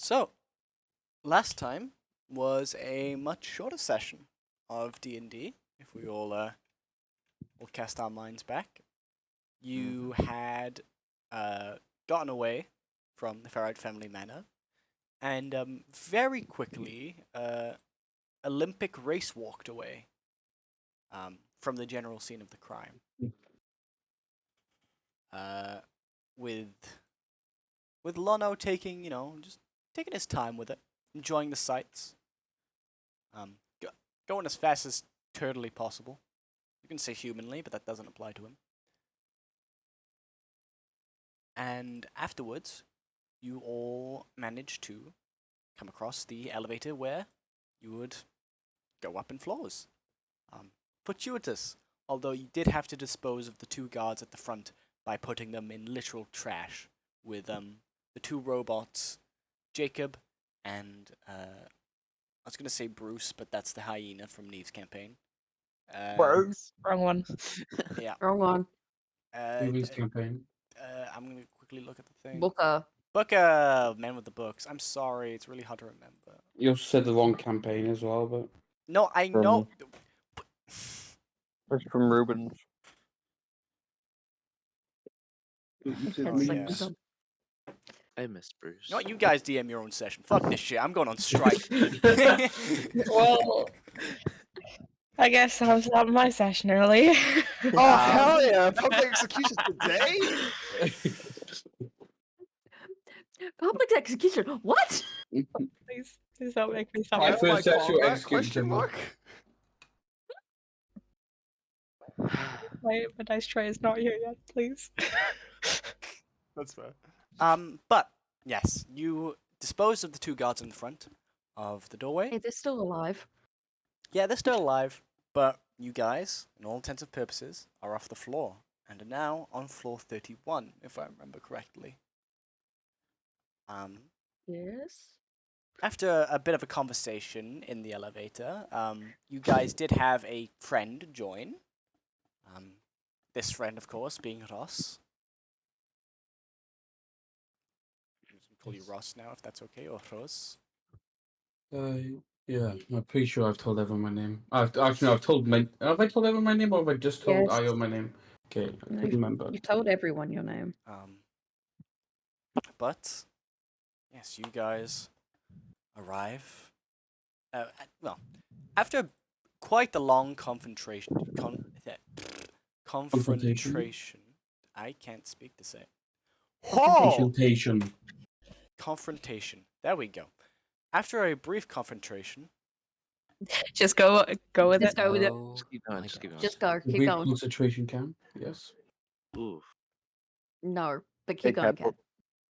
So, last time was a much shorter session of D&D, if we all will cast our minds back. You had gotten away from the Ferrite family manor, and very quickly, Olympic race walked away from the general scene of the crime. With Lono taking, just taking his time with it, enjoying the sights, going as fast as turtly possible. You can say humanly, but that doesn't apply to him. And afterwards, you all managed to come across the elevator where you would go up in floors. Fortuitous, although you did have to dispose of the two guards at the front by putting them in literal trash with the two robots, Jacob and I was gonna say Bruce, but that's the hyena from Neve's campaign. Bruce. Wrong one. Yeah. Wrong one. Neve's campaign. I'm gonna quickly look at the thing. Booker. Booker, Man with the Books. I'm sorry, it's really hard to remember. You also said the wrong campaign as well, but No, I know. It's from Rubens. Oh, yeah. I miss Bruce. You know what? You guys DM your own session. Fuck this shit. I'm going on strike. Well, I guess I was out of my session early. Oh hell yeah! Public execution today. Public execution. What? Please don't make me stop. My Oh first my sexual God, execution. question mark? My dice tray is not here yet, please. That's fair. But yes, you disposed of the two guards in the front of the doorway. Hey, they're still alive. Yeah, they're still alive, but you guys, in all intents and purposes, are off the floor and are now on floor 31, if I remember correctly. Yes. After a bit of a conversation in the elevator, you guys did have a friend join. This friend, of course, being Ross. I'm just gonna call you Ross now, if that's okay, or Ross. Yeah, I'm pretty sure I've told everyone my name. I've told my. Have I told everyone my name, or have I just told Yes. Io my name? Okay, I No, couldn't remember. You told everyone your name. But yes, you guys arrive. Well, after quite the long confrontation. I can't speak to say it. Consultation. Confrontation. There we go. After a brief confrontation, Just go with Just it. go with it. Just keep going. Just keep going. Just go. Keep Brief going. concentration camp. Yes. Ooh. No, but Hey, keep going, Kat, Kat.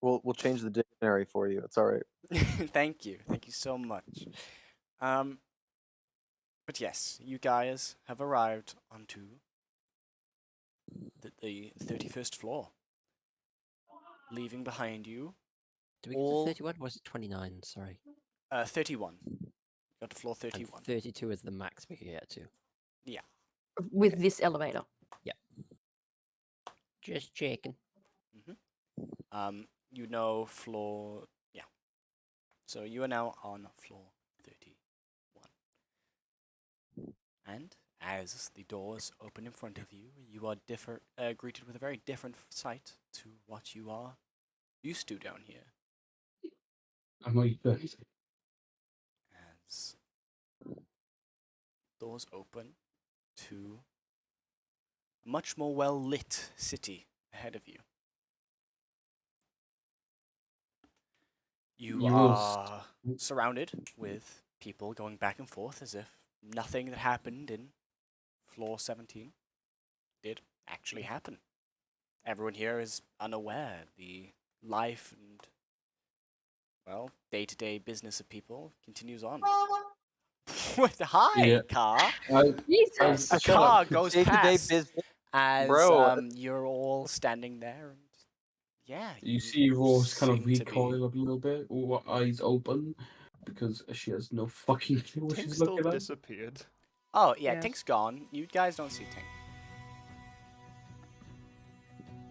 we'll change the dictionary for you. It's all right. thank you so much. But yes, you guys have arrived onto the 31st floor, leaving behind you Did we get all- to 31? Or was it 29? Sorry. 31. Got to floor And 31. 32 is the max we can get to. With this elevator. Just checking. You know floor, yeah. So you are now on floor 31. And as the doors open in front of you, you are greeted with a very different sight to what you are used to down here. I'm not used. As doors open to a much more well-lit city ahead of you. You You will are surrounded with people going back and forth as if nothing that happened in floor 17 did actually happen. Everyone here is unaware. The life and, well, day-to-day business of people continues on. With hi, Yeah. car. Jesus. A Shut car up. goes Day-to-day past business. as Bro. you're all standing there, and yeah, You see Rose kind of seem to be- recoil a little bit, or eyes open, because she has no fucking clue what Tink she's still looking at. disappeared. Oh yeah, Yes. Tink's gone. You guys don't see Tink,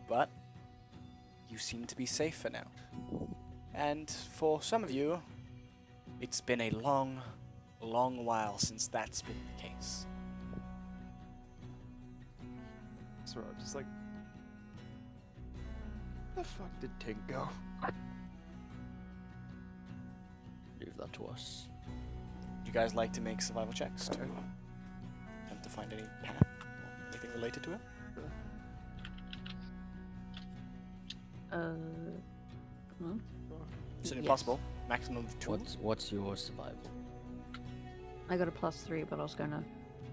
but you seem to be safe for now. And for some of you, it's been a long, long while since that's been the case. So I'm just like, where the fuck did Tink go? Leave that to us. Would you guys like to make survival checks to attempt to find any path or anything related to it? Well, Certainly yes. possible. Maximum of 2. What's your survival? I got a +3, but I was gonna.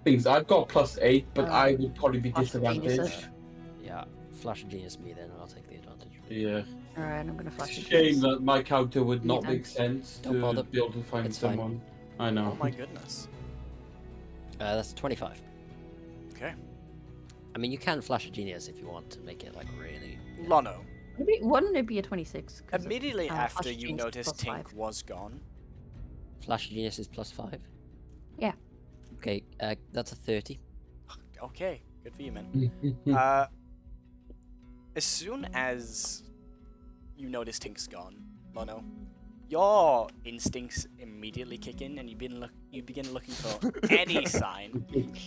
Things I've got +8, but Um, I would probably be flash of geniuses. disadvantaged. Yeah, flash of genius me then, I'll take the advantage. Yeah. Alright, I'm gonna flash It's a it. shame that my character would not Yeah. make sense Don't to bother. be able to find It's fine. someone. I know. Oh my goodness. That's 25. Okay. I mean, you can flash a genius if you want to make it like really. Lono, Wouldn't it be a 26? 'Cause immediately flash after of you genius noticed plus Tink 5. was gone, Flash of genius is +5. Yeah. Okay, that's a 30. okay, good for you, man. Hmm. As soon as you notice Tink's gone, Lono, your instincts immediately kick in, and you begin looking for any sign.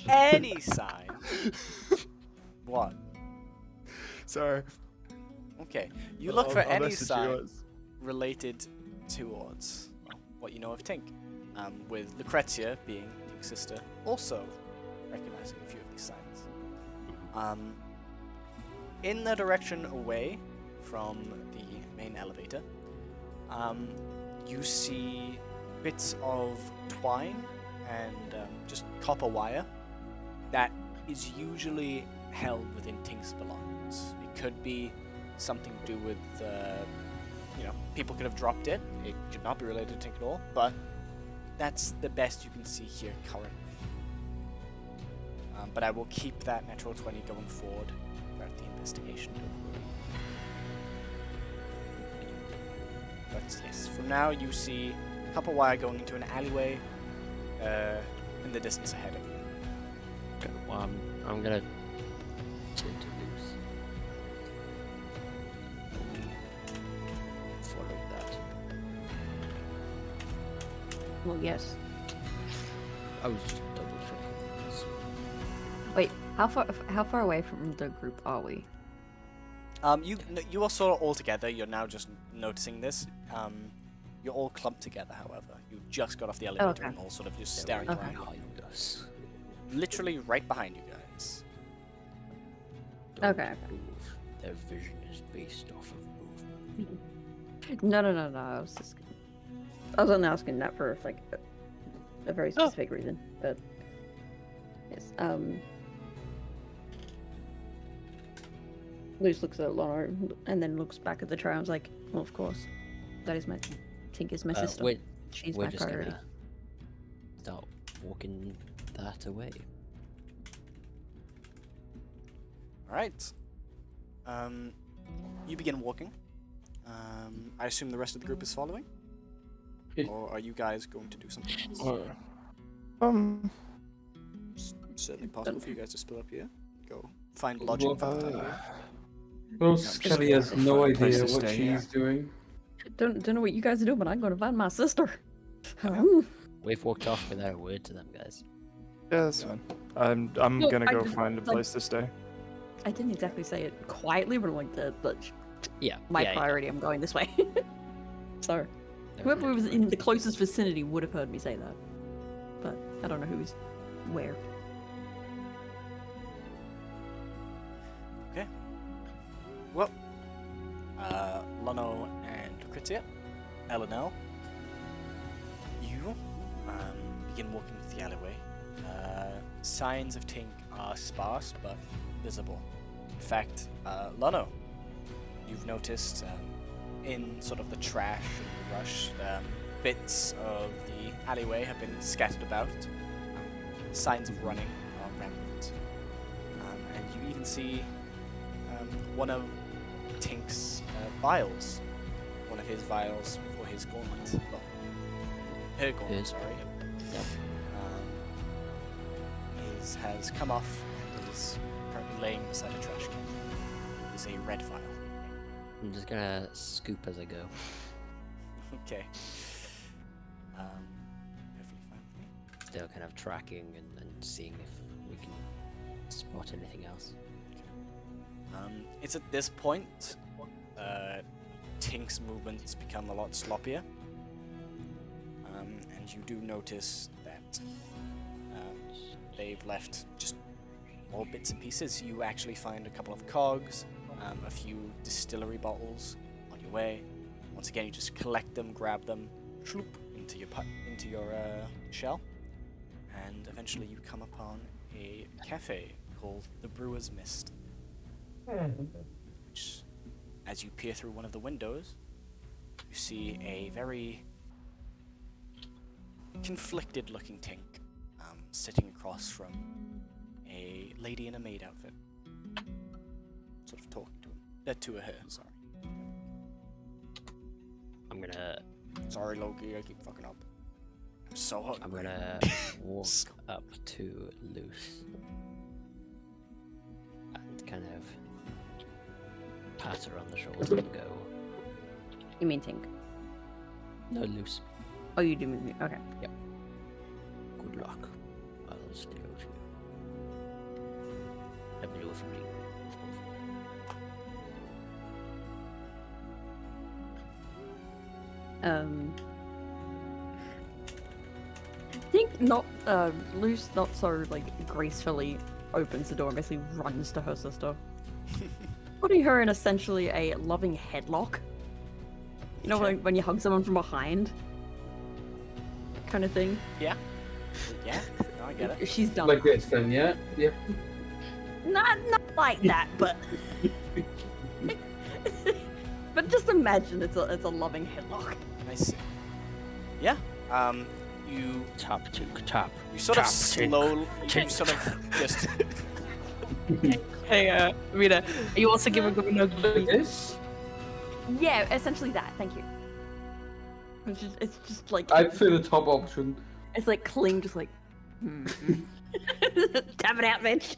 Any sign. What? Sorry. Okay, you look for I'll any message you sign guys. related towards what you know of Tink, with Lucrezia being Tink's sister also recognizing a few of these signs. In the direction away from the main elevator, you see bits of twine and just copper wire that is usually held within Tink's belongings. It could be something to do with, people could have dropped it. It could not be related to Tink at all, but that's the best you can see here currently. But I will keep that natural 20 going forward throughout the investigation. Don't worry. But yes, from now you see copper wire going into an alleyway in the distance ahead of you. Okay, well, I'm gonna turn to loose. Follow that. Well, yes. I was just double checking this. Wait, how far away from the group are we? You are sort of all together. You're now just noticing this. You're all clumped together, however. You just got off the elevator okay. and all sort of just staring Okay. around. Behind us. Literally right behind you guys. Don't Okay. move. Their vision is based off of movement. No. I was only asking that for like a very Oh. specific reason, but yes. Luce looks at Lana and then looks back at the tray. I was like, well, of course, that is my Tink is my sister. She's We're my just priority. gonna start walking that away. Alright. You begin walking. I assume the rest of the group is following? It- Or are you guys going to do something else? Certainly possible for you guys to split up here. Go find lodging for the time. Well, just Kelly has gonna no find a place idea to what stay, she's doing. Don't know what you guys are doing, but I'm going to find my sister. We've walked off without a word to them, guys. Yeah, that's fine. I'm Well, gonna I go just- find a like- place to stay. I didn't exactly say it quietly, but I'm like that. But Yeah. my yeah, priority, I'm going this way. So yeah. whoever was in the closest vicinity would have heard me say that, but I don't know who's where. Well, Lono and Lucrezia, Elenel, you begin walking through the alleyway. Signs of Tink are sparse but visible. In fact, Lono, you've noticed in sort of the trash and the rush, bits of the alleyway have been scattered about. Signs of running are rampant. And you even see one of Tink's vials. One of his vials for his gauntlet. Well, her gauntlet, His. sorry. Yep. Has come off and is currently laying beside a trash can. It is a red vial. I'm just gonna scoop as I go. Okay. Perfectly fine with me. Still kind of tracking and seeing if we can spot anything else. It's at this point, Tink's movements become a lot sloppier. And you do notice that they've left just more bits and pieces. You actually find a couple of cogs, a few distillery bottles on your way. Once again, you just collect them, grab them, shloop, into your shell, and eventually you come upon a cafe called the Brewer's Mist. Which, as you peer through one of the windows, you see a very conflicted-looking Tink sitting across from a lady in a maid outfit, sort of talking to her. Sorry. I'm gonna. Sorry, Loki. I keep fucking up. I'm so hungry. I'm gonna walk up to Luce and kind of pat her on the shoulder and go. You mean Tink? No, Luce. Oh, you do mean me. Okay. Yep. Good luck. I'll stay out here. Let me know if you need me, of course. Tink not Luce not so like gracefully opens the door and basically runs to her sister, putting her in essentially a loving headlock. You know, when you hug someone from behind, kind of thing. Yeah. Yeah. No, I get it. She's done. Like this then, yeah? Yeah. Not like that, but but just imagine it's a loving headlock. I see. Yeah. You Tap, tink, tap. you sort of Tap, tink, slowly, you tink. sort of just Hey, Rita, are you also giving a no Like this? Yeah, essentially that. Thank you. It's just like I'd say the top option. it's like cling, just like tap it out, bitch.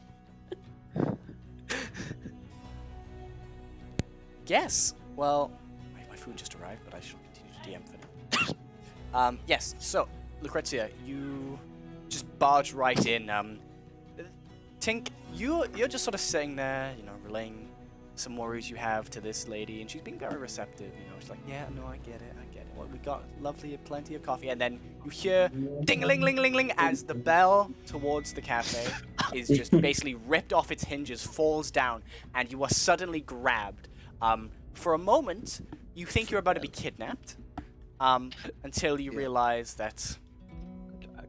Yes. Well, my food just arrived, but I shall continue to DM for now. Yes. So, Lucrezia, you just barge right in. Tink, you're just sort of sitting there, you know, relaying some worries you have to this lady, and she's being very receptive. You know, she's like, "Yeah, no, I get it. Well, we got plenty of coffee," and then you hear ding-a-ling-ling-ling-ling as the bell towards the cafe is just basically ripped off its hinges, falls down, and you are suddenly grabbed. For a moment, you think you're about to be kidnapped, until you realize that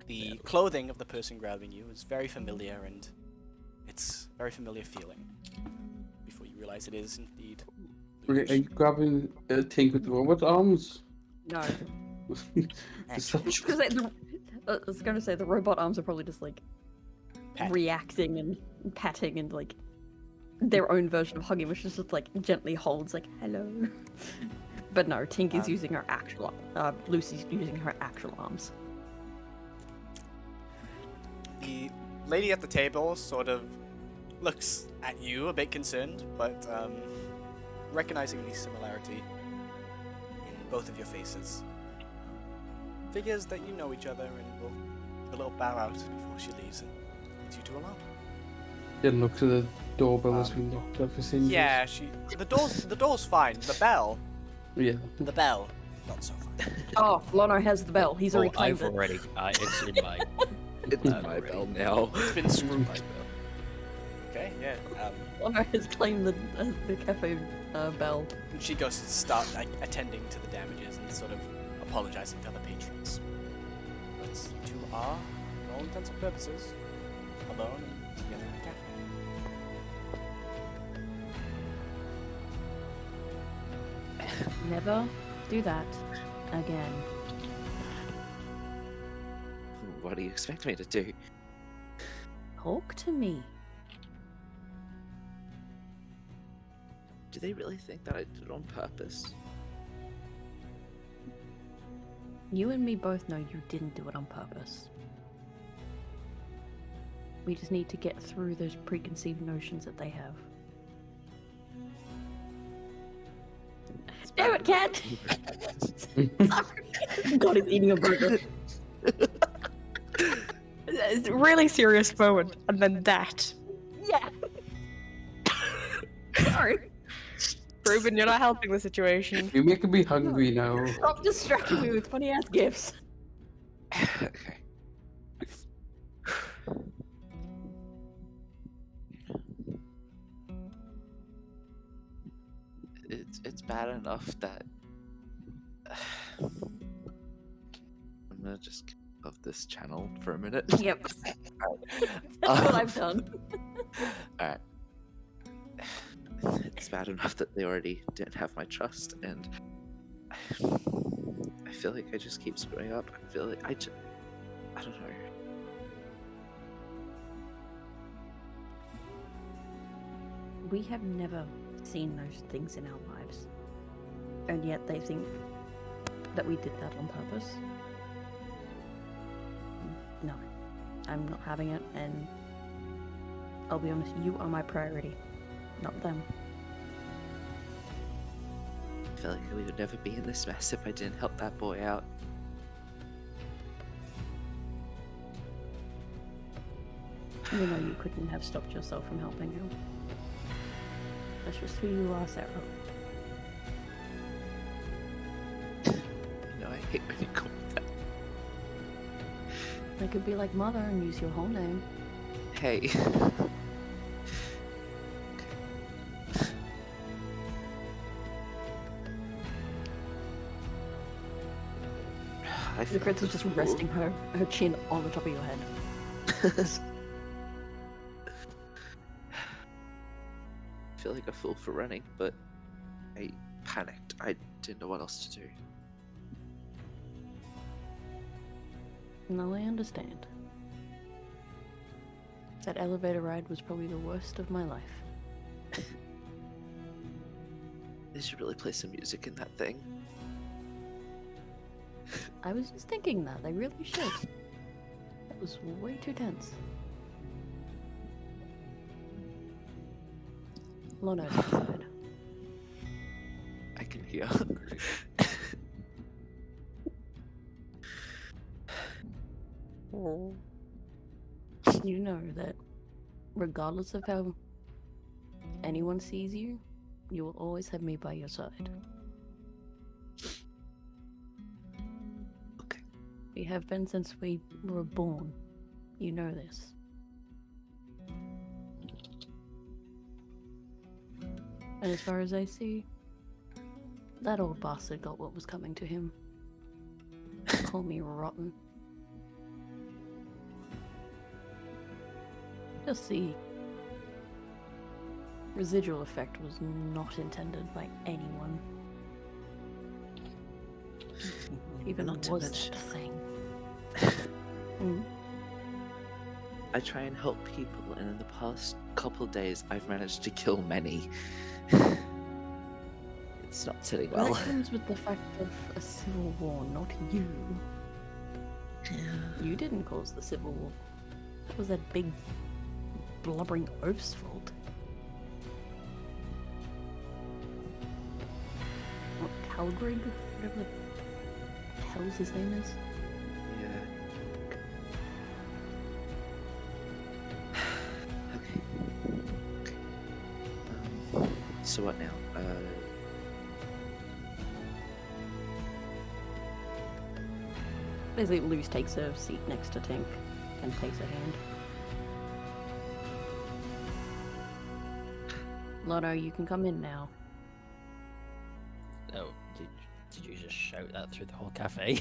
the clothing of the person grabbing you is very familiar, and it's a very familiar feeling. Before you realize it is indeed. Are you grabbing a Tink with the robot arms? No, Actually, because I was gonna say the robot arms are probably just like Pat. reacting and patting and like their own version of hugging, which is just like gently holds like hello. But no, Tink is using her actual. Lucy's using her actual arms. The lady at the table sort of looks at you a bit concerned, but recognizing the similarity in both of your faces, figures that you know each other and will give a little bow out before she leaves and leaves you two alone. Didn't look to the doorbell has been locked up for since. Yeah, the door's fine. The bell, Yeah. not so fine. Oh, Lono has the bell. He's already claimed I've it. already. It's in my. It's my bell now. It's been screwed. Okay, yeah. Lono has claimed the cafe bell. And she goes to start attending to the damages and sort of apologizing to other patrons. But you two are, for all intents and purposes, alone and together in the cafe. Never do that again. What do you expect me to do? Talk to me. Do they really think that I did it on purpose? You and me both know you didn't do it on purpose. We just need to get through those preconceived notions that they have. Damn it, cat! God is eating a burger. It's a really serious moment, and then that. Yeah. Sorry. Ruben, you're not helping the situation. You're making me hungry now. Stop distracting me with funny ass gifts. Okay. It's bad enough that I'm gonna just get off this channel for a minute. Yep. That's what I've done. Alright. It's bad enough that they already didn't have my trust, and I feel like I just keep screwing up. I feel like I don't know. We have never seen those things in our lives, and yet they think that we did that on purpose. No, I'm not having it, and I'll be honest, you are my priority, not them. I feel like we would never be in this mess if I didn't help that boy out. You know you couldn't have stopped yourself from helping him. That's just who you are, Sarah. You know, I hate when you call me that. I could be like Mother and use your whole name. Hey. The Prince is just resting her chin on the top of your head. I feel like a fool for running, but I panicked. I didn't know what else to do. No, I understand. That elevator ride was probably the worst of my life. They should really play some music in that thing. I was just thinking that, they really should. That was way too tense. Lono's outside. I can hear. You know that regardless of how anyone sees you, you will always have me by your side. Okay. We have been since we were born. You know this. And as far as I see, that old bastard got what was coming to him. Call me rotten. Just the residual effect was not intended by anyone. Even Not to was mention- that a thing. Mm. I try and help people, and in the past couple days, I've managed to kill many. It's not sitting well. That comes with the fact of a civil war, not you. You didn't cause the civil war. That was that big blubbering oaf's fault. What, Calgrig? Whatever the hell's his name is? Yeah. Okay. So what now? Basically, Luce takes a seat next to Tink and takes a hand. Lono, you can come in now. Oh, did you just shout that through the whole cafe?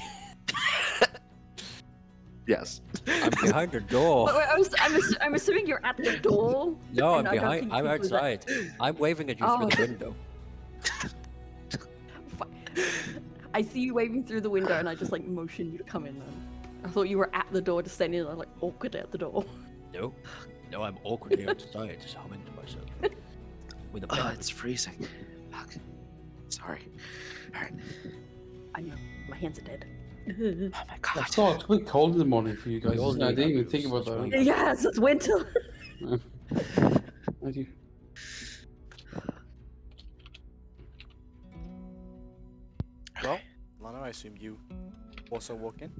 Yes. I'm behind the door. I'm assuming you're at the door. No, I'm and I don't behind. think I'm people that- outside. I'm waving at you through the Oh. window. I see you waving through the window, and I just like motion you to come in. Then I thought you were at the door, just standing there like awkward at the door. No, no, I'm awkwardly outside, just humming to myself with a Oh, pen. it's freezing. Fuck. Sorry. Alright. I know my hands are dead. Oh my god. I thought it's quite cold in the morning for you guys. all Isn't it? I need didn't even that, think about that's that. right. Yes, it's winter. I do. assume you also walk in.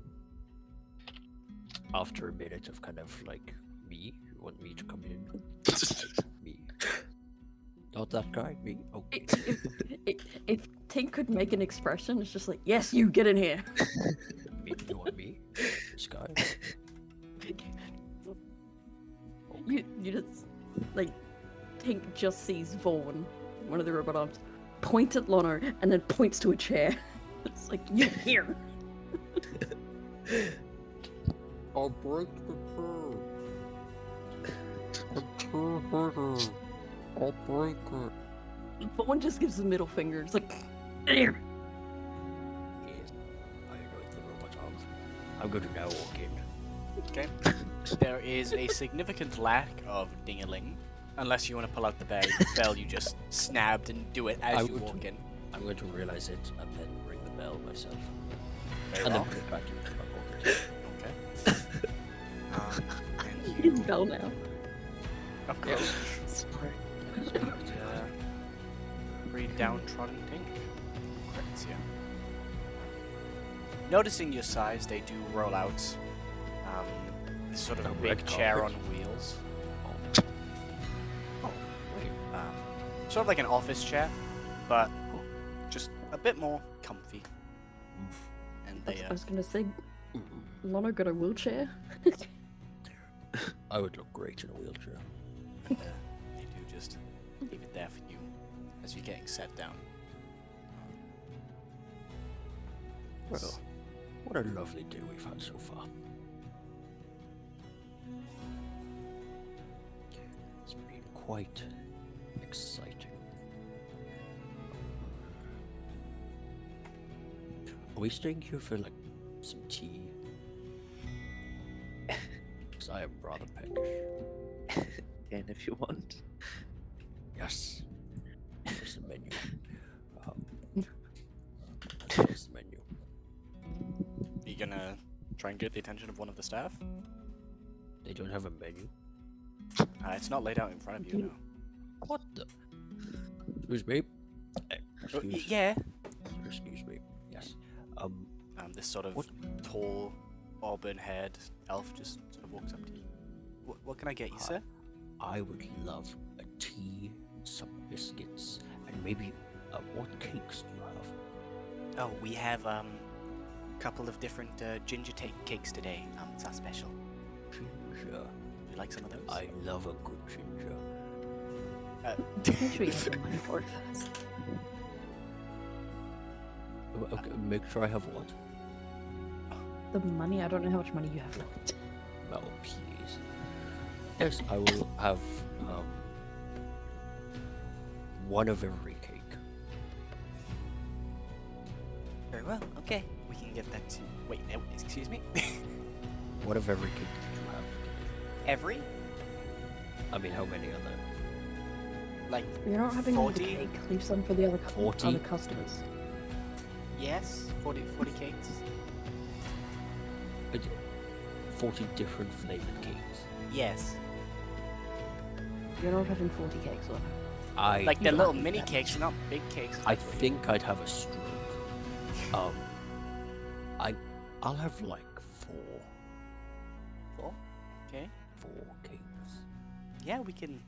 After a minute of kind of like, me? You want me to come in? Me. Not that guy, me? Okay. If Tink could make an expression, it's just like, yes, you get in here. Me, you want me? This guy? You just like Tink just sees Vaughn, one of the robot arms, point at Lono and then points to a chair. It's like, you here. I'll break the chair. The chair hurts. I'll break it. Vaughn just gives the middle finger. It's like, here. Yes, I know the robot arms. I'm going to now walk in. Okay. There is a significant lack of ding-a-ling. Unless you want to pull out the bell you just snapped and do it as I you would- walk in. I'm going to realize it and then ring the bell myself. Very And then well. put it back into my pocket. Okay. And You you bell now. approach Sorry. pretty downtrodden Tink. Correct, yeah. Noticing your size, they do roll out this sort of A big red chair on carpet. wheels. Oh, wait. Sort of like an office chair, but just a bit more comfy. And they, I was gonna say, Lono got a wheelchair. I would look great in a wheelchair. they do just leave it there for you as you're getting set down. Well, what a lovely day we've had so far. It's been quite exciting. Are we staying here for like some tea? Because I am rather peckish. And if you want. Yes. Here's the menu. Here's the menu. Are you gonna try and get the attention of one of the staff? They don't have a menu. It's not laid out in front of you, no. What the? Excuse me. Excuse, Yeah. excuse me. Yes. This sort of What? tall, auburn-haired elf just sort of walks up to you. What can I get you, sir? I would love a tea, some biscuits, and maybe what cakes do you have? Oh, we have a couple of different ginger cakes today. It's our special. Ginger. Would you like some of those? I love a good ginger. Make sure you have the money for it first. Okay, make sure I have what? The money? I don't know how much money you have left. Oh, please. Yes, I will have one of every cake. Very well. Okay, we can get that to. Wait, no, excuse me. One of every cake that you have. Every? I mean, how many are there? Like You're not having all the 40? cake. Leave some for the other, 40? other customers. Yes, 40 cakes. 40 different flavored cakes. Yes. You're not having 40 cakes, Lono. Like You they're can't little eat mini that cakes, not big cakes. I think I'd have a stroke. I'll have like Four? Okay. 4 cakes. Yeah, we can.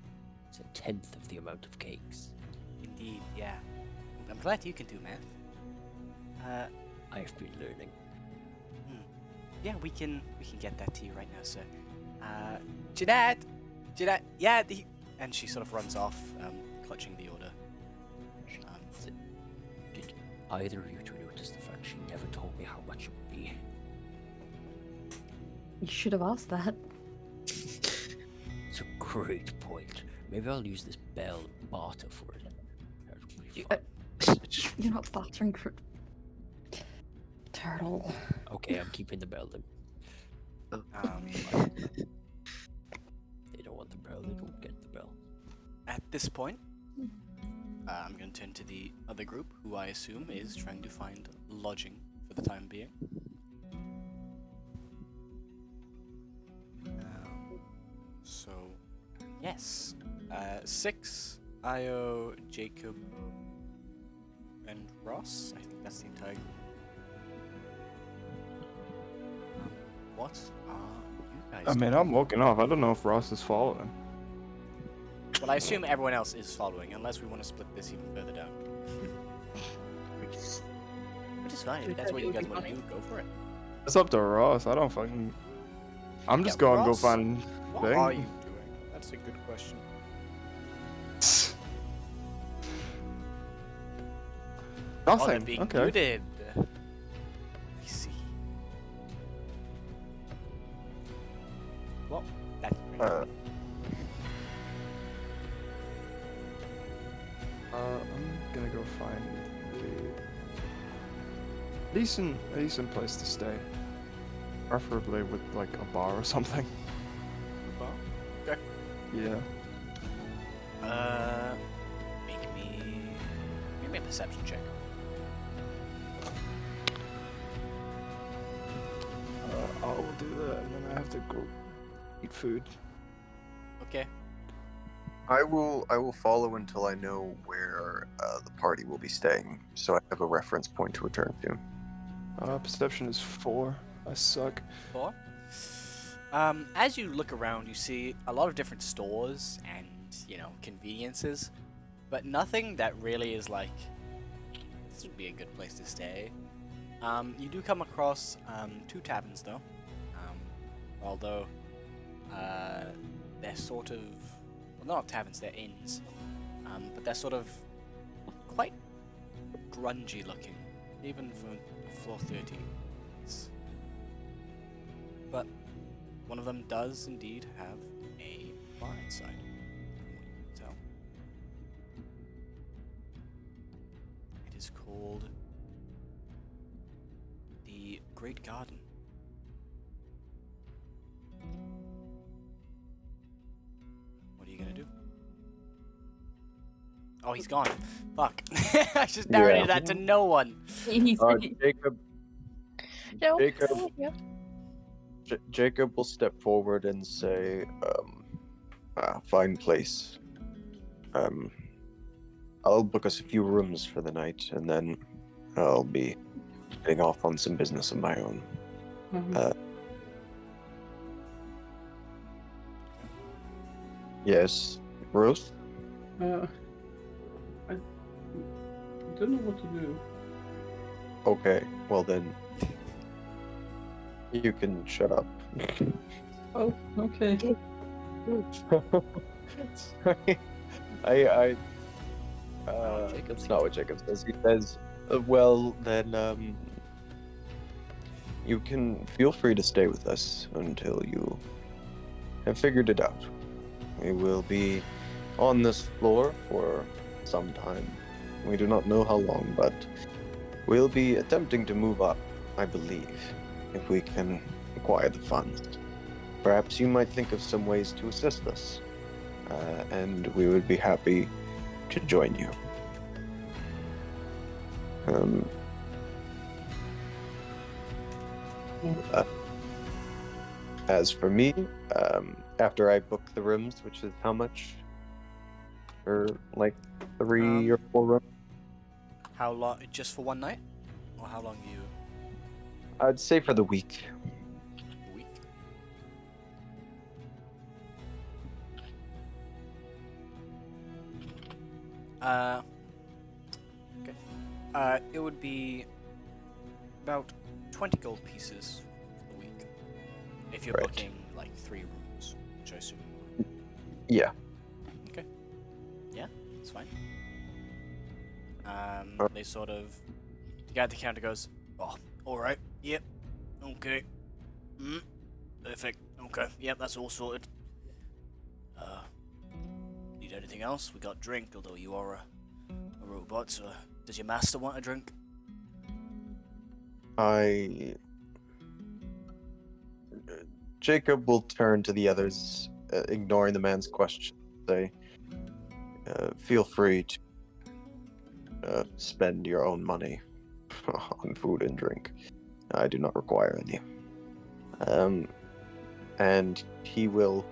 It's a tenth of the amount of cakes. Indeed, yeah. I'm glad you can do math. I have been learning. Yeah, we can get that to you right now, sir. Jeanette, yeah. And she sort of runs off, clutching the order. Did either of you two notice the fact she never told me how much it would be? You should have asked that. It's a great point. Maybe I'll use this bell and barter for it. That would be fun. You're not bartering for... Turtle. Okay, I'm keeping the bell then. They don't want the bell, they don't get the bell. At this point, I'm going to turn to the other group, who I assume is trying to find lodging for the time being. So, yes. 6, Io, Jacob, and Ross. I think that's the entire group. What are you guys I mean, doing? I'm walking off. I don't know if Ross is following. Well, I assume everyone else is following, unless we want to split this even further down. Which is fine. If that's what you guys want to do, go for it. It's up to Ross. I don't fucking. I'm just Yeah, going to go Ross, find. What thing. are you doing? That's a good question. All that Nothing. being Okay. muted. Let me see. Well, that's great. I'm gonna go find a decent place to stay, preferably with like a bar or something. Well, okay. Yeah. Make me a perception check. I will do that, and then I have to go eat food. Okay. I will follow until I know where the party will be staying, so I have a reference point to return to. Perception is 4. I suck. 4. As you look around, you see a lot of different stores and, conveniences, but nothing that really is like, this would be a good place to stay. You do come across 2 taverns, though. Although, they're sort of, well, not taverns, they're inns. But they're sort of quite grungy looking, even for floor 30. But one of them does indeed have a bar inside, from what you can tell. It is called the Great Garden. What are you gonna do? Oh, he's gone. Fuck. I just narrated that to no one. Jacob. No. Jacob. Yeah. Jacob will step forward and say, "Fine place. I'll book us a few rooms for the night, and then I'll be getting off on some business of my own." Yes, Ruth? I don't know what to do. Okay, well then, you can shut up. Oh, okay. Sorry. It's not what Jacob says. He says, well, then, you can feel free to stay with us until you have figured it out. We will be on this floor for some time. We do not know how long, but we'll be attempting to move up, I believe, if we can acquire the funds. Perhaps you might think of some ways to assist us, and we would be happy to join you. As for me, after I book the rooms, which is how much? For like 3 or 4 rooms? How long? Just for one night? Or how long do you? I'd say for the week. A week? Okay. It would be about 20 gold pieces for the week. If you're Right. booking like 3 rooms, which I assume. Yeah. Okay. Yeah, it's fine. They sort of. The guy at the counter goes, "Oh, alright, yep, okay. Perfect, okay, yep, that's all sorted. Need anything else? We got drink, although you are a robot, so does your master want a drink?" Jacob will turn to the others, ignoring the man's question, say, feel free to spend your own money on food and drink. I do not require any. And he will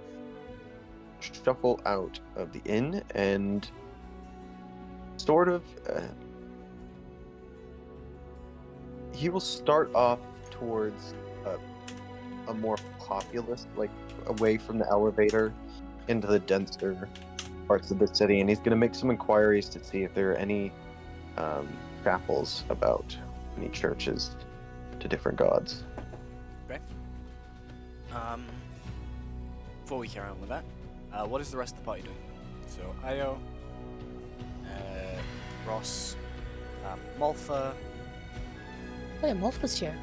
shuffle out of the inn and sort of he will start off towards a more populous, like away from the elevator into the denser parts of the city, and he's going to make some inquiries to see if there are any chapels about, any churches to different gods. Okay. Before we carry on with that, what is the rest of the party doing? So Io, Ross, Malfa. Oh yeah, Molfa's here.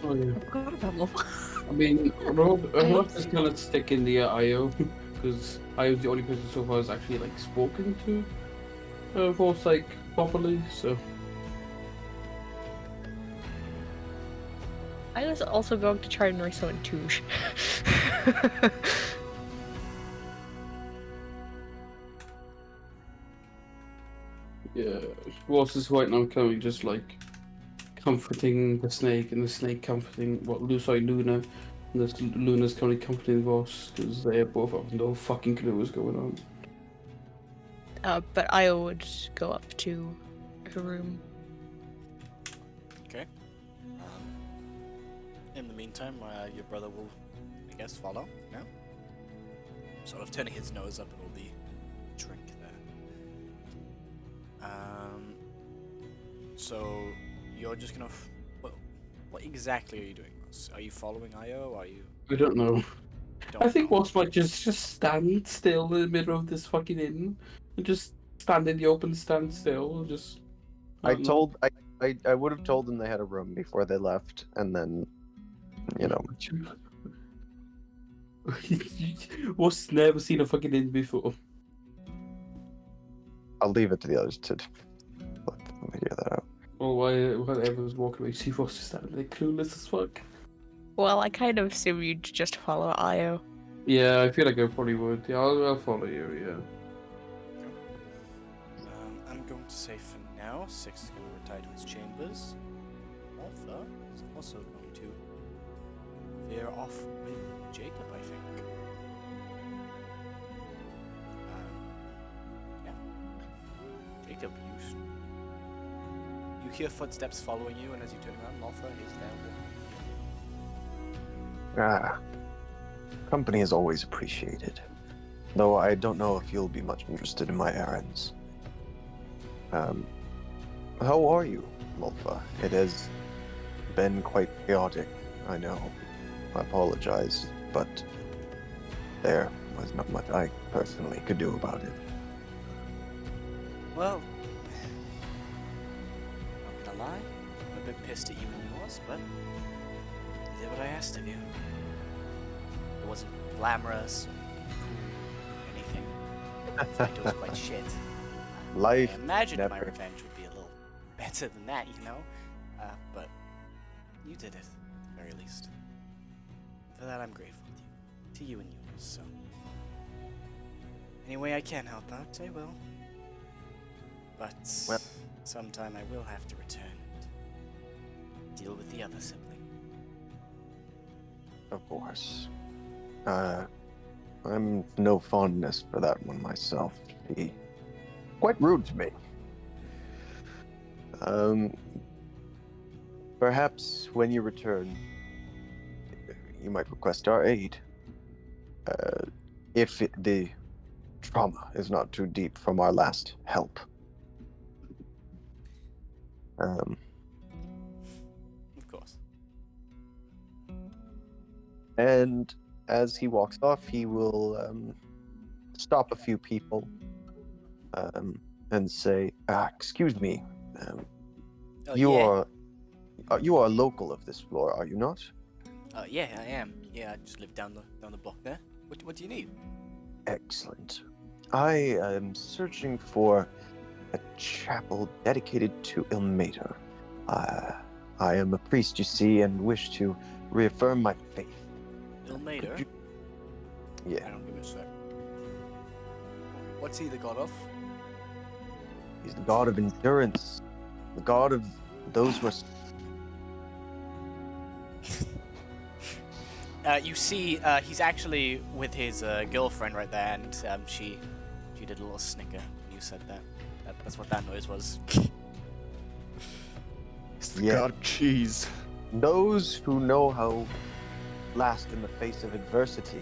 Oh, yeah. I forgot about love. I mean, Rob is gonna stick in the IO because IO's the only person so far who's actually like spoken to Voss like properly. So I was also going to try and raise someone Touche. yeah, Voss is right now currently just like comforting the snake, and the snake comforting Luna, and this Luna's currently comforting Voss because they both have no fucking clue what's going on. But Io would go up to her room. Okay. In the meantime, your brother will, I guess, follow now. Sort of turning his nose up at all the drink there. So you're just gonna. What exactly are you doing, Ross? Are you following Io? Are you? I don't know. Don't I think know? Voss might just stand still in the middle of this fucking inn and just stand in the open, stand still, just. I don't know. would have told them they had a room before they left, and then, you know, Voss never seen a fucking inn before. I'll leave it to the others to let them figure that out. Or while everyone's walking away, you see Voss just standing there clueless as fuck. Well, I kind of assume you'd just follow Io. Yeah, I feel like I probably would. Yeah, I'll follow you, yeah. I'm going to say for now, Six is going to retire to his chambers. Malfa is also going to veer off with Jacob, I think. Yeah. Jacob, you hear footsteps following you, and as you turn around, Malfa is there. Company is always appreciated, though I don't know if you'll be much interested in my errands. How are you, Malfa? It has been quite chaotic, I know. I apologize, but there was not much I personally could do about it. Well, not gonna lie, I'm a bit pissed at you and yours, but you did what I asked of you. It wasn't glamorous, cool, anything. In fact, it was quite shit. Life I imagined my never- revenge would be a little better than that, you know? But you did it, at the very least. For that, I'm grateful to you and yours, so. Any way I can help out, I will. But Well- sometime I will have to return and deal with the other sibling. Of course. I'm no fondness for that one myself. She quite rude to me. Perhaps when you return, you might request our aid. If the trauma is not too deep from our last help. Of course. And as he walks off, he will stop a few people and say, "Excuse me, Oh, you yeah. are a local of this floor, are you not?" Yeah, I am. Yeah, I just live down the block there. What do you need? Excellent. I am searching for a chapel dedicated to Ilmater. I am a priest, you see, and wish to reaffirm my faith. Ilmater? you- Yeah, I don't give a shit. What's he the god of? he's the god of endurance, the god of those who are. You see, he's actually with his girlfriend right there, and she did a little snicker when you said that. That's what that noise was. It's the Yeah. god cheese. Those who know how last in the face of adversity,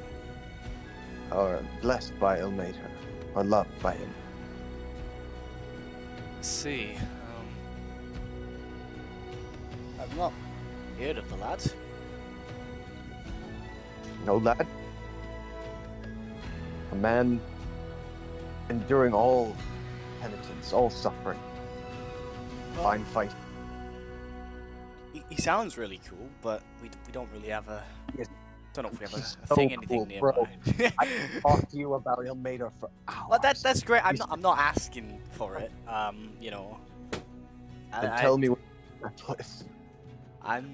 are blessed by Ilmater, or loved by him. Let's see. I've not heard of the lad. No lad? A man enduring all penitence, all suffering. Well, Fine fight. he sounds really cool, but we don't really have a. Yes. Don't know if we have He's a so thing, anything cool, nearby. bro. I can talk to you about Ilmater for hours. Well, that's great. I'm not asking for it. You know. And tell me what that place. I'm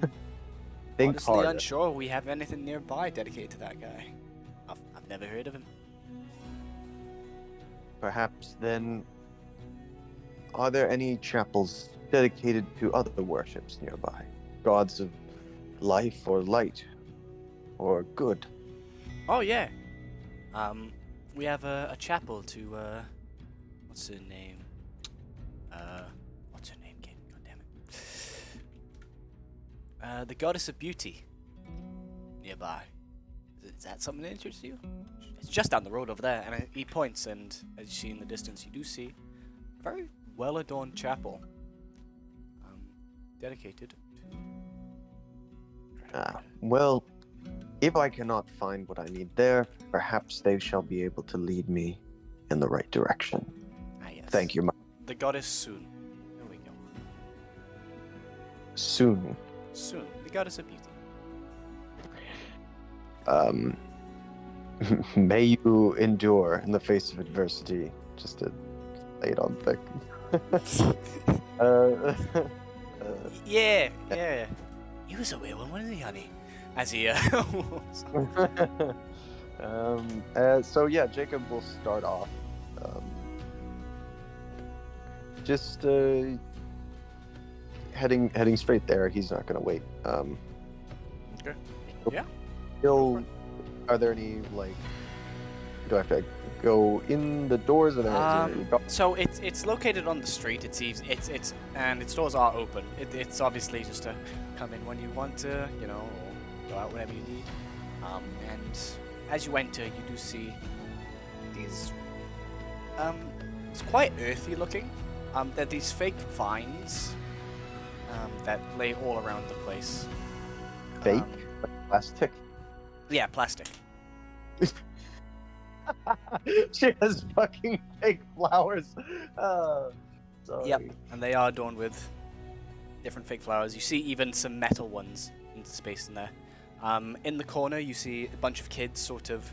Think honestly harder. unsure we have anything nearby dedicated to that guy. I've never heard of him. Perhaps then, are there any chapels dedicated to other worships nearby? Gods of life or light or good? Oh yeah. We have a chapel to what's her name? What's her name, kid? God damn it. The goddess of beauty. Nearby. Is that something that interests you? It's just down the road over there, and he points, and as you see in the distance, you do see a very well-adorned chapel, dedicated to. Well, if I cannot find what I need there, perhaps they shall be able to lead me in the right direction. Yes. Thank you, The goddess Soon. There we go. Soon. Soon. The goddess of beauty. May you endure in the face of adversity. Just to lay it on thick. Yeah. He was a weird one, wasn't he, honey? As he So yeah, Jacob will start off. Just heading straight there. He's not gonna wait. Okay. Yeah. He'll. Are there any like? Do I have to go in the doors? Or So it's located on the street. It's and its doors are open. It's obviously just to come in when you want to, you know, or go out whenever you need. And as you enter, you do see these. It's quite earthy looking. They're these fake vines that lay all around the place. Fake? Plastic? Yeah, plastic. She has fucking fake flowers. Sorry. Yep, and they are adorned with different fake flowers. You see even some metal ones in space in there. In the corner, you see a bunch of kids sort of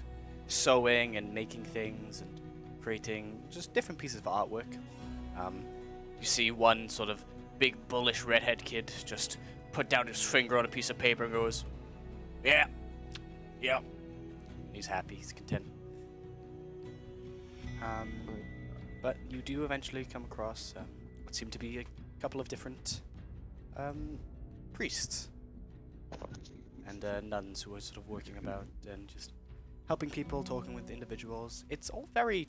sewing and making things and creating just different pieces of artwork. You see one sort of big bullish redhead kid just put down his finger on a piece of paper and goes, yeah. He's happy, he's content. But you do eventually come across what seem to be a couple of different priests and nuns who are sort of working about and just helping people, talking with individuals. It's all very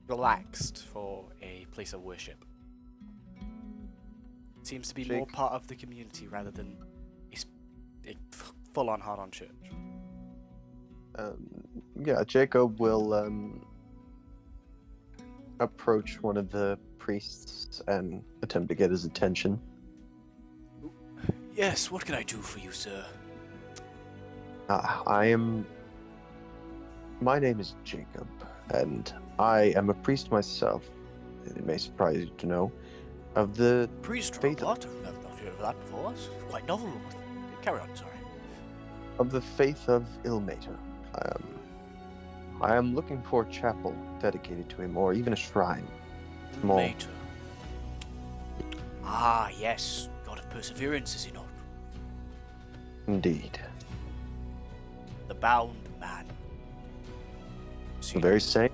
relaxed for a place of worship. It seems to be more part of the community rather than a full-on hard-on church. Yeah, Jacob will approach one of the priests and attempt to get his attention. Yes, what can I do for you, sir? My name is Jacob, and I am a priest myself. It may surprise you to know of the priest. Faith What? I've not heard of that before. It's quite novel. Carry on. Sorry. Of the faith of Ilmater. I am looking for a chapel dedicated to him, or even a shrine. Small. Ilmater. Ah, yes. God of perseverance, is he not? Indeed. The bound man. The very same.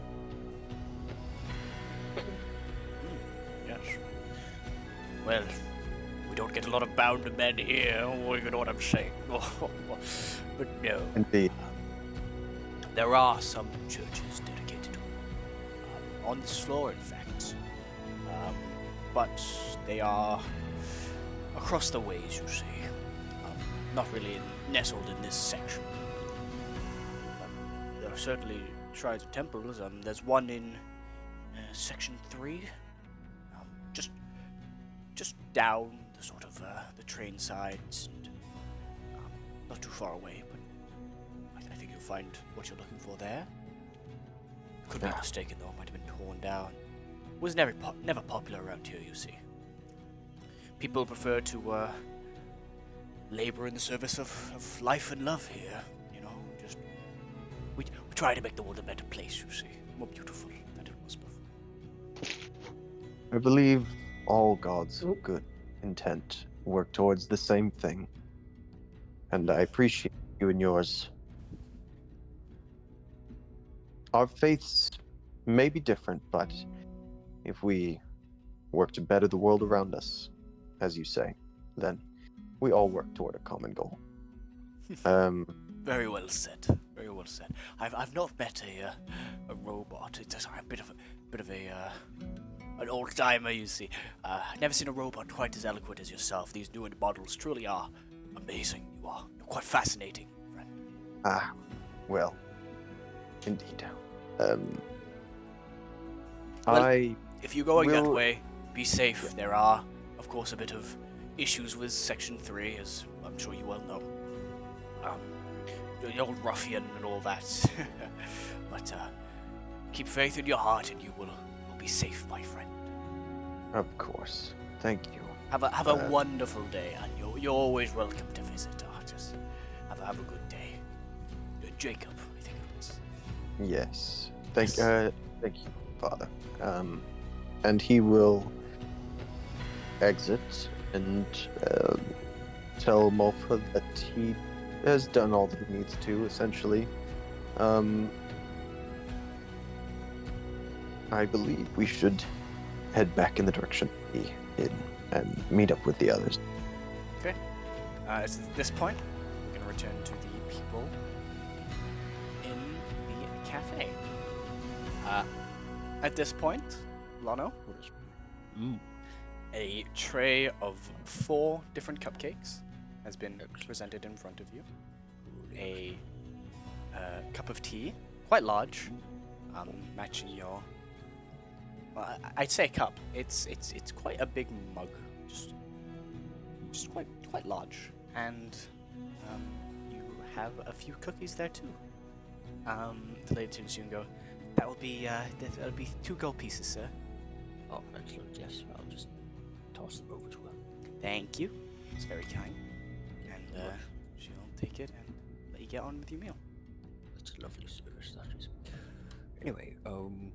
Yes. Well, we don't get a lot of bound men here, or you know what I'm saying. But no. Indeed. There are some churches dedicated to him. On this floor, in fact. But they are across the ways, you see. not really nestled in this section. There are certainly shrines and temples. There's one in section 3, just down the sort of the train sides, and, not too far away. But I think you'll find what you're looking for there. Could be mistaken though; it might have been torn down. Was never popular around here, you see. People prefer to labor in the service of life and love here. You know, just we try to make the world a better place. You see, more beautiful than it was before. I believe all gods of good intent work towards the same thing, and I appreciate you and yours. Our faiths may be different, but if we work to better the world around us, as you say, then we all work toward a common goal. Very well said. Very well said. I've not met a robot. It's just a bit of an old timer, you see. Never seen a robot quite as eloquent as yourself. These new models truly are amazing. You're quite fascinating, friend. Well, indeed. Well, if you're going that will- way, be safe. There are, of course, a bit of issues with Section 3, as I'm sure you well know. The old ruffian and all that. But keep faith in your heart and you'll be safe, my friend. Of course. Thank you. Have a wonderful day, and you're always welcome to visit. Just have a good day. Jacob, I think it was. Yes. Thank you, Father. And he will exit and tell Malfa that he has done all that he needs to, essentially. I believe we should head back in the direction he did and meet up with the others. Okay. At this point, we're going to return to the people in the cafe. At this point, Lano, a tray of 4 different cupcakes has been presented in front of you. A cup of tea, quite large, matching your. Well, I'd say cup. It's quite a big mug, just quite large, and you have a few cookies there too. The lady turns to you and go, that'll be 2 gold pieces, sir. Oh, excellent. Yes, I'll just toss them over to her. Thank you. It's very kind. And she'll take it and let you get on with your meal. That's a lovely service, that is. Anyway, I'm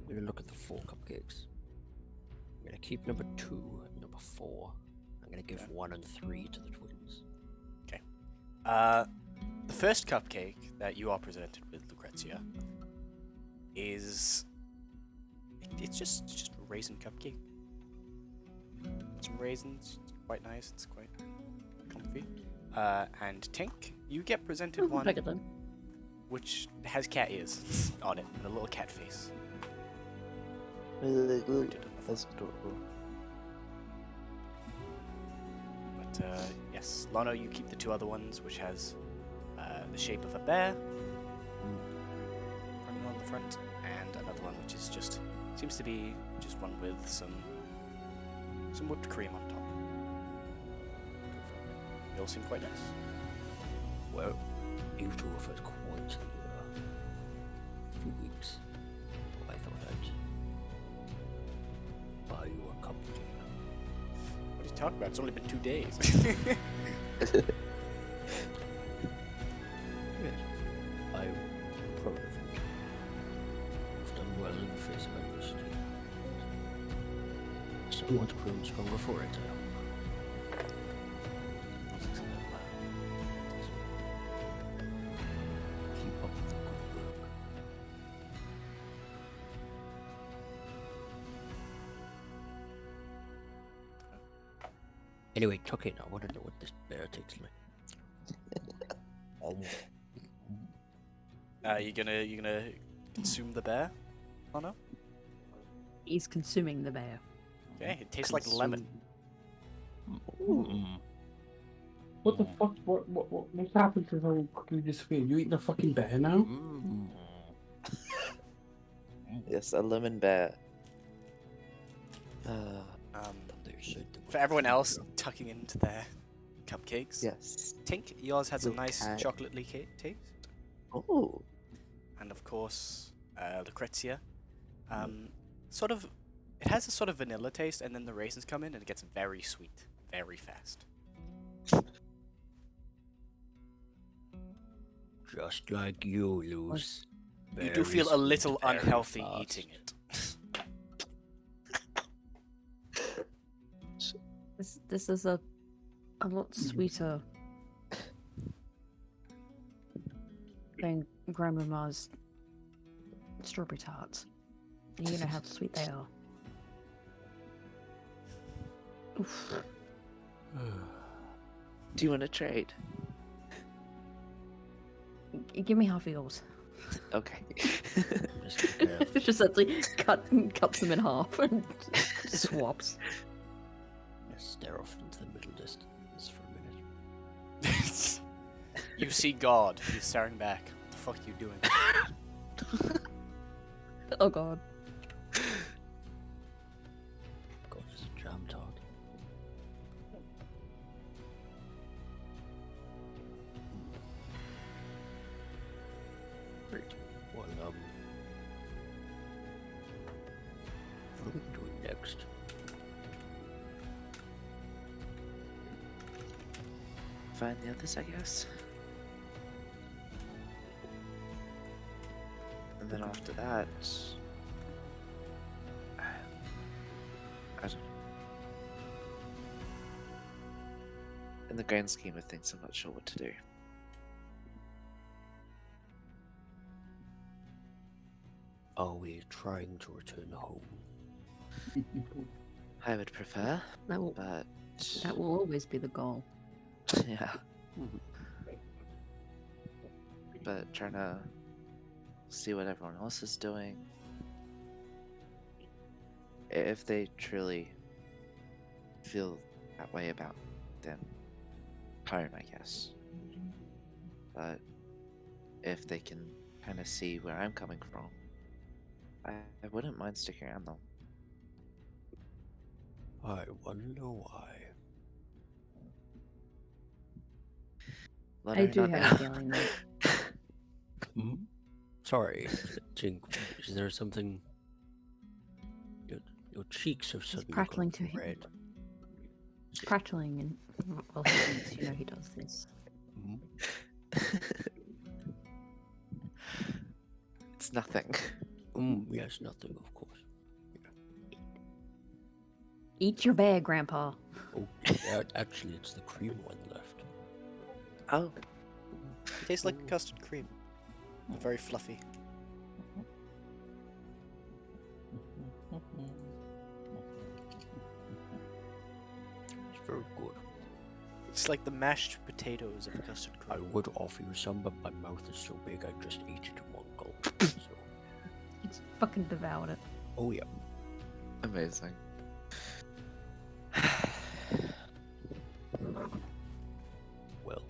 gonna look at the 4 cupcakes. I'm gonna keep number 2 and number 4. I'm gonna give 1 and 3 to the twins. Okay. The first cupcake that you are presented with, Lucrezia, is it's just a raisin cupcake. Some raisins, it's quite nice. It's quite comfy. And Tink, you get presented one Bigger than. which has cat ears on it and a little cat face. That's adorable. But yes, Lano, you keep the 2 other ones, which has the shape of a bear running on the front, and another one which is seems to be just one with some whipped cream on top. They all seem quite nice. Well, you 2 have had quite a few weeks. I thought I'd buy you a cupcake. What are you talking about? It's only been 2 days. Yes, I'm proud of you. You've done well in the face of adversity. Someone's grown stronger for it, I hope. Keep up the good work. Anyway, tuck in. I want to know what this bear tastes like. You gonna consume the bear, Lano? He's consuming the bear. Okay, it tastes like lemon. What the fuck? What happened to how quickly disappeared? You eating a fucking bear now? Mm. Yes, a lemon bear. For everyone else tucking into their cupcakes, Yes. Tink, yours has a Little nice cat. chocolatey taste. Oh. And of course, Lucrezia. Sort of, it has a sort of vanilla taste, and then the raisins come in, and it gets very sweet, very fast. Just like you, Luz. You do feel a little unhealthy eating it. This is a lot sweeter than Grandmama's strawberry tarts. You know how sweet they are. Oof. Do you want to trade? Give me half of yours. Okay. Just actually cuts them in half and swaps. Stare off into the middle distance for a minute. You see God. He's staring back. What the fuck are you doing? Oh god. God, it's a jam tart. Great. Well, what are we doing next? Find the others, I guess. And then after that, I don't know. In the grand scheme of things, I'm not sure what to do. Are we trying to return home? I would prefer, That will but always be the goal. yeah. But trying to see what everyone else is doing. If they truly feel that way about them, fine, I guess. But if they can kind of see where I'm coming from, I wouldn't mind sticking around though. I wonder why. Let I her do not have a know. feeling that Sorry, Tink, is there something... Your cheeks have suddenly prattling gone to him. red. prattling and well, he eats, he does this. It's nothing. Yes, nothing, of course. Eat your bear, Grandpa. Oh, yeah, actually, it's the cream one left. Oh, It tastes like custard cream. Very fluffy. It's very good. It's like the mashed potatoes of custard I cream. would offer you some, but my mouth is so big I just ate it in one gulp. So, He's fucking devoured it. oh yeah. amazing. Well,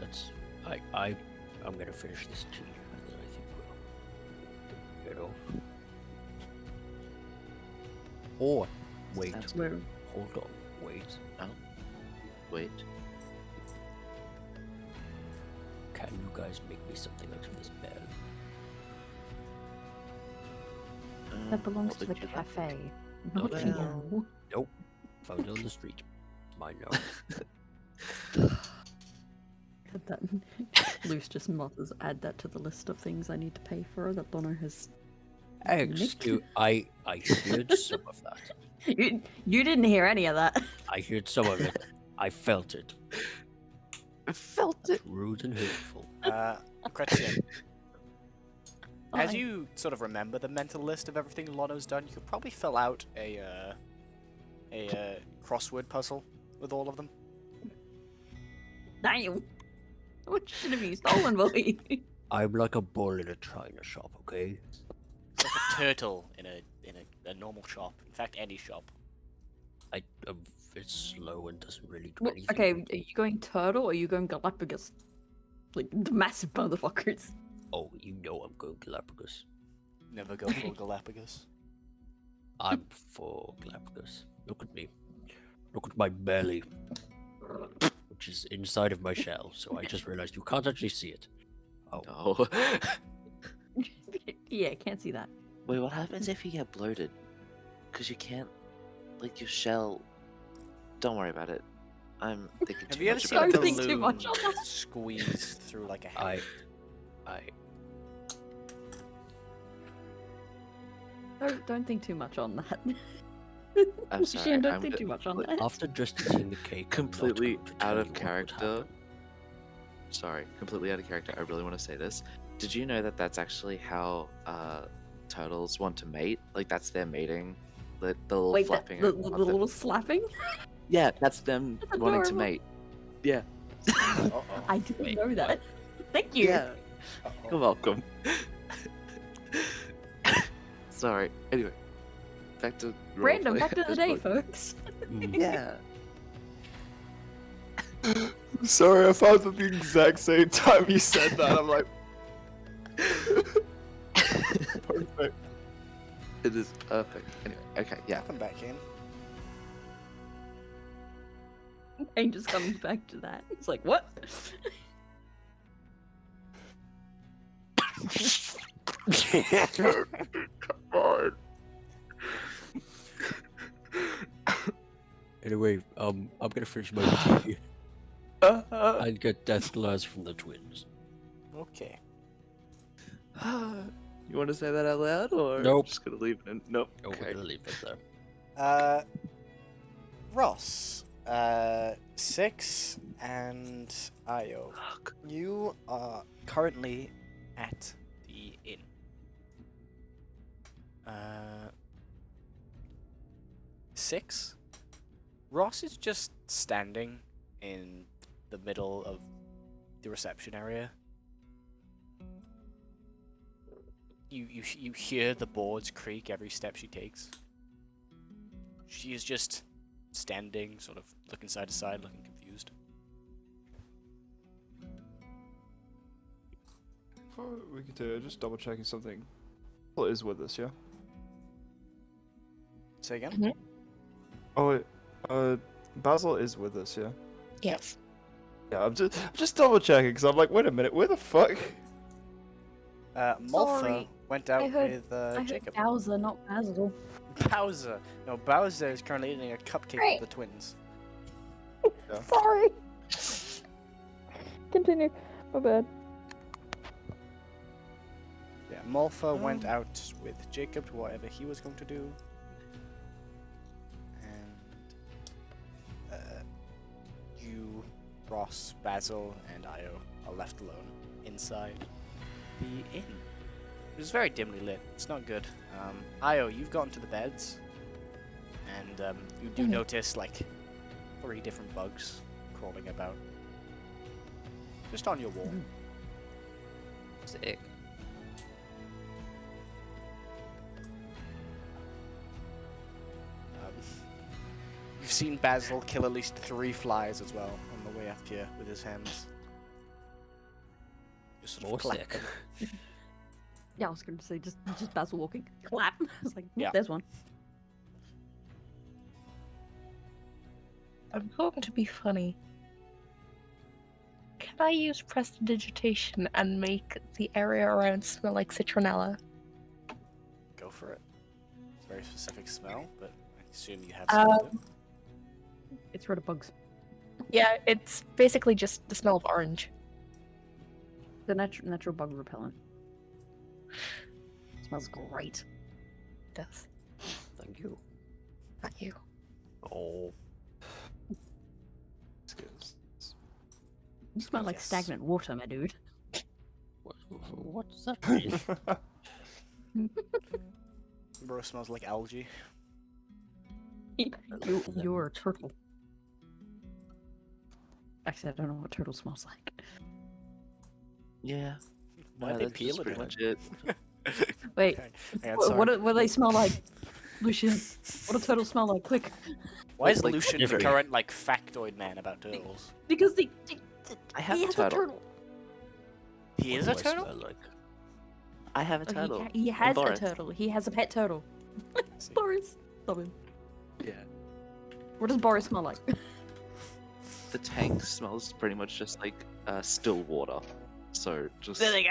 yes. I'm gonna finish this tea, and then I think we'll get off. Or wait, Sounds We're hold on, wait. Wait. Can you guys make me something out of this bell? that belongs to the probably cafe, Oh, not to well. you. Nope. Found it on the street. Mine now. That Luce just mutters, add that to the list of things I need to pay for that Bono has. Excuse, I heard some of that. You didn't hear any of that. I heard some of it. I felt it. I felt it. Rude and hurtful. Lucrezia, as Aye. you sort of remember the mental list of everything Lono's done, you could probably fill out a crossword puzzle with all of them. Damn. What should have you stolen, boy? I'm like a bull in a china shop, okay? It's like a turtle in a normal shop. In fact, any shop. It's slow and doesn't really do Well, anything. okay, are you going turtle or are you going Galapagos? Like the massive motherfuckers. Oh, you know I'm going Galapagos. Never go for Galapagos. I'm for Galapagos. Look at me. Look at my belly, which is inside of my shell. So I just realized you can't actually see it. Oh, Oh. Yeah, can't see that. Wait, what happens if you get bloated? Because you can't, like, your shell. Don't worry about it. I'm thinking Have too you ever much seen about a Don't this. think too much on balloon that. squeeze through like a hat? Don't think too much on that. I'm sorry. Shane, don't I'm think too much on like, that. after just eating the cake, I'm not completely going to out tell of you what would character. happen. Sorry, completely out of character. I really want to say this. Did you know that that's actually how turtles want to mate? Like that's their mating. The little Wait, flapping. the of the- little slapping? Yeah, that's them That's wanting to adorable. mate. Yeah. Uh-oh. I didn't Wait, know that. Thank you. Yeah. Uh-oh. You're welcome. Sorry. Anyway, back to Random roleplay. fact of the It's day, like- folks. Yeah. Sorry, I found at the exact same time you said that. I'm like, perfect. It is perfect. Anyway, okay, yeah. Welcome back in. Kane just comes back to that. It's like, what? Anyway, I'm gonna finish my tea and get death glass from the twins. Okay. You want to say that out loud, or Nope. just gonna leave it in? Nope. Oh, Okay. we're gonna leave it there. Ross, Six, and Io. You are currently at the inn. Six. Ross is just standing in the middle of the reception area. You hear the boards creak every step she takes. She is just standing, sort of looking side to side, looking confused. Before we continue, just double checking something. Basil is with us, yeah? Say again? Mhm. Oh wait, Basil is with us, yeah? Yes. Yeah, I'm just double checking because I'm like, wait a minute, where the fuck? Malfa Sorry, went out I heard- with I heard Jacob. Bowser, not Basil. Bowser. No, Bowser is currently eating a cupcake Right. with the twins. Yeah. Sorry. Continue. My bad. Yeah, Malfa went out with Jacob to whatever he was going to do. And you, Ross, Basil, and Io are left alone inside the inn. It is very dimly lit. It's not good. Io, you've gotten to the beds, and you do notice like 3 different bugs crawling about just on your wall. Sick. You've seen Basil kill at least 3 flies as well on the way up here with his hands. Just sort of More collect sick. them. Yeah, I was going to say just Basil walking. Clap. I was like, Yeah. there's one. I'm going to be funny. Can I use prestidigitation and make the area around smell like citronella? Go for it. It's a very specific smell, but I assume you have smelled it. It's rid of bugs. Yeah, it's basically just the smell of orange. The natural bug repellent. Smells great. It does. Thank you. Not you. Oh, You smell like Yes. stagnant water, my dude. what does that mean? Bro smells like algae. You're a turtle. Actually, I don't know what turtle smells like. Yeah. Why no, they that's peel just it pretty in much it. Wait, Hang on, what do they smell like? Lucian, what do turtles smell like? Quick. Why is like, Lucian the every- current like factoid man about turtles? Because I have he a has turtle. a turtle. He is a What do I turtle. smell like? I have a Oh, turtle. he has a Boris. turtle. He has a pet turtle. see. Boris, stop him. Yeah. What does Boris smell like? The tank smells pretty much just like still water. So just There they go.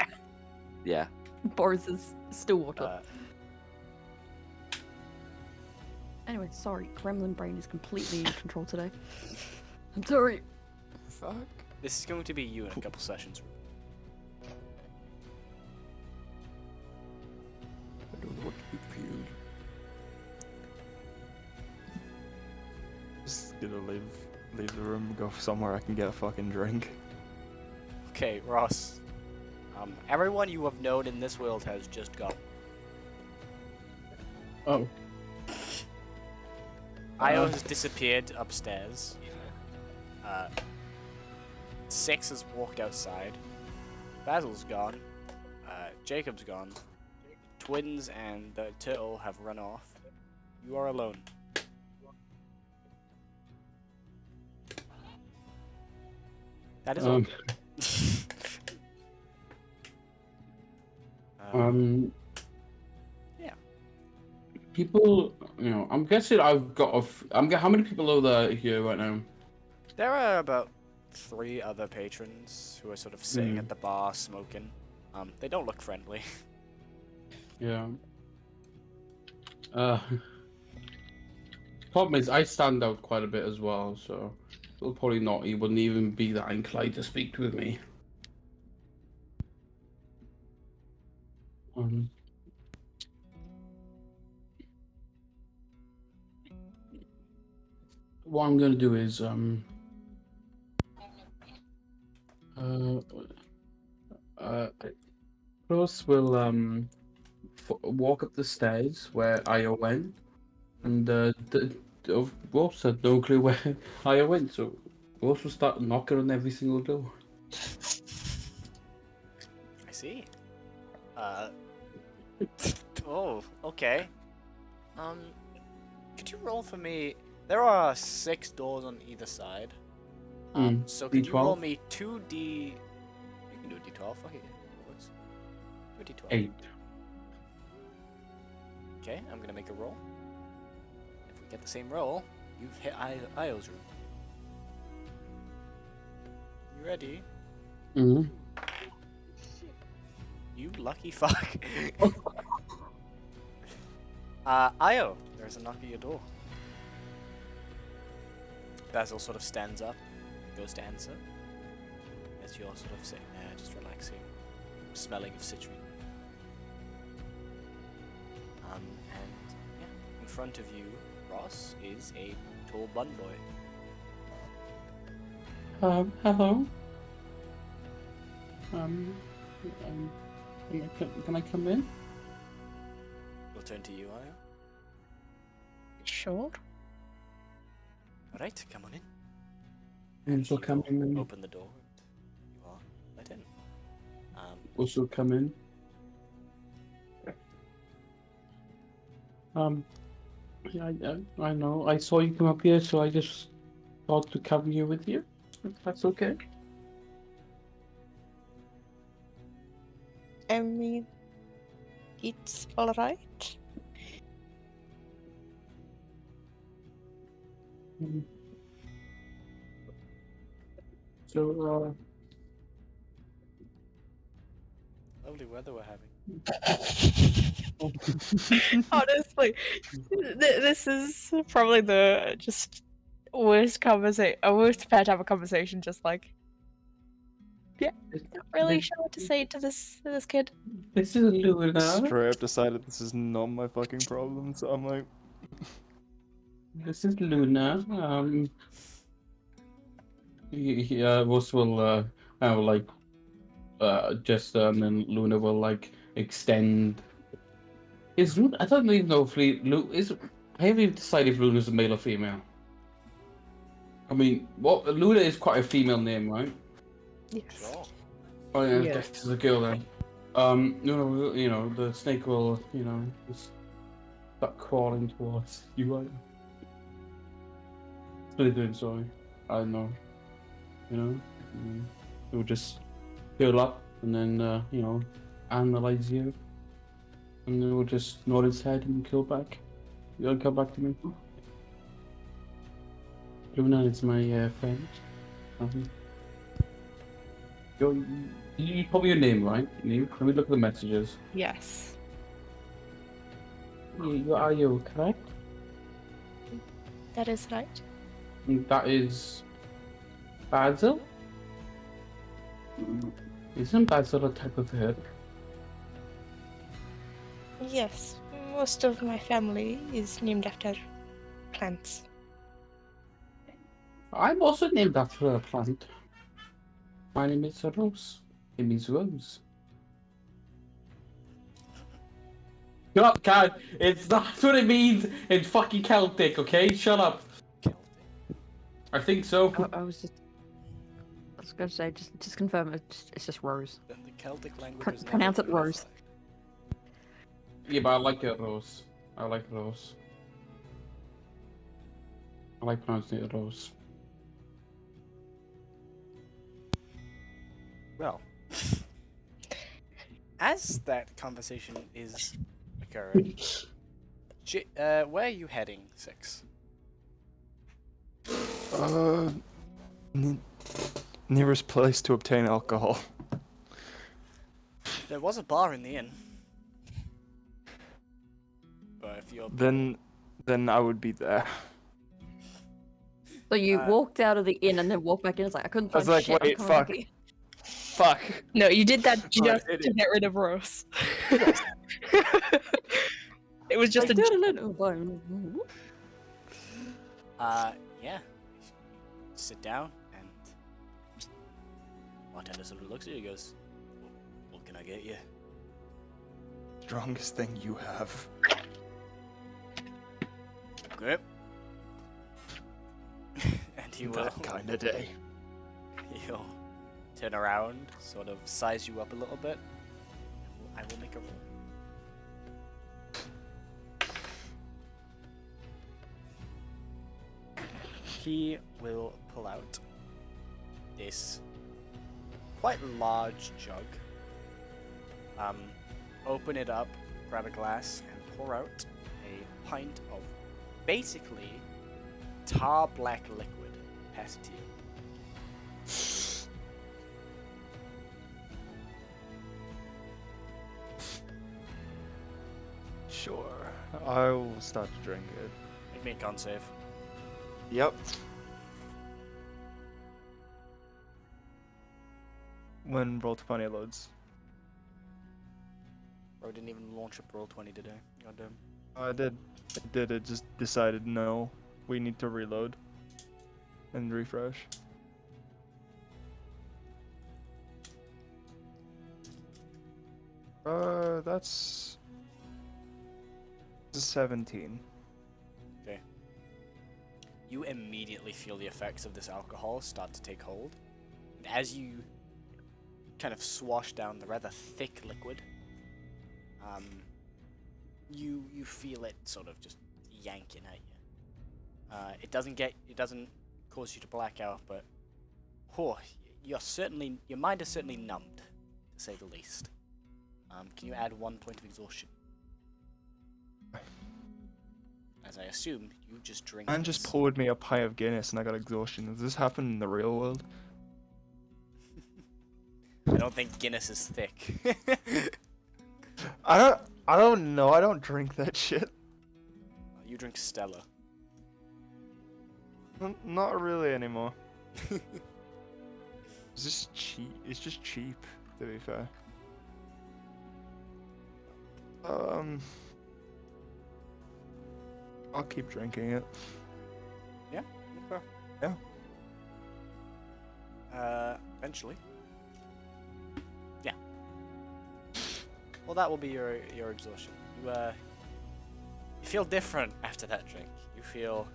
yeah. Boris is still water. Uh, Anyway, sorry, Gremlin brain is completely in control today. I'm sorry. Fuck. this is going to be you in a couple sessions. I don't know what to do. Just gonna leave the room, go somewhere I can get a fucking drink. Okay, Ross. Everyone you have known in this world has just gone. Oh. Io has disappeared upstairs. 6 has walked outside. Basil's gone. Jacob's gone. Twins and the turtle have run off. You are alone. That is all. Yeah. People, I'm guessing I've got how many people are there here right now? There are about 3 other patrons who are sort of sitting at the bar smoking. They don't look friendly. Yeah. Problem is, I stand out quite a bit as well, so they'll probably not. He wouldn't even be that inclined to speak with me. What I'm gonna do is Ross will walk up the stairs where Io went, and Ross had no clue where Io went, so Ross will start knocking on every single door. I see. Oh, okay. Could you roll for me? There are 6 doors on either side. So could you roll D12? me 2D? You can do a D12. Fuck it. Do a D12. 8. Okay, I'm gonna make a roll. If we get the same roll, you've hit Io's room. You ready? Mm-hmm. You lucky fuck. Io, there's a knock at your door. Basil sort of stands up, goes to answer. As you're sort of sitting there, just relaxing, smelling of citrus. And yeah, in front of you, Ross, is a tall bun boy. Hello. Can I come in? We'll turn to you, Io. Sure. Alright, come on in. And so come in. Open the door and you are let in. Also come in. Yeah, I know. I saw you come up here, so I just thought to come here with you. If that's okay. I mean, it's alright. So, Lovely weather we're having. Honestly, this is probably the just worst conversation, worst pair to have a conversation. Just like, yeah, not really sure what to say to this kid. this is Luna. Straight up decided this is not my fucking problem, so I'm like, This is Luna. Ross will like gesture, and then Luna will like extend. Is Luna? I don't even know if is. I haven't even decided if Luna's a male or female. I mean, Luna is quite a female name, right? Yes. Sure. Oh yeah, Yeah. this is a girl then. No, the snake will, just start crawling towards you. What are they doing? Sorry, I don't know. It will just curl up and then, analyze you, and then it will just nod its head and kill back. You'll come back to me. Luna is my friend. You told me your name, right? Let me look at the messages. Yes. Are you correct? That is right. That is basil. Isn't basil a type of herb? Yes. Most of my family is named after plants. I'm also named after a plant. My name is Rose. It means rose. Shut up, Kai. That's what it means in fucking Celtic, okay? Shut up. Celtic. I think so. I was gonna say, just confirm it's just Rose. Then the Celtic language is Pronounce it never Rose. Yeah, but I like it rose. I like rose. I like pronouncing it rose. Well, as that conversation is occurring, where are you heading, Six? Nearest place to obtain alcohol. There was a bar in the inn. But if you're... Then I would be there. So you walked out of the inn and then walked back in. It's like I couldn't I was find like, shit. I'm wait, coming back fuck. in. Fuck. No, you did that just to idiot. get rid of Rose. It was just Like, a. yeah. Sit down and bartender sort of looks at you and goes, what can I get you? Strongest thing you have. Okay. And he will... That kind of day. He'll turn around, sort of size you up a little bit. I will make a roll. He will pull out this quite large jug. Open it up, grab a glass, and pour out a pint of basically tar black liquid. Pass it to you. Sure. I will start to drink it. Make me a con save. Yep. When Roll20 loads. Bro didn't even launch up Roll20 today. Goddamn. I did. It did. It just decided no. We need to reload. And refresh. That's 17. You immediately feel the effects of this alcohol start to take hold. And as you kind of swash down the rather thick liquid, you feel it sort of just yanking at you. It doesn't cause you to black out, but your mind is certainly numbed, to say the least. Can you add 1 point of exhaustion? As I assume, you just drink. Man just poured me a pint of Guinness and I got exhaustion. Does this happen in the real world? I don't think Guinness is thick. I don't know. I don't drink that shit. You drink Stella. Not really anymore. It's just cheap. It's just cheap, to be fair. I'll keep drinking it. Yeah. Okay. Yeah. Eventually. Yeah. Well, that will be your exhaustion. You feel different after that drink. You feel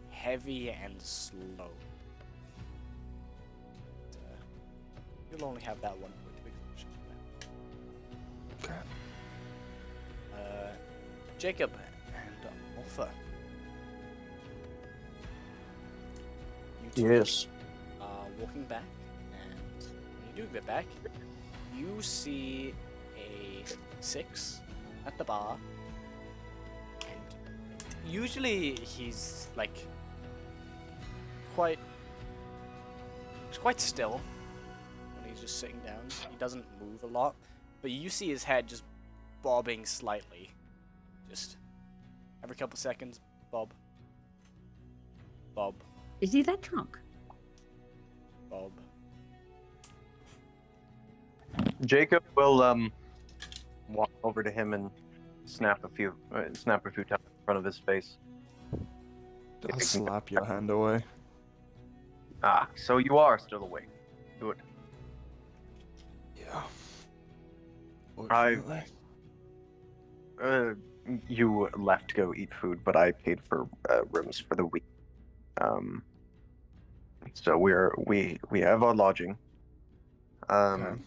heavy and slow. But, you'll only have that 1 point of exhaustion. Okay. Jacob and Alpha. You two Yes. are walking back, and when you do get back, you see a 6 at the bar, and usually he's like quite still when he's just sitting down. He doesn't move a lot, but you see his head just bobbing slightly, just every couple seconds. Bob. Is he that drunk? Jacob will walk over to him and snap a few times in front of his face. I'll slap your hand away. Ah, so you are still awake. Good. Yeah. I- Fortunately. You left to go eat food, but I paid for rooms for the week. So we have our lodging. Okay.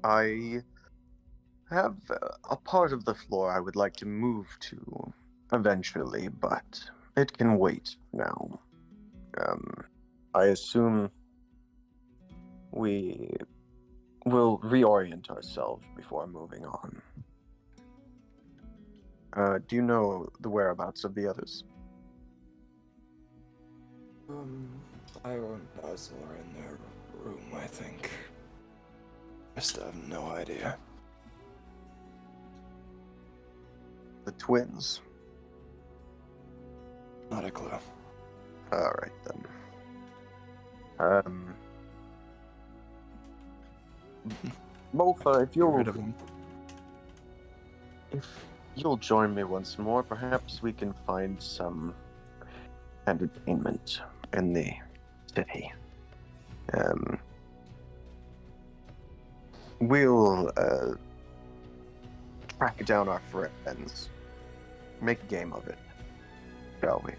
I have a part of the floor I would like to move to eventually, but it can wait now. I assume we will reorient ourselves before moving on. Do you know the whereabouts of the others? Ira and Basil are in their room, I think. Just have no idea. The twins? Not a clue. Alright then. Mofa, Get rid of them. if you'll join me once more, perhaps we can find some entertainment in the city. We'll track down our friends, make a game of it, shall we?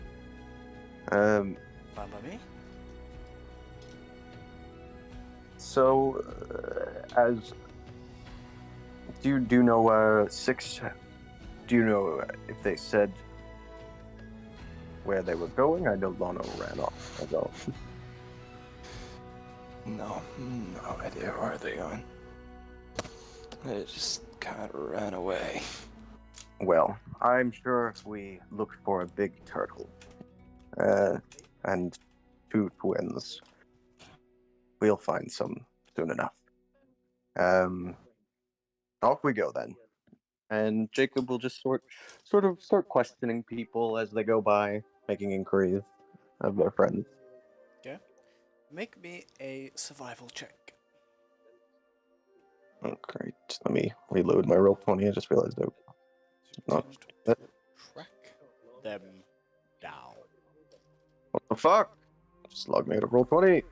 Fine by me. So, as do you know 6? Do you know if they said where they were going? I know Lono ran off. As well. No idea where they going. They just kind of ran away. Well, I'm sure if we look for a big turtle and 2 twins, we'll find some soon enough. Off we go then. And Jacob will just sort of start questioning people as they go by, making inquiries of their friends. Make me a survival check. Oh, great. Let me reload my roll 20. I just realized Not that. Track them down. What the fuck? Just log me out of roll 20.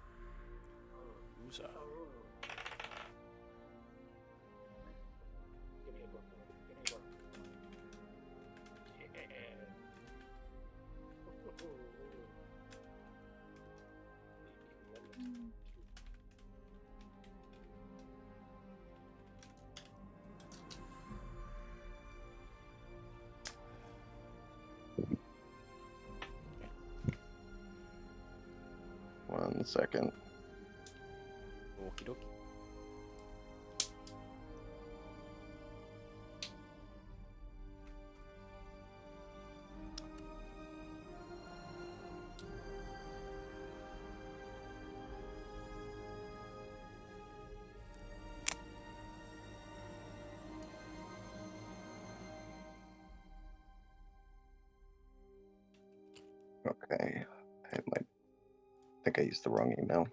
Loser. One second. Okie dokie. Okay. I think I used the wrong email.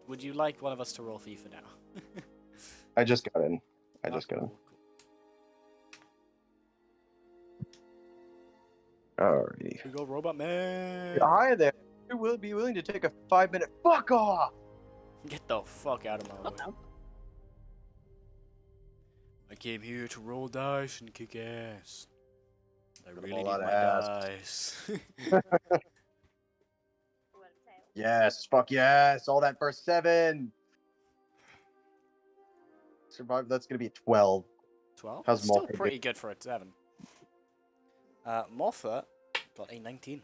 Would you like one of us to roll for you for now? I just got in. I just got in. Cool. Alrighty. We go, Robot Man. Hi there. You will be willing to take a 5-minute fuck off? Get the fuck out of my way. Uh-oh. I came here to roll dice and kick ass. I A really whole need lot of my asks. dice. Yes, fuck yes, all that for 7. Survive. That's gonna be a 12. 12? How's Still Morphe pretty good for a 7. Morpha got a 19.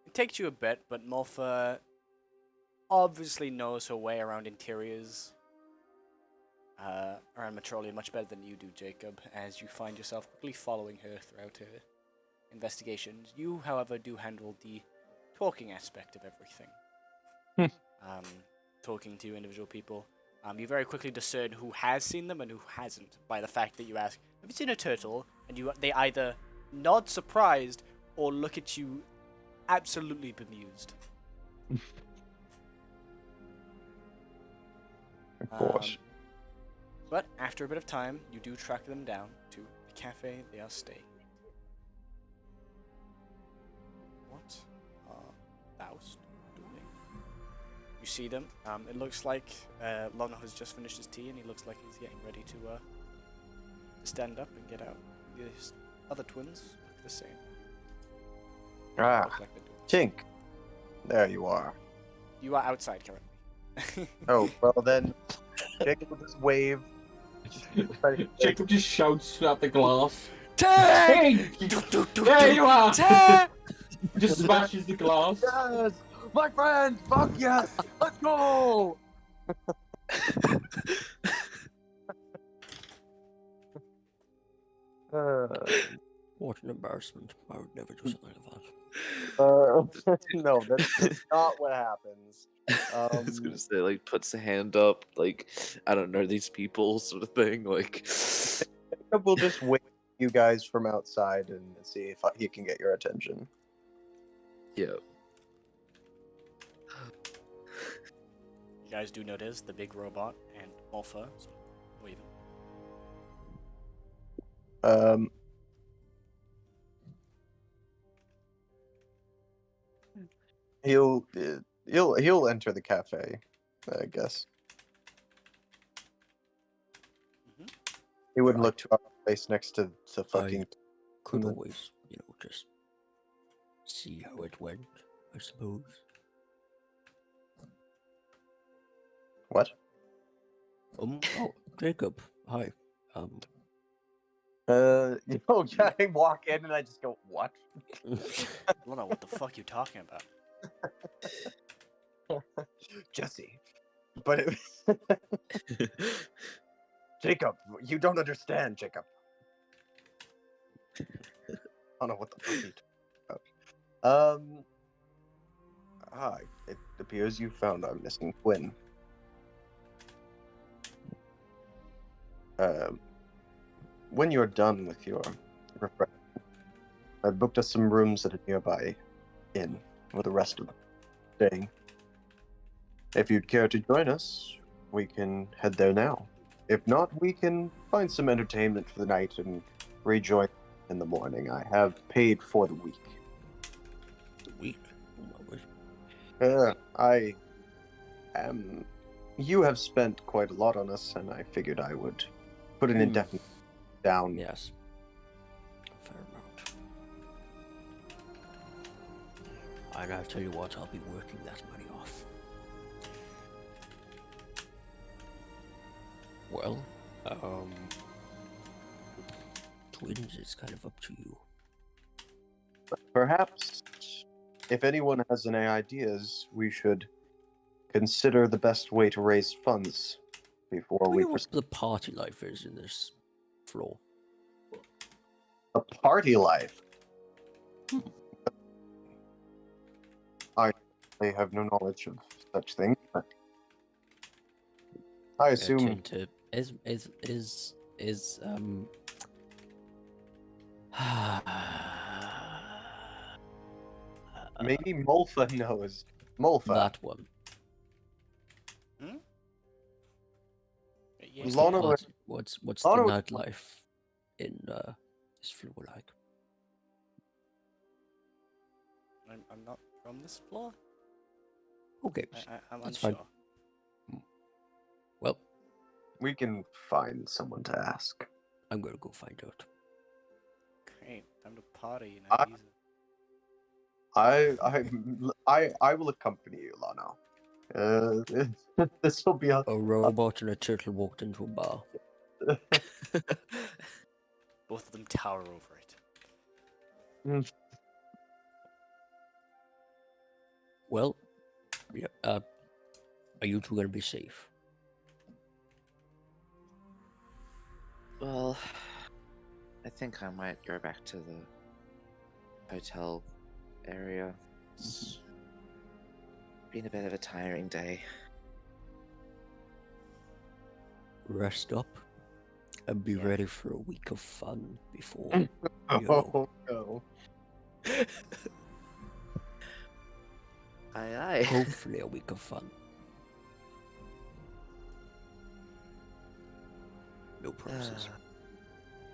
It takes you a bit, but Morpha obviously knows her way around interiors, around Metrolia much better than you do, Jacob, as you find yourself quickly following her throughout her investigations. You, however, do handle the talking aspect of everything. Talking to individual people. You very quickly discern who has seen them and who hasn't by the fact that you ask, "Have you seen a turtle?" And they either nod surprised or look at you absolutely bemused. Of course. But after a bit of time, you do track them down to the cafe they are staying. What are thou doing? You see them. It looks like Lono has just finished his tea, and he looks like he's getting ready to stand up and get out. His other twins look the same. Ah, Look like they're doing the same. Tink. There you are. You are outside currently. Oh, well then, Jacob will just wave. Jacob just shouts at the glass. Tag! Hey! There you are! Tag! Just smashes the glass. Yes! My friends! Fuck yes! Let's go! What an embarrassment. I would never do something like that. No, that's not what happens. I was gonna say, like, puts a hand up, like, I don't know these people, sort of thing. Like, Jacob will just wait you guys from outside and see if he can get your attention. yeah. You guys do notice the big robot and Alpha so waving. He'll enter the cafe, I guess. Mhm. He wouldn't look too out of place next to fucking. Could always, just see how it went, I suppose. What? Oh, Jacob, hi. Yeah, I walk in and I just go, what? I don't know what the fuck you're talking about. Jesse. But it... Jacob, you don't understand, Jacob. I don't know what the fuck you're talking about. It appears you found our missing twin. When you're done with your refreshment, I've booked us some rooms at a nearby inn for the rest of the day. If you'd care to join us, we can head there now. If not, we can find some entertainment for the night and rejoin in the morning. I have paid for the week. The week? Oh my word. You have spent quite a lot on us, and I figured I would put an indefinite down. Yes. Fair amount. And I'll tell you what, I'll be working that money off. Well, twins is kind of up to you. Perhaps, if anyone has any ideas, we should consider the best way to raise funds before Tell we me what proceed. the party life is in this floor. A party life. I have no knowledge of such things, but I assume Tend to is maybe Molfa knows. Molfa. that one. Yes, Lana- What's the Lana- nightlife in this floor like? I'm not from this floor. Okay, I'm That's unsure. fine. Well, We can find someone to ask. I'm gonna go find out. Great, time to party. I- Now, I will accompany you, Lano. This will be a A robot and a turtle walked into a bar. both of them tower over it. Well, yeah, are you two gonna be safe? Well, I think I might go back to the hotel area. It's been a bit of a tiring day. Rest up and be Yeah. ready for a week of fun before, you know. Oh no. Aye, aye. Hopefully a week of fun. No promises.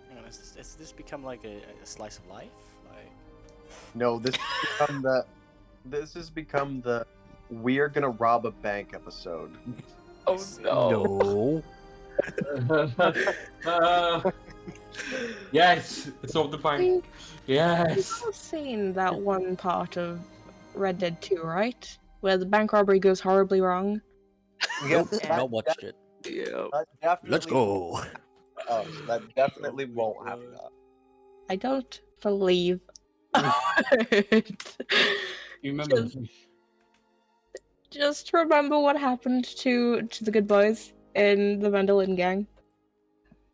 Hang on, has this become like a slice of life? Like, No, this has become the we're gonna rob a bank episode. Oh No. Yes, it's not the bank. Yes. You've seen that one part of Red Dead 2, right? Where the bank robbery goes horribly wrong. Nope, that- not watched it. Yeah. that definitely Let's go. that definitely won't happen. I don't believe You remember? Just remember what happened to the good boys in the Mandolin gang.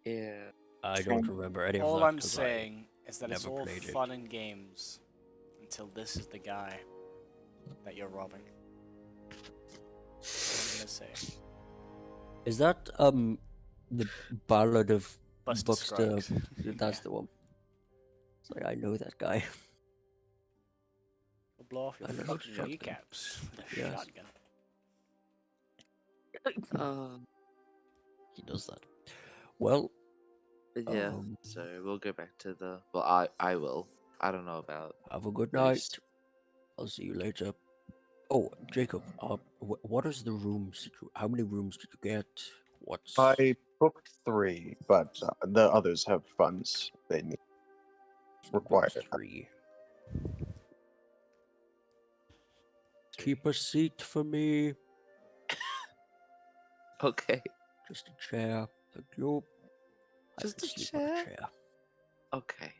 Yeah. I don't remember any of that. all I'm 'cause I- saying is that it's never all played it. fun and games until this is the guy that you're robbing. That's what I'm gonna say. Is that the Ballad of Buster Buster? Scruggs. That's Yeah. the one. It's like I know that guy. We'll blow off your I know fucking shotgun. kneecaps with a Yes. shotgun. He does that. Well, But yeah. So we'll go back to the. Well, I will. I don't know about. have a good night. Priest. I'll see you later. Oh, Jacob, what is the rooms? How many rooms did you get? What's I booked 3, but the others have funds they need required. 3? Keep a seat for me. Okay. Just a chair. Thank you. I Just can a sleep on chair? a chair. Okay.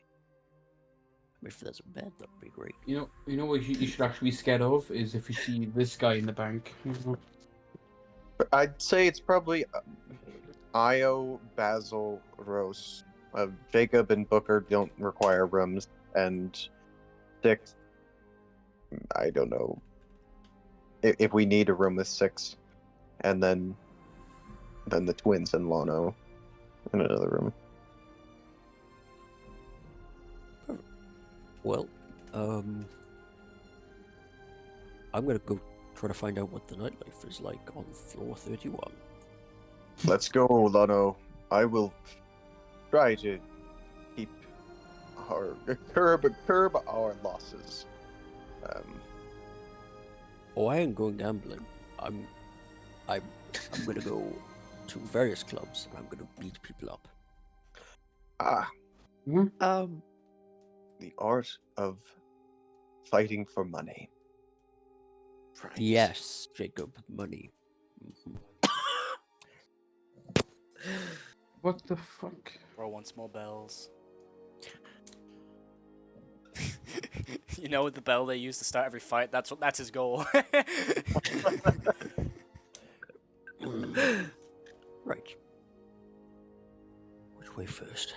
If there's a bed, that'd be great. You know what you should actually be scared of is if you see this guy in the bank. But I'd say it's probably Io, Basil, Rose, Jacob, and Booker don't require rooms, and 6. I don't know if we need a room with 6, and then the twins and Lano in another room. Well, I'm gonna go try to find out what the nightlife is like on floor 31. Let's go, Lano. I will try to keep our curb our losses. Oh, I ain't going gambling. I'm gonna go to various clubs and I'm gonna beat people up. The art of fighting for money. Right. Yes, Jacob, money. Mhm. What the fuck? Bro wants more bells. You know the bell they use to start every fight? That's his goal. Right. Which way first?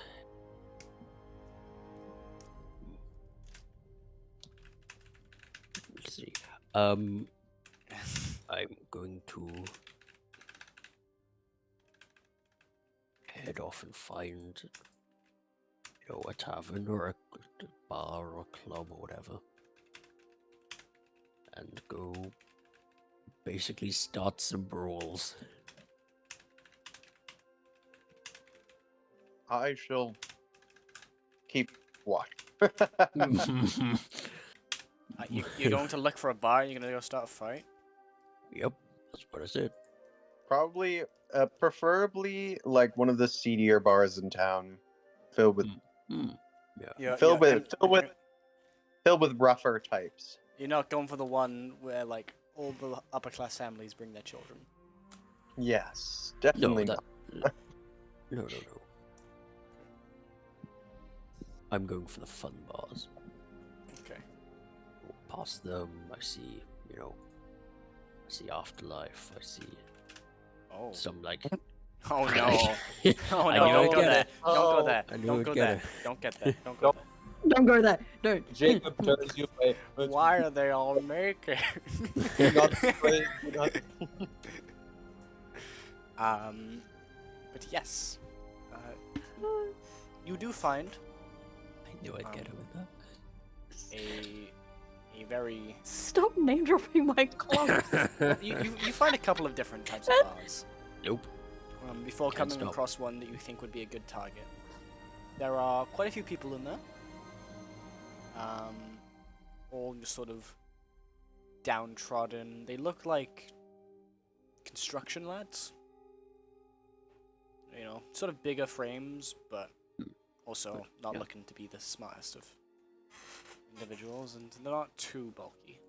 Let's see. I'm going to head off and find, a tavern or a bar or a club or whatever, and go basically start some brawls. I shall keep watch. You're going to look for a bar? You're going to go start a fight? Yep, that's what I said. Probably, preferably like one of the seedier bars in town. filled with Yeah. filled with and- filled with filled with rougher types. You're not going for the one where like all the upper class families bring their children. Yes, No, definitely that. not. No. I'm going for the fun bars. Okay. Past them, I see, I see Afterlife, I see Oh. some, like... Oh no. Oh I no, knew don't I'd go get there. it. Don't go Oh. there. I knew Don't I'd go get there. it. Don't get there. Don't go there. Don't go there. Don't. Jacob tells you by Why are they all naked? do not play, do not. But yes, you do find I knew I'd get it with that. a very Stop name dropping my clubs. you find a couple of different types of bars Nope. before Can't coming stop. across one that you think would be a good target. There are quite a few people in there, all just sort of downtrodden. They look like construction lads. You know, sort of bigger frames, but also not Yeah. looking to be the smartest of individuals, and they're not too bulky.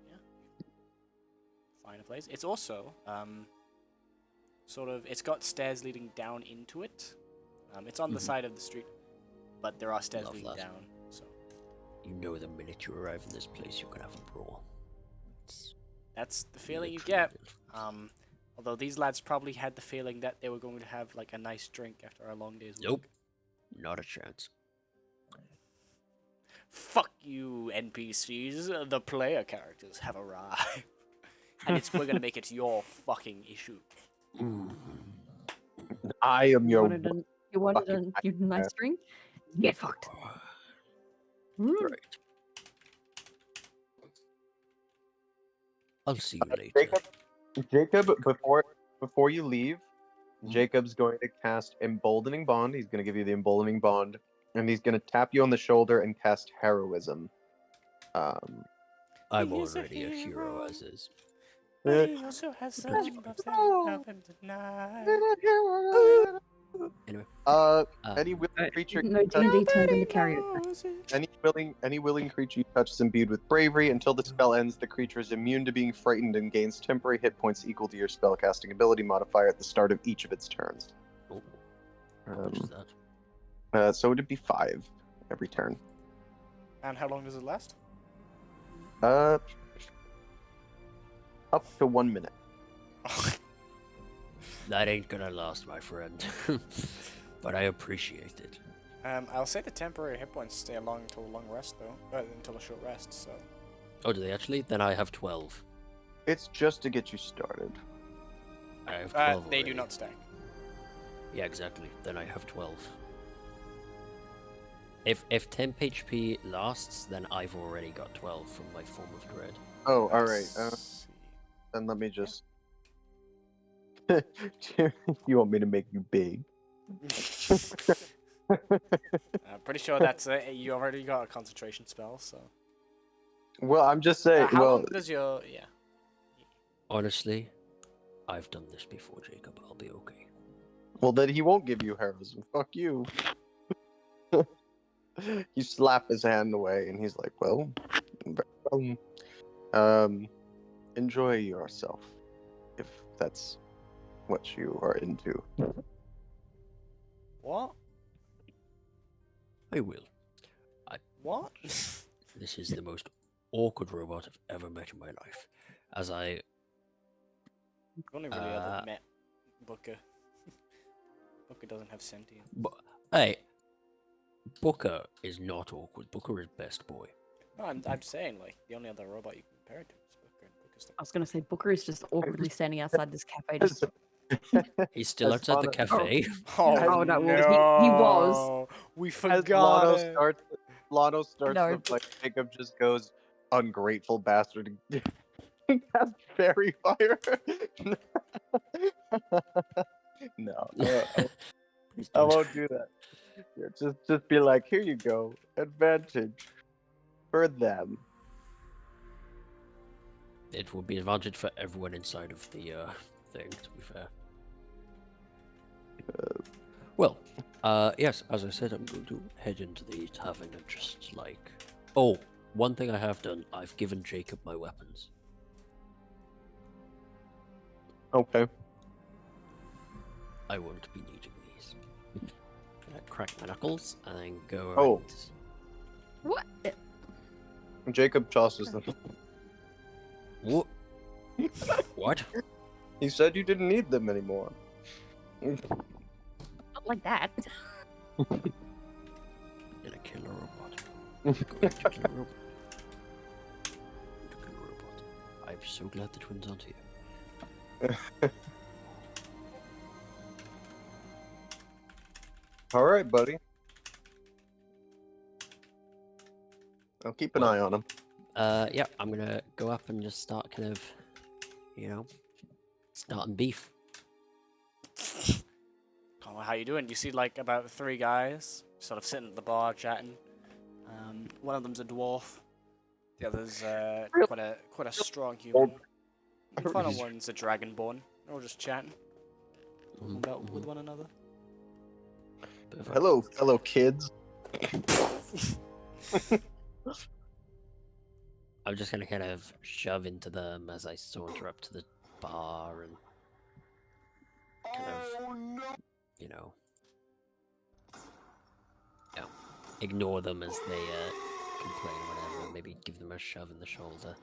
Yeah. Find a place. It's also sort of, it's got stairs leading down into it. It's on the side of the street, but there are stairs Love leading that. down. So You know the minute you arrive in this place, you're gonna have a brawl. It's that's the feeling you literally get. built. Although these lads probably had the feeling that they were going to have like a nice drink after a long day's work. Nope. Not a chance. Fuck you, NPCs. The player characters have arrived. And we're gonna make it your fucking issue. I am your. You wanted fucking a nice drink? Get fucked. Mm. Right. I'll see you later. Jacob, before you leave, Jacob's going to cast Emboldening Bond. He's going to give you the Emboldening Bond, and he's going to tap you on the shoulder and cast Heroism. I'm He's a already a hero hero. as is. But he also has some buffs that help him tonight. Anyway. Any willing creature, No D&D turned into karaoke. any willing creature you touch is imbued with bravery. Until the spell ends, the creature is immune to being frightened and gains temporary hit points equal to your spellcasting ability modifier at the start of each of its turns. Oh, how much is that? So it'd be 5 every turn. And how long does it last? Up to 1 minute. That ain't gonna last, my friend. But I appreciate it. I'll say the temporary hit points stay along until a long rest, though. Until a short rest, so. Oh, do they actually? Then I have 12. It's just to get you started. I have 12 They do already. not stack. Yeah, exactly. Then I have 12. If temp HP lasts, then I've already got 12 from my Form of Dread. Oh, all right. Let's see. Then let me just. You want me to make you big? I'm pretty sure that's you already got a concentration spell, so. Well, I'm just saying. How Well, long does your Honestly, I've done this before, Jacob. I'll be okay. well, then he won't give you heroism. Fuck you. You slap his hand away, and he's like, "Well, enjoy yourself, if that's what you are into." What? I will. What? This is the most awkward robot I've ever met in my life. As I... I've only really ever met Booker. Booker doesn't have sentience. Hey, Booker is not awkward. Booker is best boy. No, I'm saying, like, the only other robot you can compare it to is Booker, and Booker's I was gonna say Booker is just awkwardly standing outside this cafe. Just He's still As outside the Lana- cafe. Oh, no, well, he was. We As forgot Lano it. starts No. to like Jacob just goes, "Ungrateful bastard." That's fairy fire. No, Please I don't. won't do that. Yeah, just be like, "Here you go, advantage for them." It will be advantage for everyone inside of the thing, to be fair. Well, yes, as I said, I'm going to head into the tavern and just like. Oh, one thing I have done, I've given Jacob my weapons. Okay. I won't be needing these. Gonna crack my knuckles and then go Oh. around. What? Jacob tosses them. What? What? He said you didn't need them anymore. Not like that. Gonna kill a robot. Going to kill a robot. To kill a robot. I'm so glad the twins aren't here. All right, buddy. I'll keep an eye on him. Yeah, I'm gonna go up and just start kind of, you know, starting beef. Oh, how you doing? You see like about 3 guys sort of sitting at the bar chatting. One of them's a dwarf. The other's quite a strong human. The final one's a dragonborn. They're all just chatting about with one another. Hello, fellow kids. I'm just gonna kind of shove into them as I saunter up to the bar and kind of, you know, ignore them as they complain or whatever. Maybe give them a shove in the shoulder.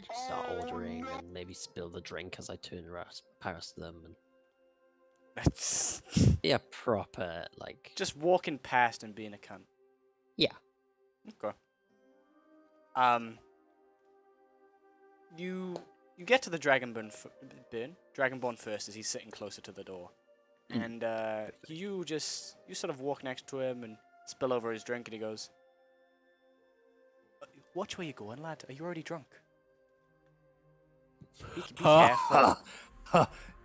Just start ordering and maybe spill the drink as I turn around past them and That's be a proper like. just walking past and being a cunt. Yeah. Okay. You get to the Dragonborn first as he's sitting closer to the door, and you sort of walk next to him and spill over his drink, and he goes, "Watch where you're going, lad. Are you already drunk? Be careful."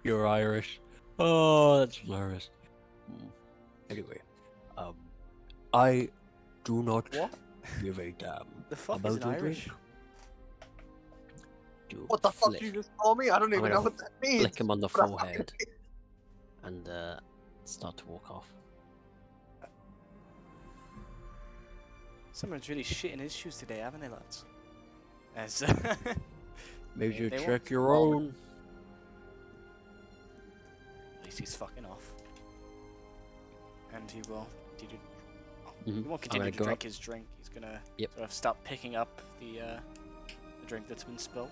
You're Irish. Oh, that's hilarious. Anyway, I do not What? give a damn The fuck about is an your Irish? drink. Do What the fuck flick, did you just call me? I don't even gonna know what that means. flick him on the What a fucking forehead and start to walk off. Someone's really shit in his shoes today, haven't they, lads? As Maybe you they check won't- your own. At least he's fucking off. And he will continue. He Mhm. won't I'm continue gonna to go drink up. his drink. He's gonna Yep. sort of start picking up the drink that's been spilled.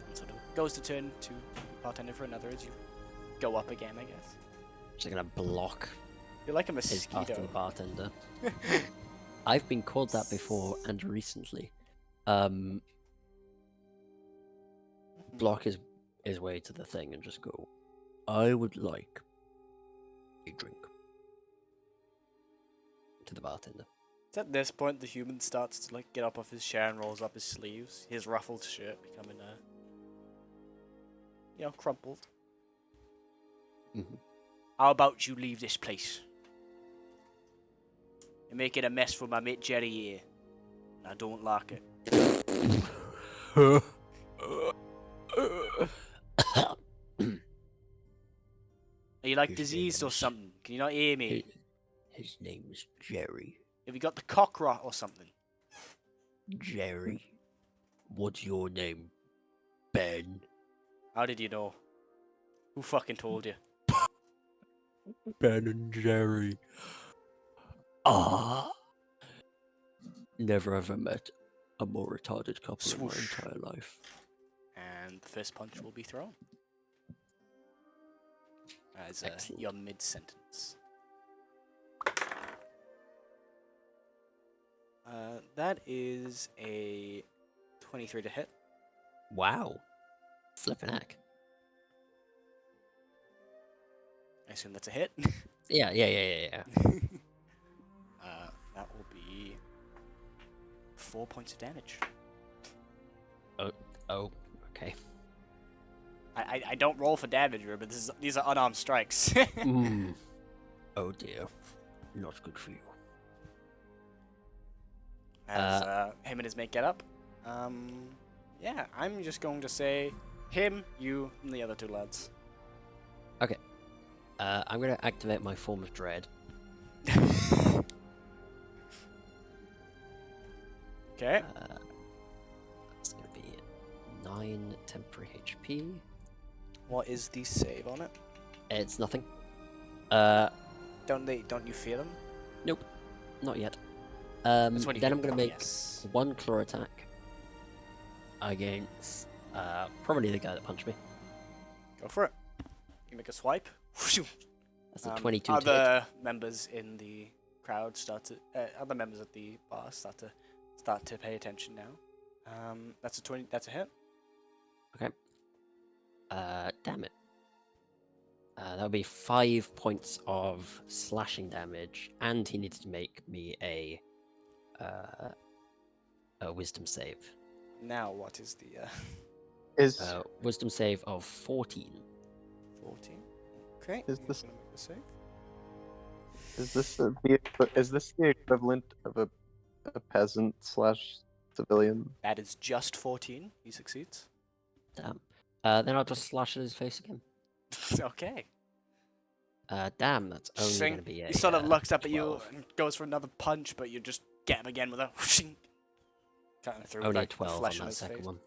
And sort of goes to turn to the bartender for another as you go up again, I guess. Just gonna block You're like a his path to the mosquito. bartender. I've been called that before and recently. Block his way to the thing and just go, I would like a drink. To the bartender. It's at this point the human starts to like get up off his chair and rolls up his sleeves. His ruffled shirt becoming crumpled. Mhm. How about you leave this place? You're making a mess for my mate Jerry here. I don't like it. Are you like His diseased or name's- something? Can you not hear me? His name's Jerry. Have you got the cock rot or something? Jerry. What's your name? Ben. How did you know? Who fucking told you? Ben and Jerry. Ah. Never ever met a more retarded couple Swoosh. in my entire life. And the first punch will be thrown. As Excellent. you're mid-sentence. That is a 23 to hit. Wow. Flippin' heck. I assume that's a hit. Yeah. That will be 4 points of damage. Oh, okay. I don't roll for damage, but these are unarmed strikes. Mm. Oh dear. Not good for you. As him and his mate get up. Yeah, I'm just going to say him, you, and the other 2 lads. Okay. I'm gonna activate my form of dread. Okay. It's gonna be 9 temporary HP. What is the save on it? It's nothing. Don't you fear them? Nope, not yet. That's when you Then can- I'm gonna make yes. 1 claw attack against probably the guy that punched me. Go for it. You make a swipe. That's a 22 to hit. Other members in the crowd other members of the bar start to pay attention now. That's a 20. That's a hit. Okay. Damn it. That would be 5 points of slashing damage, and he needs to make me a wisdom save. Now what is the Is Wisdom save of 14. 14? Okay. Is he's this- gonna make the save. is this the equivalent of a peasant / civilian? That is just 14. He succeeds. Damn. Then I'll just slash at his face again. Okay. Damn, that's only Swing. going to be a. He sort of looks up at you 12. and goes for another punch, but you just get him again with a whooshing. Cutting through Only like, the 12 on flesh in that his second face. one.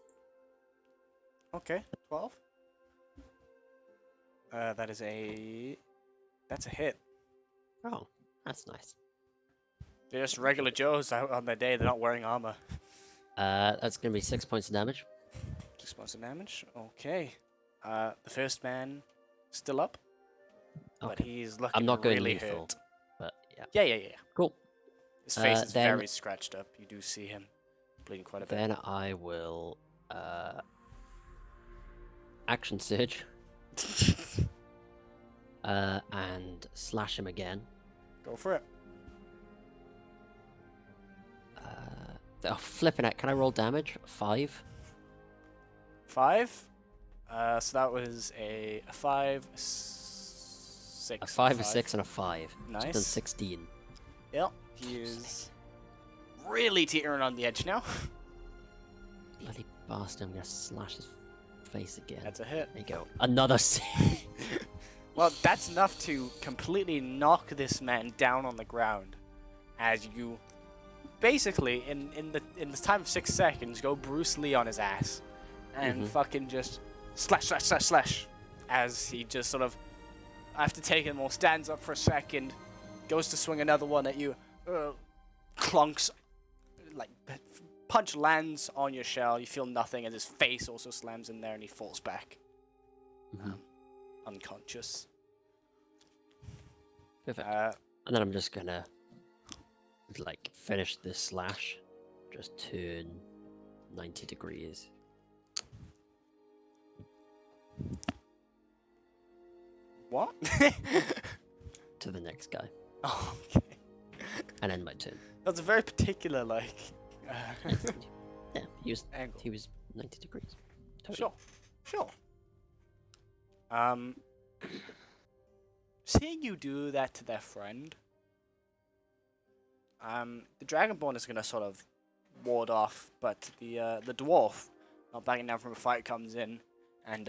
Okay, 12. That's a hit. Oh, that's nice. They're just regular Joes out on their day. They're not wearing armor. That's going to be 6 points of damage. 6 points of damage. Okay. The first man still up, but Okay. he's looking I'm not going really lethal. hurt. But yeah. Yeah. Cool. His face is then- very scratched up. You do see him bleeding quite a bit. Then I will action surge and slash him again. Go for it. Flipping it. Can I roll damage? 5. 5. So that was a 5, 6. A 5, a 6, and a 5. Nice. Just done 16. Yep. He is really teetering on the edge now. Bloody bastard! I'm gonna slash his face again. That's a hit. There you go. Another 6. Well, that's enough to completely knock this man down on the ground, as you basically in this time of 6 seconds go Bruce Lee on his ass, and fucking just slash, as he just sort of, after taking more, stands up for a second, goes to swing another one at you, clunks, like punch lands on your shell. You feel nothing as his face also slams in there, and he falls back. Unconscious. Perfect. And then I'm just gonna like finish this slash. Just turn 90 degrees. What? To the next guy. Oh, okay. And end my turn. That's a very particular, like. Yeah, Angle. he was 90 degrees. Totally. Sure. Seeing you do that to their friend, the Dragonborn is gonna sort of ward off, but the dwarf, not backing down from a fight, comes in and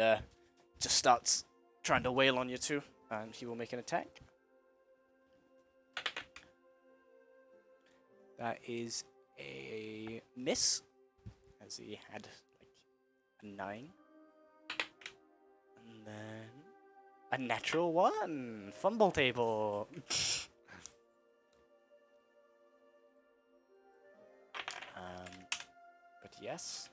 just starts trying to wail on you too, and he will make an attack. That is a miss, as he had like a 9. And then a natural 1. Fumble table. But yes.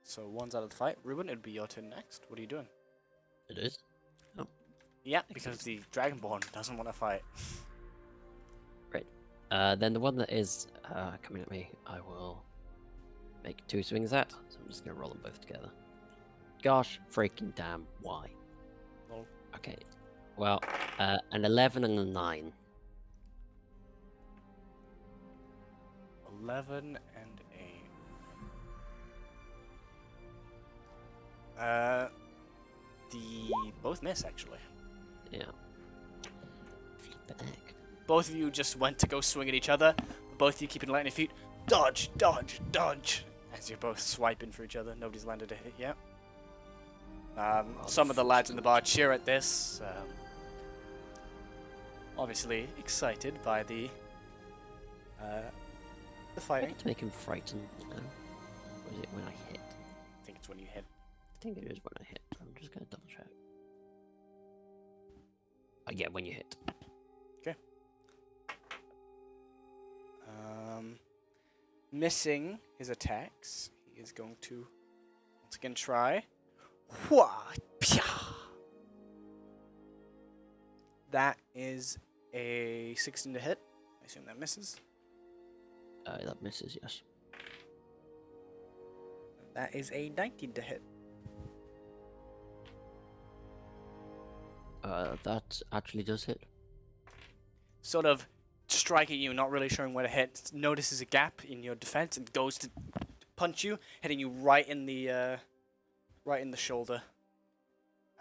So one's out of the fight. Ruben, it'd be your turn next. What are you doing? It is? Oh. Yeah, because the Dragonborn doesn't want to fight. Great. Then the one that is coming at me, I will make 2 swings at. So I'm just going to roll them both together. Gosh freaking damn, why? Roll. Okay. Well, an 11 and a 9. 11 and the both miss actually. Yeah. Flip the heck. Both of you just went to go swing at each other. Both of you keeping light on your feet. Dodge, dodge, dodge. As you're both swiping for each other. Nobody's landed a hit yet. Some of the lads in the bar cheer at this. Obviously excited by the I fighting. get to make him frightened now. Or is it when I hit? I think it's when you hit. I think it is when I hit. I'm just gonna double check. Yeah, when you hit. Missing his attacks, he is going to once again try. Hua! Pia! That is a 16 to hit. I assume that misses. That misses, yes. That is a 19 to hit. That actually does hit. Sort of striking you, not really showing where to hit. Notices a gap in your defense and goes to punch you, hitting you right in the shoulder.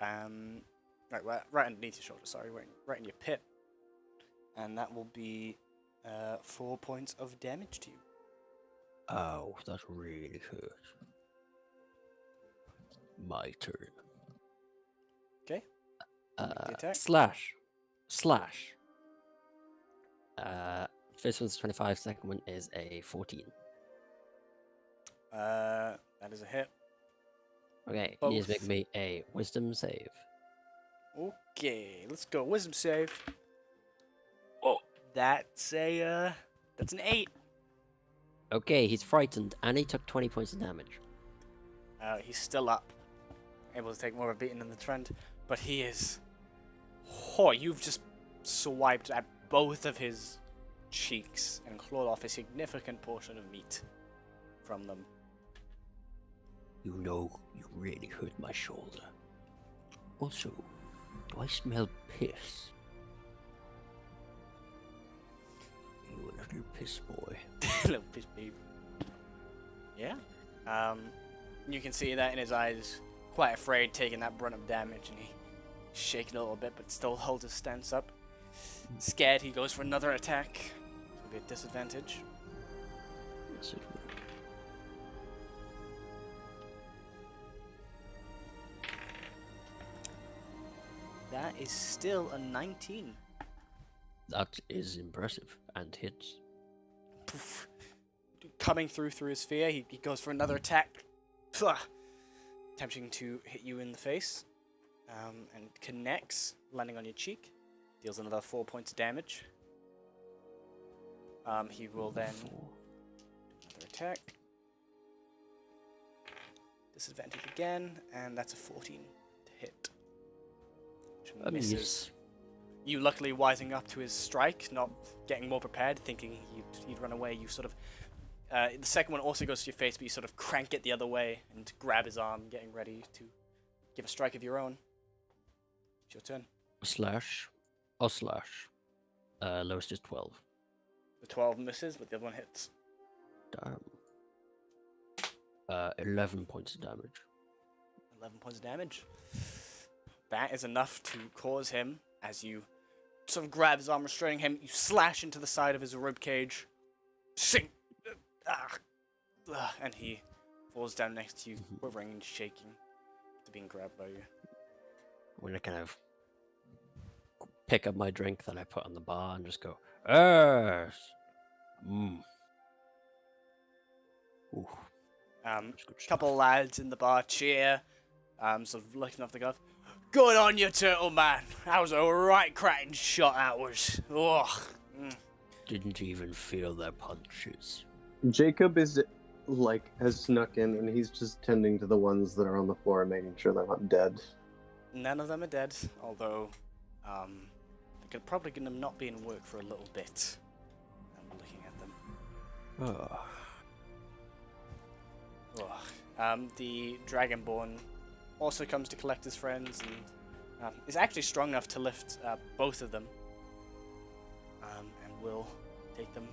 Right underneath your shoulder. Sorry, right in your pit, and that will be 4 points of damage to you. Oh, that really hurt. My turn. Okay. Make the attack. Slash. First one's 25, second one is a 14. That is a hit. Okay, he needs to make Both. me a wisdom save. Okay, let's go. Wisdom save. Oh, that's an 8. Okay, he's frightened and he took 20 points of damage. He's still up, able to take more of a beating than the trend, but he is. Oh, you've just swiped at both of his cheeks and clawed off a significant portion of meat from them. You know, you really hurt my shoulder. Also, do I smell piss? You little piss boy. Little piss baby. Yeah. You can see that in his eyes, quite afraid, taking that brunt of damage, and he's shaking a little bit, but still holds his stance up. Scared, he goes for another attack. It'll be a disadvantage. Yes, it will. That is still a 19. That is impressive and hits. Poof. Coming through his fear, he goes for another attack. Pwah. Attempting to hit you in the face. And connects, landing on your cheek. Deals another 4 points of damage. He will then do another attack. Disadvantage again, and that's a 14 to hit. Which misses. You luckily wising up to his strike, not getting more prepared, thinking he'd run away. You sort of the second one also goes to your face, but you sort of crank it the other way and grab his arm, getting ready to give a strike of your own. It's your turn. Slash. Lowest is 12. The 12 misses, but the other one hits. Damn. 11 points of damage. 11 points of damage. That is enough to cause him, as you sort of grab his arm, restraining him, you slash into the side of his ribcage. Sink! And he falls down next to you, quivering and shaking after being grabbed by you. I'm gonna kind of pick up my drink that I put on the bar and just go, yes! Ooh. Couple lads in the bar cheer, sort of looking off the cuff. Good on you, turtle man. That was a right cracking shot, that was. Ugh. Didn't even feel their punches. Jacob is has snuck in and he's just tending to the ones that are on the floor, making sure they're not dead. None of them are dead, although they could probably get them not be in work for a little bit. I'm looking at them. Ugh. The Dragonborn also comes to collect his friends and is actually strong enough to lift both of them and will take them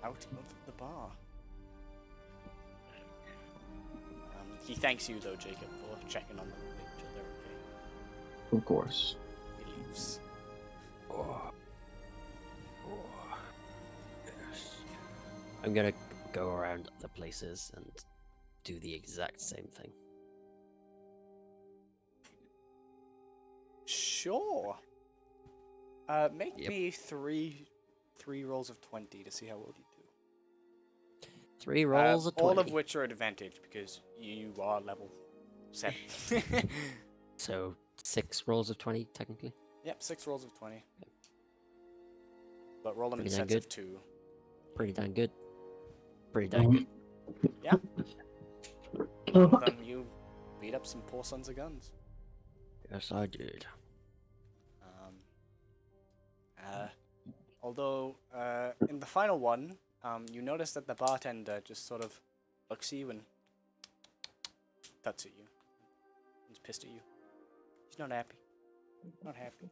out of the bar. He thanks you though, Jacob, for checking on them and making sure they're okay. Of course. He leaves. Yes. I'm gonna go around the places and do the exact same thing. Sure. Make Yep. me three rolls of 20 to see how well you do. 3 rolls of 20. All of which are advantage because you are level 7. So 6 rolls of 20, technically. Yep, 6 rolls of 20. But roll them in Pretty damn sets of good. 2. Pretty dang good. Pretty dang good. Yeah. One of them, you beat up some poor sons of guns. Yes, I did. Although, in the final one, you notice that the bartender just sort of looks at you and tuts at you. He's pissed at you. He's not happy. Not happy.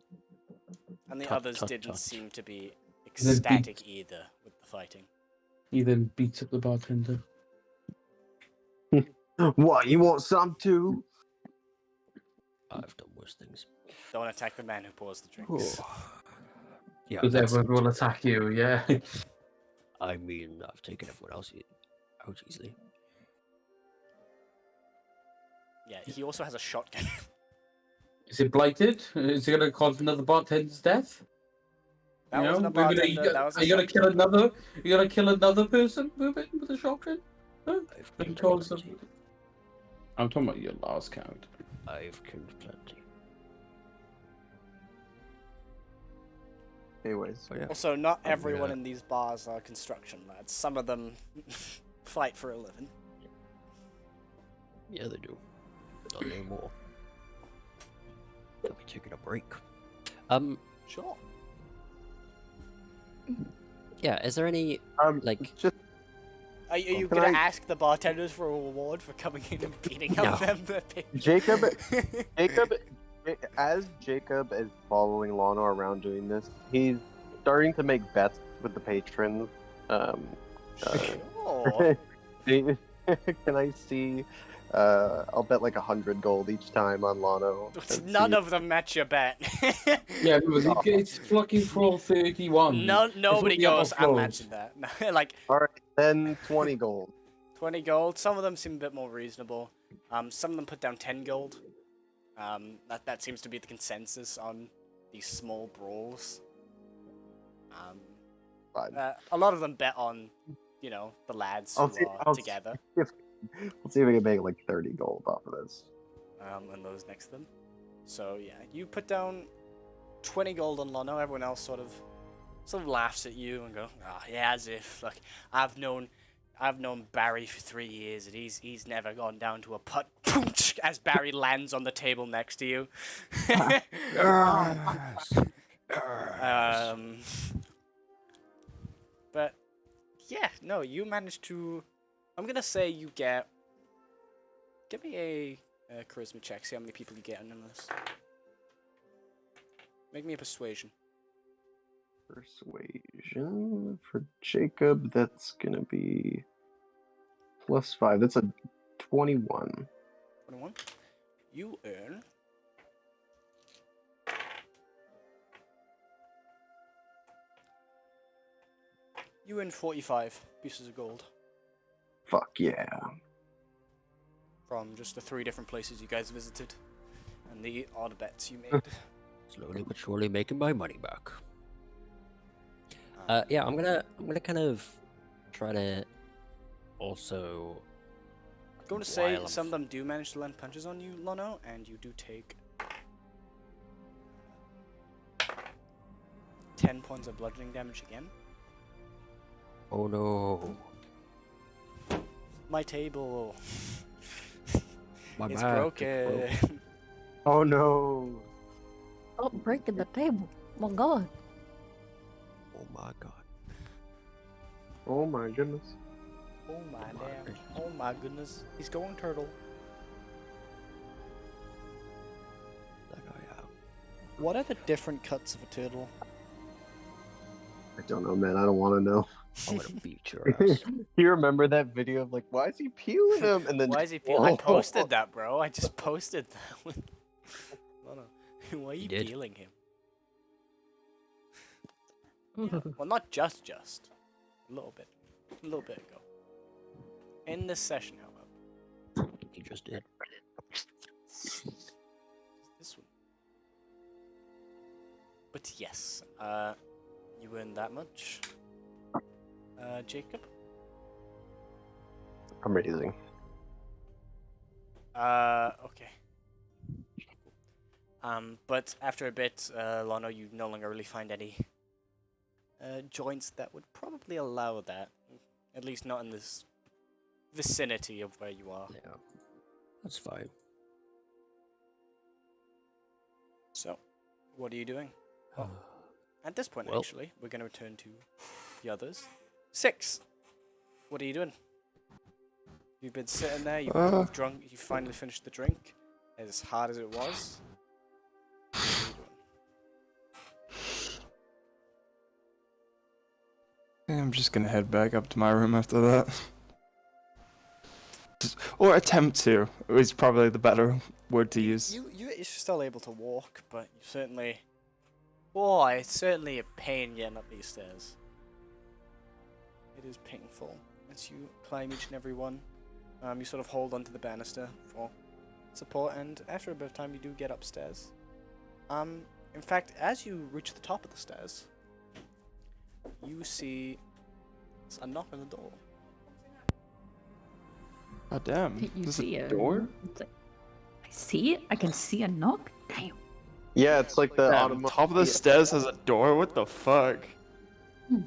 And the Tut, others tut, didn't tut. seem to be Then beat- ecstatic either with the fighting. He then beats up the bartender. What, you want some too? I've done worse things. Don't attack the man who pours the drinks. Yeah, Because that's everyone will attack you, yeah. I mean, I've taken everyone else out easily. Yeah, he also has a shotgun. Is it blighted? Is it going to cause another bartender's death? That You wasn't know, a we're gonna- bartender, that was a Are you gonna kill shotgun. another? You gonna kill another person with it with a shotgun? Huh? I've And killed cause plenty. them- I'm talking about your last count. I've killed plenty. Anyways, But yeah, Also, not I'm everyone gonna- in these bars are construction lads. Some of them fight for a living. yeah, they do. Not anymore. They'll be taking a break. Sure. Yeah, is there any like just Are you Can gonna I- ask the bartenders for a reward for coming in and beating No. up them? Jacob, as Jacob is following Lana around doing this, he's starting to make bets with the patrons. Sure. Can I see? I'll bet like 100 gold each time on Lano. and None see- of them match your bet. Yeah, because it's fucking floor 31. Nobody the upper goes, I'm floors. matching that. Like, All right, then 20 gold. 20 gold. Some of them seem a bit more reasonable. Some of them put down 10 gold. That seems to be the consensus on these small brawls. Fine. A lot of them bet on, the lads who are together. Let's see if we can make like 30 gold off of this. And those next to them. So yeah, you put down 20 gold on Lono. Everyone else sort of laughs at you and go, yeah, as if like I've known Barry for 3 years and he's never gone down to a putt. As Barry lands on the table next to you. But yeah, no, you managed to. I'm gonna say you get. Give me a charisma check. See how many people you get on this. Make me a persuasion. Persuasion for Jacob, that's gonna be +5. That's a 21. 21. You earn. You earn 45 pieces of gold Fuck yeah. from just the 3 different places you guys visited, and the odd bets you made. slowly but surely making my money back. Yeah, I'm gonna kind of try to also. I'm going to say while I'm- some of them do manage to land punches on you, Lono, and you do take 10 points of bludgeoning damage again. Oh no, My table. my It's back, broken. Oh no. Stop breaking the table. Oh my god. Oh my god. Oh my goodness. Oh my damn. Oh my goodness. He's going turtle. That I am. What are the different cuts of a turtle? I don't know, man. I don't want to know. I'm gonna beat your ass. You remember that video of like, why is he peeling him? And then Why is he peeling? I posted that, bro. I just posted that. Lono, why are you did. peeling him? Yeah, well, not just. A little bit. A little bit ago. In this session, however. He just did. This one. But yes, you earn that much. Jacob? I'm raising. Okay. But after a bit, Lano, you no longer really find any joints that would probably allow that. At least not in this vicinity of where you are. Yeah, that's fine. So, what are you doing? Well, at this point, Well- actually, we're going to return to the others. 6. What are you doing? You've been sitting there, you've drunk, you finally finished the drink, as hard as it was. What are you doing? I'm just gonna head back up to my room after that. Or attempt to, is probably the better word to use. You're still able to walk, but you certainly... Boy, it's certainly a pain getting up these stairs. It is painful as you climb each and every one. You sort of hold onto the banister for support, and after a bit of time, you do get upstairs. In fact, as you reach the top of the stairs, you see a knock on the door. God damn. You There's see a it. door? I see it. I can see a knock. Damn. Yeah, it's like the Damn, top of the stairs has a door? What the fuck? Yeah,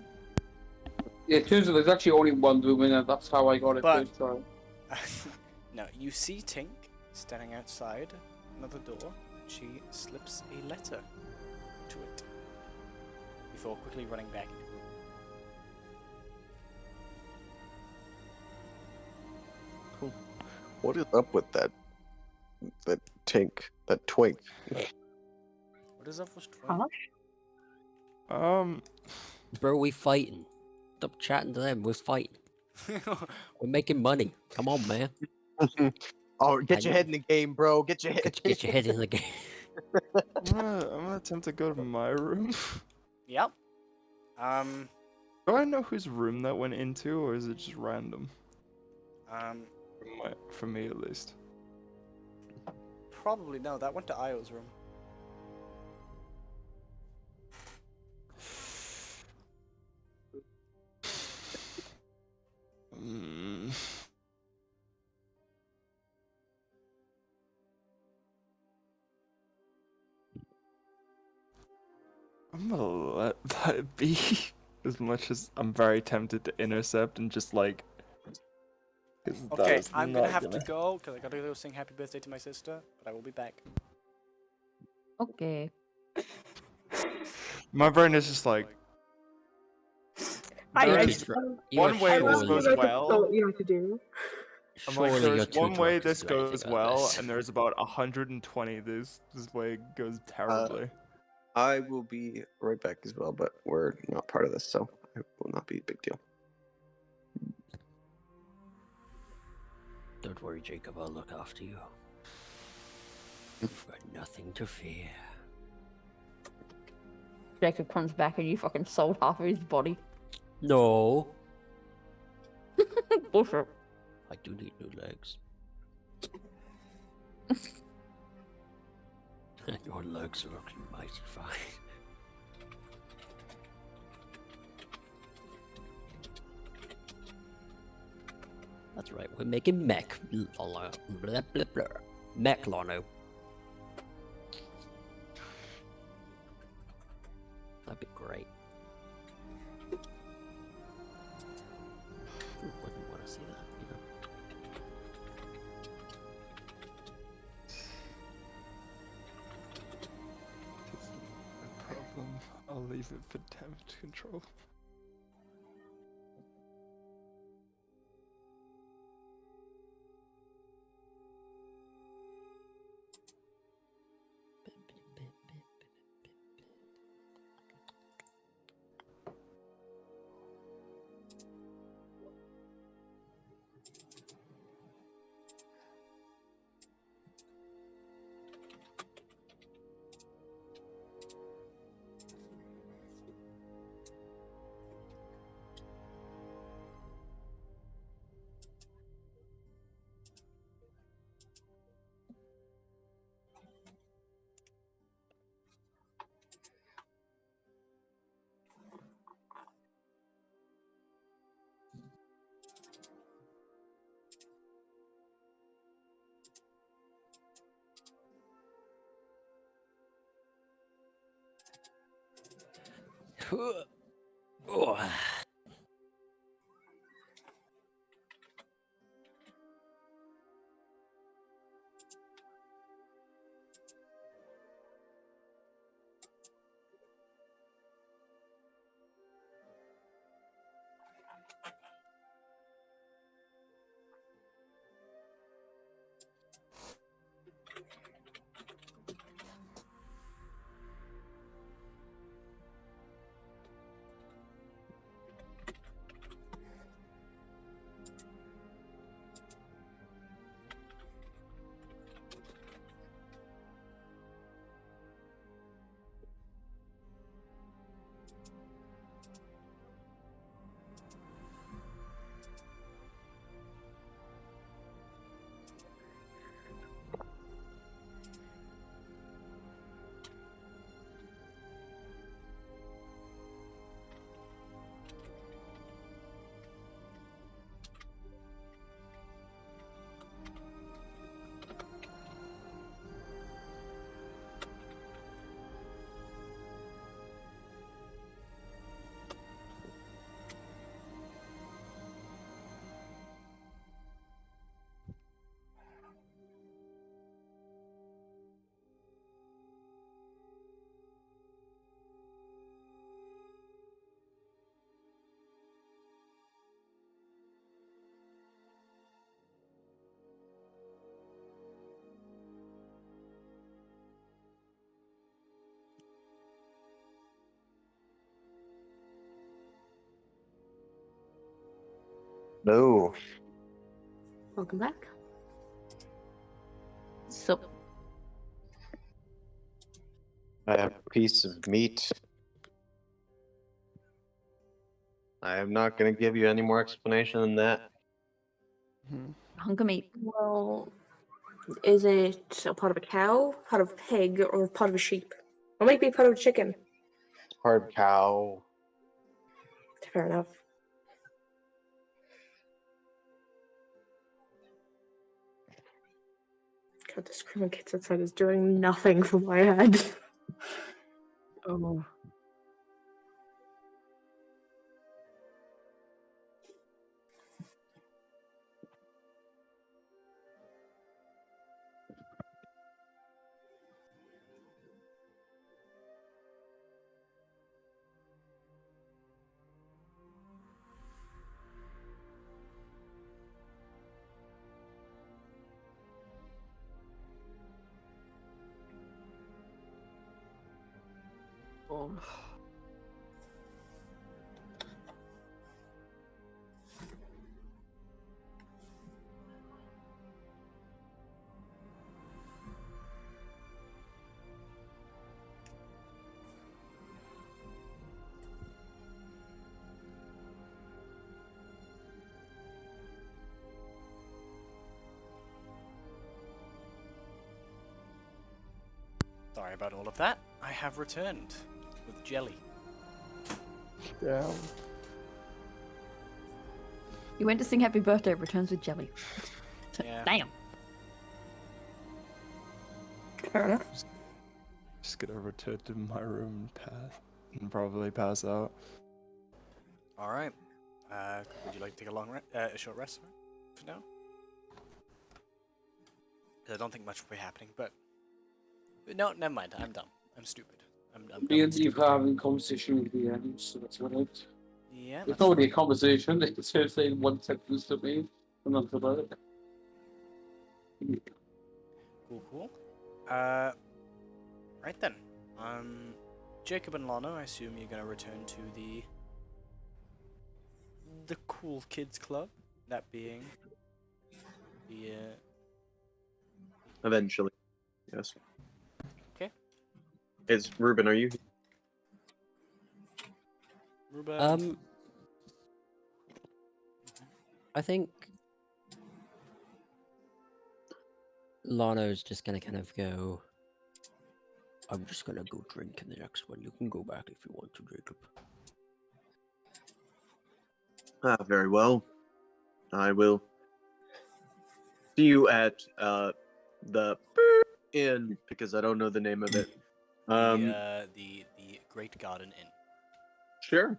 it turns out there's actually only one room in there. That's how I got it But- first try. Now, you see Tink standing outside another door. She slips a letter to it before quickly running back into the room. What is up with that twink? What is up with Huh? Bro, we fighting. Stop chatting to them. We're fighting. We're making money. Come on, man. Oh, get your head in the game, bro. Get your head. Get your head in the game. I'm gonna attempt to go to my room. Yep. Do I know whose room that went into, or is it just random? Um, For me, at least. Probably no. That went to Io's room. Mm. I'm gonna let that be. As much as I'm very tempted to intercept and just like. 'Cause that Okay, is I'm gonna not have to go because I gotta go sing happy birthday to my sister. But I will be back. Okay. My brain is just like. I There's just- one way this surely- goes well. You know what to do. I'm like, surely you're there's too one way drunk to this do anything goes like well, this. and there's about 120 this way goes terribly. I will be right back as well, but we're not part of this, so it will not be a big deal. Don't worry, Jacob. I'll look after you. You've got nothing to fear. Jacob comes back and you fucking sold half of his body. No, Bullshit. I do need new legs. Your legs are looking mighty fine. That's right, we're making mech. Blah, blah, blah, blah. Mech Lano. That'd be great. Who wouldn't want to see that, you know? No problem. I'll leave it for damage control. Oh. No. Welcome back. So, I have a piece of meat. I am not going to give you any more explanation than that. hunk of meat. Well, is it a part of a cow, part of a pig, or part of a sheep? Or might be part of a chicken. It's part of cow. Fair enough. God, this criminal kids outside is doing nothing for my head. Oh. Oh. Sorry about all of that. I have returned with jelly. Yeah. You went to sing happy birthday, returns with jelly. Yeah. Damn. Fair enough. Just gonna return to my room and probably pass out. All right. Would you like to take a short rest for now? 'Cause I don't think much will be happening, but no, never mind. I'm dumb. I'm stupid. I'm dumb. Me and Steve are having a conversation with the end, so that's what it. Yeah. It's That's not really a conversation, it's her saying one sentence to me, and that's about it. cool. Right then. Jacob and Lana, I assume you're gonna return to the cool kids club. That being the Eventually. Yes. Okay. Ruben, are you? Ruben. I think Lano's just gonna kind of go. I'm just gonna go drink in the next one. You can go back if you want to, Jacob. Very well. I will see you at the inn because I don't know the name of it. The Great Garden Inn. Sure.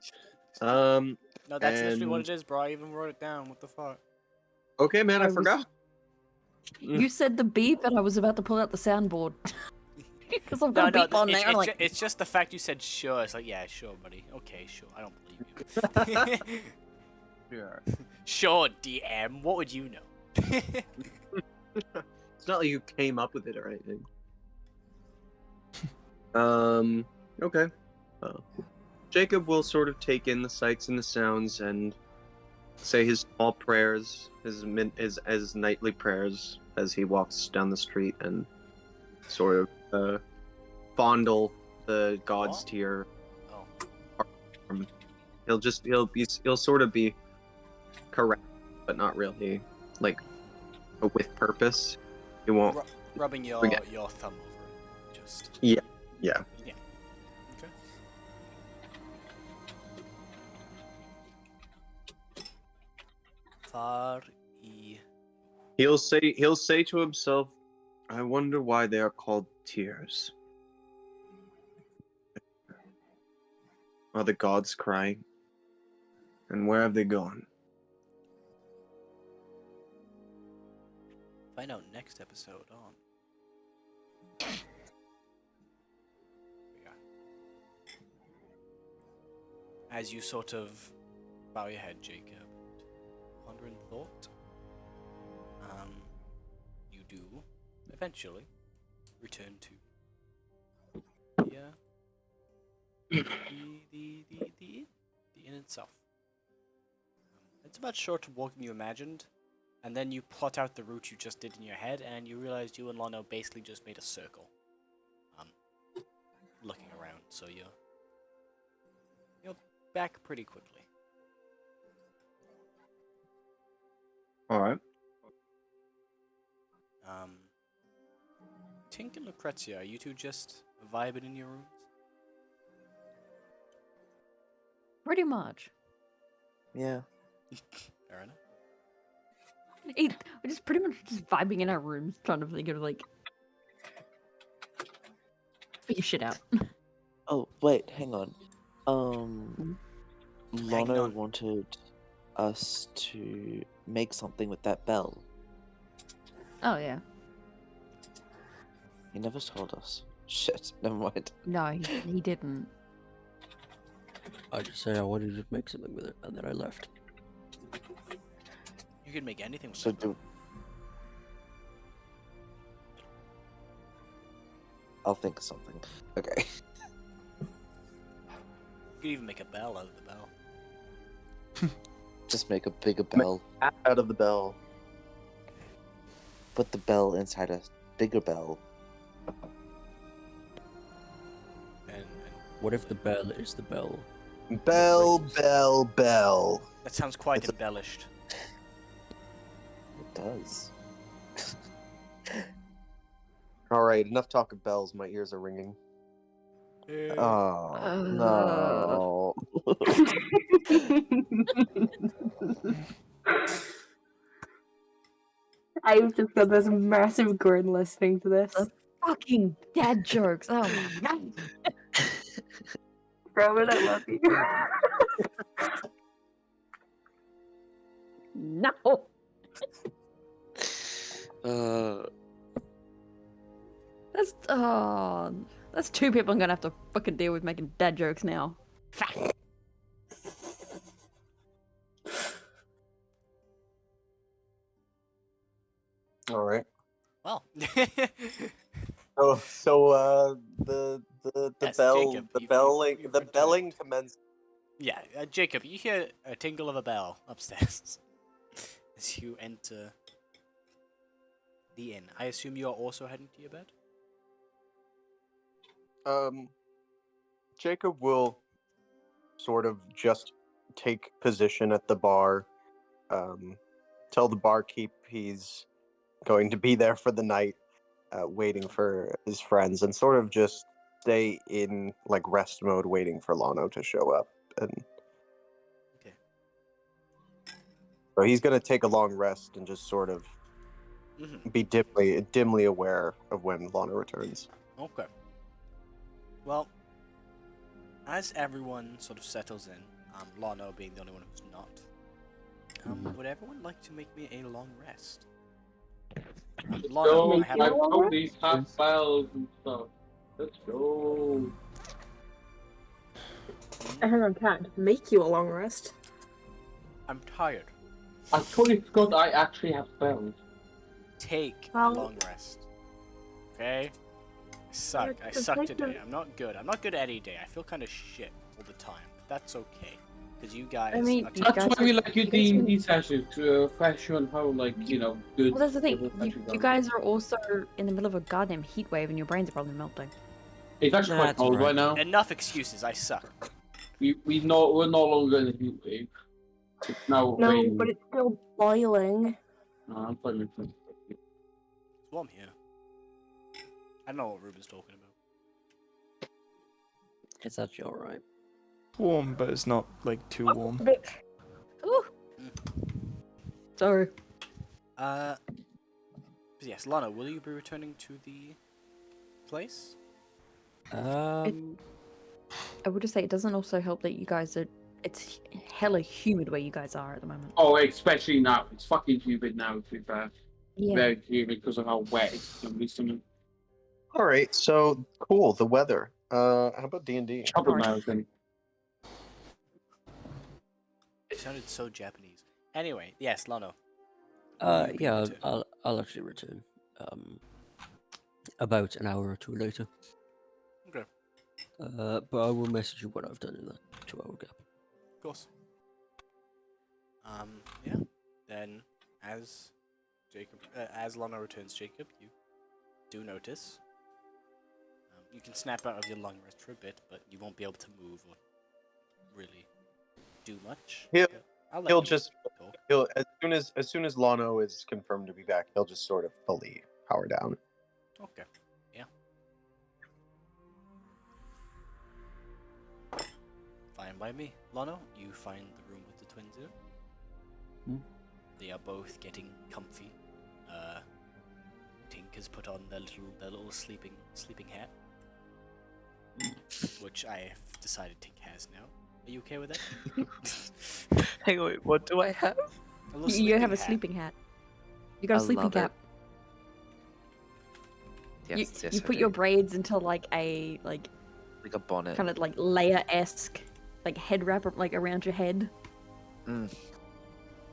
No, that's literally what and- it is, bro. I even wrote it down. What the fuck? Okay, man, I I was- forgot. You said the beep, and I was about to pull out the soundboard. Because I've got a beep on there. Like, it's just the fact you said sure. It's like, yeah, sure, buddy. Okay, sure. I don't believe you. Sure. Sure, DM. What would you know? It's not like you came up with it or anything. Okay. Jacob will sort of take in the sights and the sounds and say his small prayers, his nightly prayers as he walks down the street and sort of fondle the god's What? tear. Oh. He'll sort of be correct, but not really like with purpose. He won't. Rubbing your Forget. thumb over it. Just. Yeah. Okay. Far e. He'll say to himself, "I wonder why they are called tears. Are the gods crying? And where have they gone?" Find out next episode on. Yeah. As you sort of bow your head, Jacob, ponder in thought, you do eventually return to the inn itself. It's about shorter walk than you imagined. And then you plot out the route you just did in your head, and you realized you and Lano basically just made a circle. Looking around, so you're back pretty quickly. All right. Tink and Lucrezia, are you two just vibing in your rooms? pretty much. Yeah. Fair enough. We're just pretty much just vibing in our rooms, trying to think of like figure shit out. Oh, wait, hang on. Hanging Lana on. wanted us to make something with that bell. Oh yeah. He never told us. Shit, never mind. No, he didn't. I just said I wanted to make something with it, and then I left. You can make anything with So that. do. I'll think of something. Okay. You could even make a bell out of the bell. Just make a bigger bell. Out of the bell. Put the bell inside a bigger bell. And What if the bell is the bell? Bell, bell, bell. that sounds quite It's a- embellished. It does. All right, enough talk of bells. My ears are ringing. Oh no. I've just got this massive grin listening to this. Fucking dad jokes. Oh my god. Rowan, I love you. No. That's two people I'm gonna have to fucking deal with making dad jokes now. Fuck. All right. Well. So the Yes, bell, Jacob, the you've belling, the returned. belling commences. Yeah, Jacob, you hear a tingle of a bell upstairs as you enter the inn. I assume you are also heading to your bed? Jacob will sort of just take position at the bar, tell the barkeep he's going to be there for the night, waiting for his friends, and sort of just stay in like rest mode, waiting for Lano to show up. And Okay. so he's gonna take a long rest and just sort of Mm-hmm. be dimly aware of when Lana returns. Okay. Well, as everyone sort of settles in, Lano being the only one who's not, would everyone like to make me a long rest? Lano, I have I've got these half spells and stuff. Let's go. Everyone can't make you a long rest. I'm tired. I totally forgot I actually have spells. Take a Well- long rest. Okay? I suck. I just suck take today. the- I'm not good. I'm not good any day. I feel kind of shit all the time. But that's okay. Because you guys I mean, are you taking That's guys why we are- like your you guys are- D&D sessions to refresh you on how, like, good. Well, that's the thing. the sessions You are. guys are also in the middle of a goddamn heat wave, and your brains are probably melting. It's actually Nah, quite it's cold alright. right now. Enough excuses. I suck. We're no longer in the heat wave. It's now No, raining. but it's still boiling. No, I'm fine with it. It's warm here. I don't know what Ruben's talking about. It's actually alright. Warm, but it's not like too warm. Ooh. Sorry. But yes, Lana, will you be returning to the place? I would just say it doesn't also help that you guys are. It's hella humid where you guys are at the moment. Oh, especially now. It's fucking humid now, to be fair. Yeah. Very humid because of how wet it's going to be soon. All right, so cool. The weather. How about D&D? Trouble American. It sounded so Japanese. Anyway, yes, Lano. will you be Yeah, returning? I'll actually return. About an hour or two later. Okay, But I will message you what I've done in that 2-hour gap. of course. Yeah. Then, as Lana returns, Jacob, you do notice. You can snap out of your long rest for a bit, but you won't be able to move or really do much. He'll- I'll let He'll you just talk. he'll as soon as Lano is confirmed to be back, he'll just sort of fully power down. Okay. Yeah. Fine by me. Lano, you find the room with the twins in. They are both getting comfy. Tink has put on their little sleeping hat, which I have decided Tink has now. Are you okay with that? Hang on, wait, what do I have? A little You have a hat. sleeping hat. You got a I sleeping love it. cap. Yes, yes, You I put do. your braids into like a like a bonnet. kind of like layer-esque like head wrap like around your head. Mm.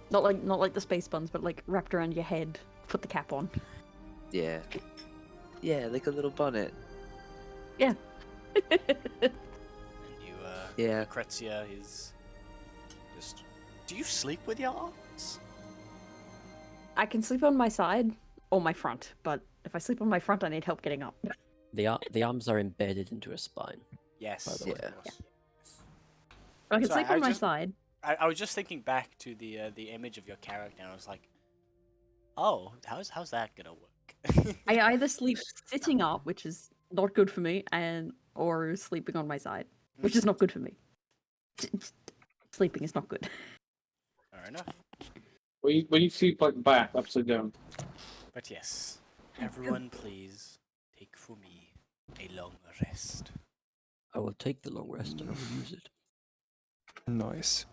Not like the space buns, but like wrapped around your head. Put the cap on. Yeah. Yeah, like a little bonnet. Yeah. And you, Yeah. Kretzia is just. Do you sleep with your arms? I can sleep on my side or my front, but if I sleep on my front, I need help getting up. The arms are embedded into a spine. Yes. By the way. of course. I can Sorry, sleep I on my just- side. I was just thinking back to the image of your character, and I was like, oh, how's that gonna work? I either sleep sitting up, which is not good for me, or sleeping on my side, which is not good for me. Sleeping is not good. Fair enough. When you sleep like back, upside down. But yes, everyone, please take for me a long rest. I will take the long rest and I will use it. Nice.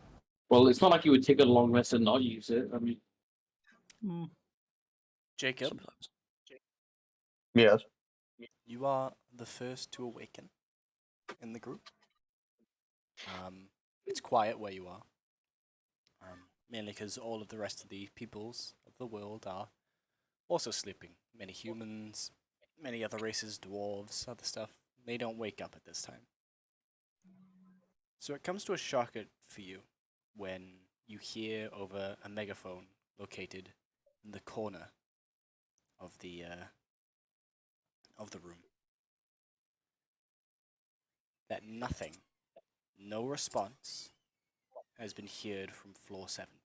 Well, it's not like you would take a long rest and not use it. I mean, Jacob, Sometimes. Yes. you are the first to awaken in the group. It's quiet where you are. Mainly because all of the rest of the peoples of the world are also sleeping. Many humans, many other races, dwarves, other stuff, they don't wake up at this time. So it comes to a shocker for you when you hear over a megaphone located in the corner of the room that nothing, no response, has been heard from floor 17.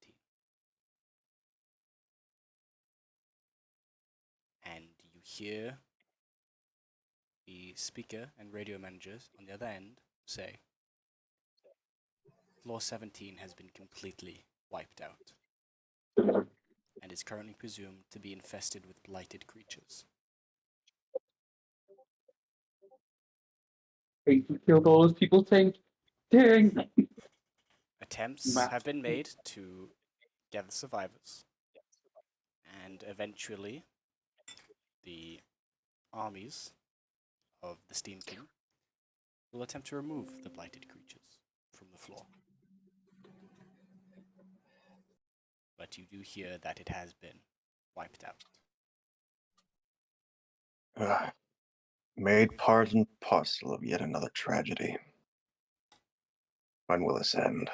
And you hear the speaker and radio managers on the other end say, floor 17 has been completely wiped out and is currently presumed to be infested with blighted creatures. Think you killed all those people, Tink? Tink! Attempts Matt. have been made to gather survivors, and eventually, the armies of the Steam King will attempt to remove the blighted creatures from the floor. But you do hear that it has been wiped out. Made part and parcel of yet another tragedy. When will this end?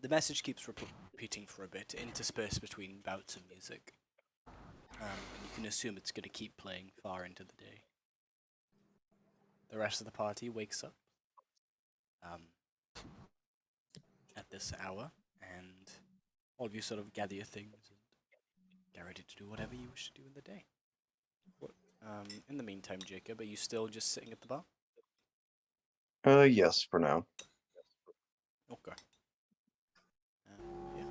The message keeps repeating for a bit, interspersed between bouts of music. And you can assume it's going to keep playing far into the day. The rest of the party wakes up at this hour, and all of you sort of gather your things and get ready to do whatever you wish to do in the day. In the meantime, Jacob, are you still just sitting at the bar? Yes, for now. Okay. Yeah.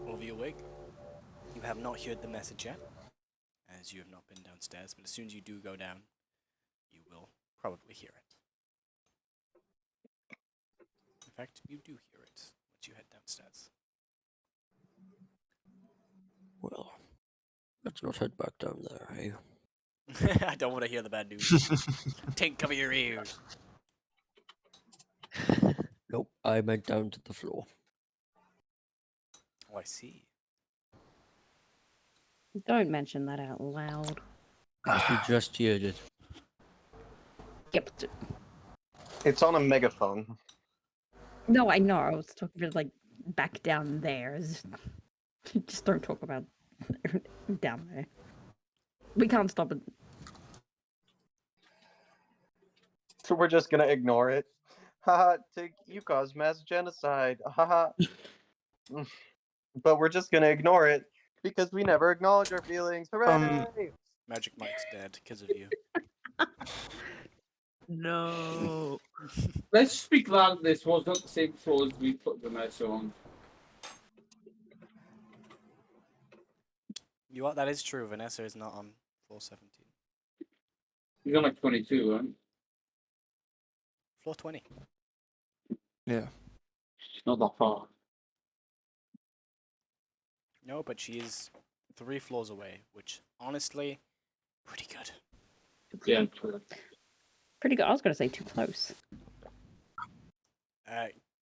All of you awake? You have not heard the message yet, as you have not been downstairs, but as soon as you do go down, you will probably hear it. In fact, you do hear it once you head downstairs. Well, let's not head back down there, eh? I don't want to hear the bad news. Tink, cover your ears. Nope, I went down to the floor. Oh, I see. Don't mention that out loud. You just heard it. Yep. It's on a megaphone. No, I know. I was talking about like back down there. Just don't talk about down there. We can't stop it. So we're just gonna ignore it. Haha, you caused mass genocide. Haha. But we're just gonna ignore it because we never acknowledge our feelings. Hooray! Magic Mike's dead because of you. No. Let's speak loud. This was not the same floor as we put the mouse on. That is true. Vanessa is not on floor 17. He's on like 22, right? Floor 20. Yeah. She's not that far. No, but she is 3 floors away, which, honestly, pretty good. Yeah, true. Pretty good. I was going to say too close.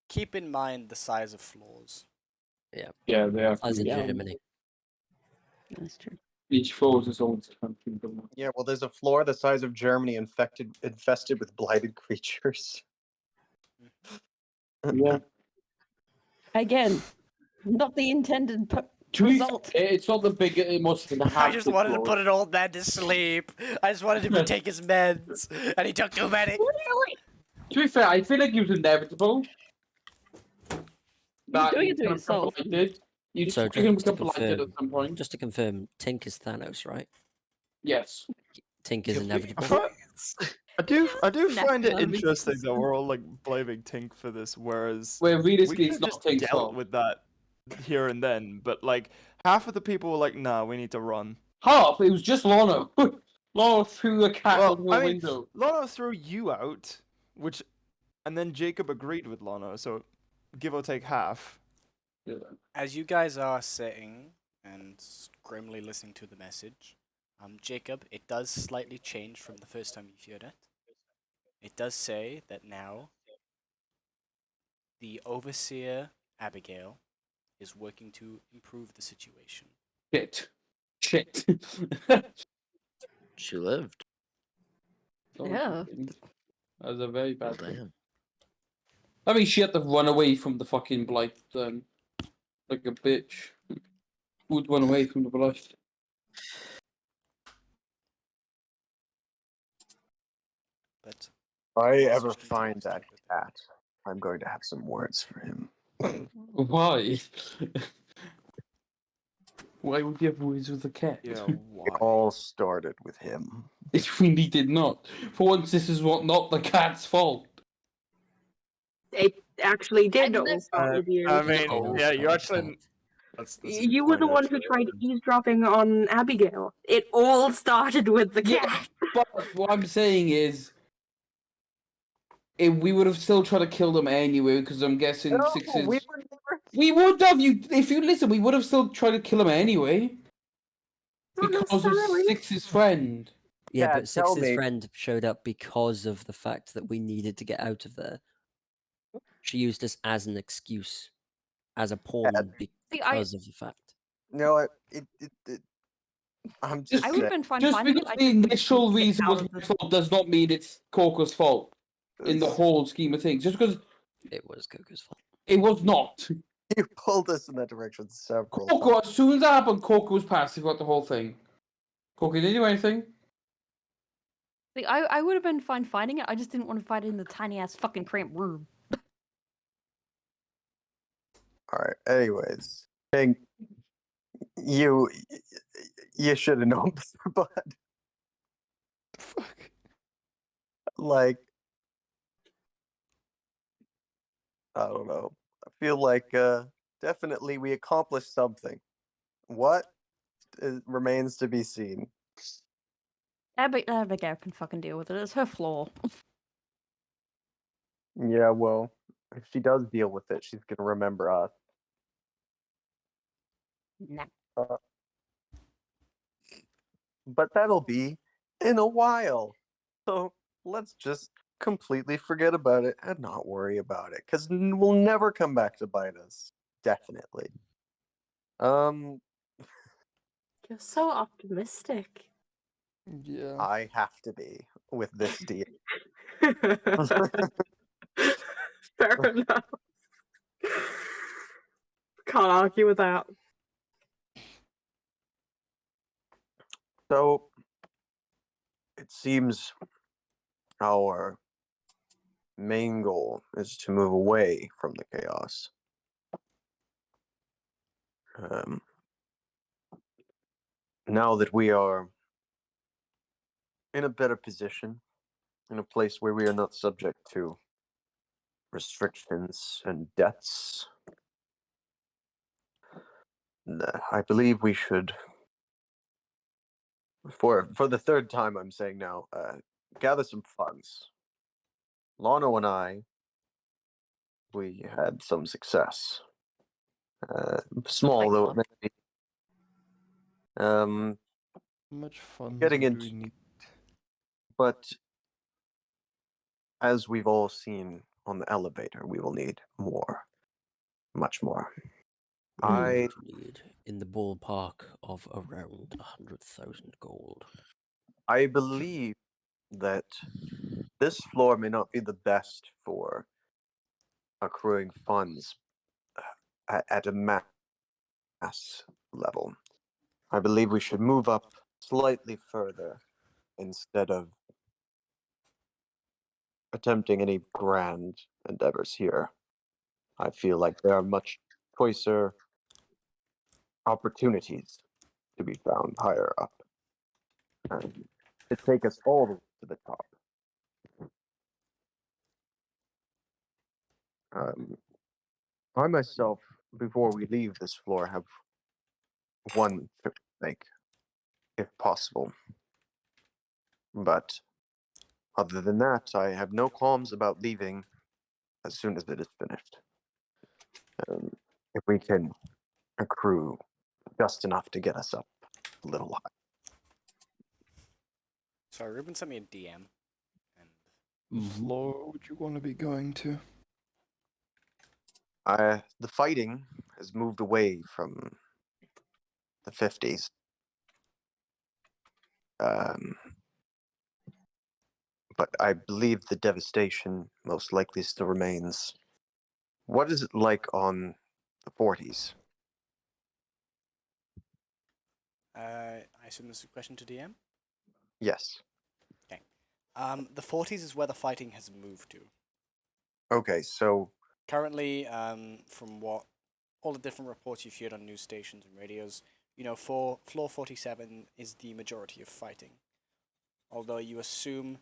Keep in mind the size of floors. Yeah. Yeah, they are. As in Yeah. Germany. That's true. Each floor is its own country. Yeah, well, there's a floor the size of Germany infested with blighted creatures. Yeah. Again, not the intended Result. It's not the big. It must have been I just wanted to put an old man to sleep. I just wanted him to take his meds, and he took too many. To be fair, I feel like it was inevitable. That doing he it to was himself. gonna blighted. You'd So so him just to become blighted at confirm, some point. just to confirm, Tink is Thanos, right? Yes. Tink is I inevitable. do find it Snap. interesting that we're all like blaming Tink for this, whereas Where we realistically, could it's have not just Tink's dealt fault. with that here and then. But like half of the people were like, "Nah, we need to run." Half. It was just Lano. Lano threw a cat Well, over the I mean, window. Lano threw you out, and then Jacob agreed with Lano, so give or take half. Yeah. As you guys are sitting and grimly listening to the message, Jacob, it does slightly change from the first time you heard it. It does say that now the Overseer Abigail is working to improve the situation. Shit. She lived. Yeah. That was a very Well, bad thing. damn. I mean, she had to run away from the fucking blight, like a bitch. Would run away from the blight. But If I Yes, ever just keep find talking that to it. cat, I'm going to have some words for him. Why? Why would you have words with a cat? Yeah, It why? all started with him. It really did not. For once, this is not the cat's fault. It actually did I all never- start with you. I mean, No. yeah, you actually That's You were the one who tried eavesdropping on Abigail. It all started with the Yeah, cat. but what I'm saying is, we would have still tried to kill them anyway, because I'm guessing sixes. We would have if you listen. We would have still tried to kill him anyway. Not Because of necessarily. Six's friend. Yeah, Yeah, but tell Six's me. friend showed up because of the fact that we needed to get out of there. She used us as an excuse, as a pawn because of the fact. No, I'm just I would have been fine Just finding because it. I the just initial get reason out was of my there. fault does not mean it's Coco's fault in the whole scheme of things. Just because It was Coco's fault. it was not. You pulled us in that direction several Coco, times. as soon as that happened, Coco was passive about the whole thing. Coco didn't do anything. See, I would have been fine finding it. I just didn't want to fight it in the tiny ass fucking cramped room. Alright, anyways. Pink, you should have known better, but Fuck. like, I don't know. I feel like definitely we accomplished something. What remains to be seen. Abigail can fucking deal with it. It's her flaw. Yeah, well, if she does deal with it, she's gonna remember us. Nah. But that'll be in a while. So let's just completely forget about it and not worry about it, because we'll never come back to bite us. Definitely. You're so optimistic. Yeah. I have to be with this deal. Fair enough. Can't argue with that. So it seems our main goal is to move away from the chaos. Now that we are in a better position, in a place where we are not subject to restrictions and debts, I believe we should, for the third time I'm saying now, gather some funds. Lano and I, we had some success. Small Thank though God. it may be. How much funds Getting do into- we need? But as we've all seen on the elevator, we will need more. Much more. I Need in the ballpark of around 100,000 gold. believe that this floor may not be the best for accruing funds at a mass level. I believe we should move up slightly further instead of attempting any grand endeavors here. I feel like there are much choicer opportunities to be found higher up. And to take us all the way to the top. I myself, before we leave this floor, have one trip to make, if possible. But other than that, I have no qualms about leaving as soon as it is finished. If we can accrue just enough to get us up a little high. Sorry, Ruben sent me a DM. And What floor would you want to be going to? The fighting has moved away from the 50s. But I believe the devastation most likely still remains. What is it like on the 40s? I assume this is a question to DM? Yes. Okay. The 40s is where the fighting has moved to. Okay, so Currently, from what all the different reports you've heard on news stations and radios, you know, for floor 47 is the majority of fighting. Although you assume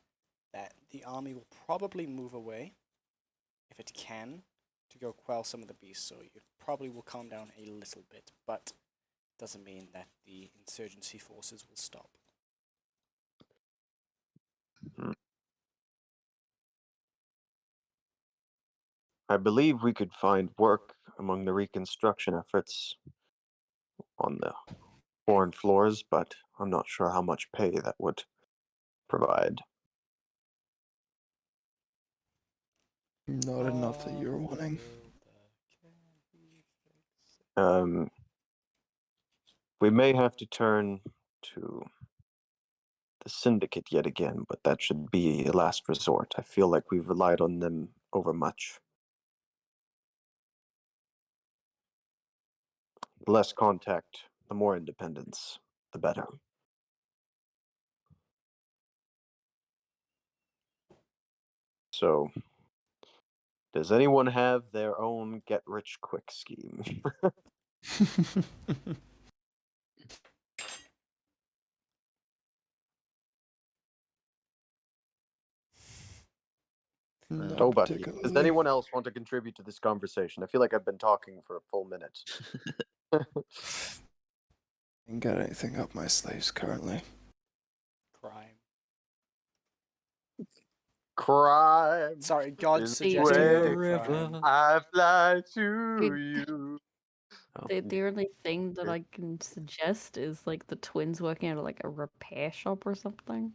that the army will probably move away, if it can, to go quell some of the beasts, so it probably will calm down a little bit, but doesn't mean that the insurgency forces will stop. I believe we could find work among the reconstruction efforts on the foreign floors, but I'm not sure how much pay that would provide. Not enough that you're wanting. We may have to turn to the syndicate yet again, but that should be a last resort. I feel like we've relied on them overmuch. The less contact, the more independence, the better. So, does anyone have their own get-rich-quick scheme? Not Nobody. Does particularly. anyone else want to contribute to this conversation? I feel like I've been talking for a full minute. Ain't got anything up my sleeves currently. Crime. Crime. Sorry, God is suggested we do where crime. I fly to you. The only thing that I can suggest is like the twins working at like a repair shop or something.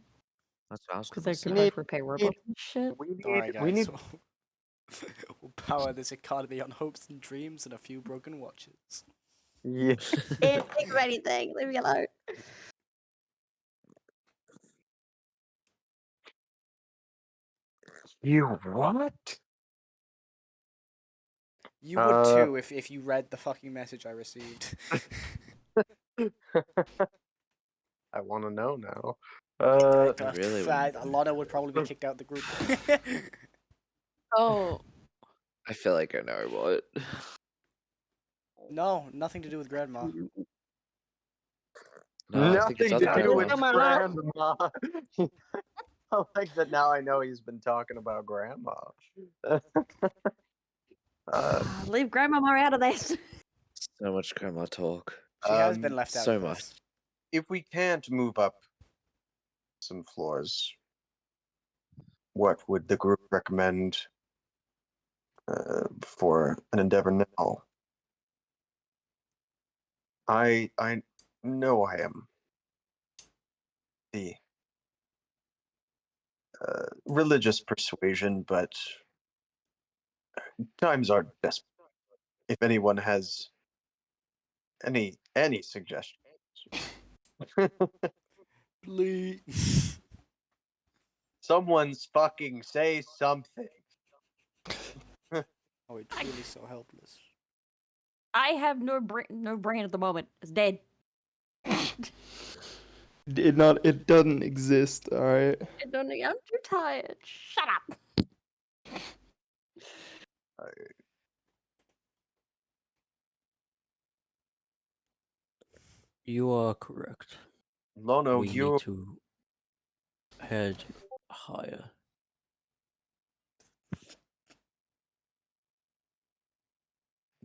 That's what I was Because gonna they could say. both repair robots and shit. Alright, guys. We'll power this economy on hopes and dreams and a few broken watches. Yeah. Can't think of anything. Leave me alone. You what? You would too if you read the fucking message I received. I want to know now. Really Alana would probably be kicked out the group. Oh, I feel like I know what. No, nothing to do with grandma. No, I think it's Nothing other to do with grandma. grandma. I like that now I know he's been talking about grandma. leave Grandmama out of this. So much grandma talk. She has been left out so of much. this. If we can't move up some floors, what would the group recommend for an endeavor now? I know I am the religious persuasion, but times are desperate. If anyone has any suggestions. Please. Someone's fucking say something. Oh, it's really so helpless. I have no brain at the moment. It's dead. It doesn't exist, alright? I'm too tired. Shut up. You are correct. Lono, we you need to head higher.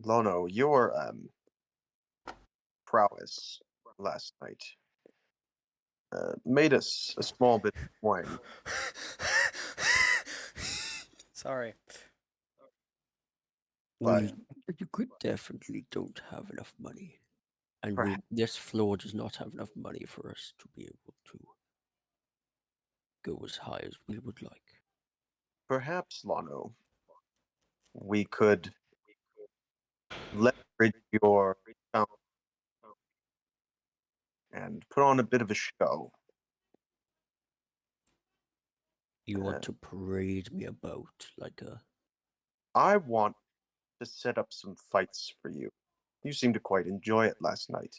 Lono, your prowess last night made us a small bit of wine. Sorry. But You could definitely don't have enough money. And Perhaps. this floor does not have enough money for us to be able to go as high as we would like. perhaps, Lono, we could leverage your talent and put on a bit of a show. You want to parade me about like a... I want to set up some fights for you. You seemed to quite enjoy it last night.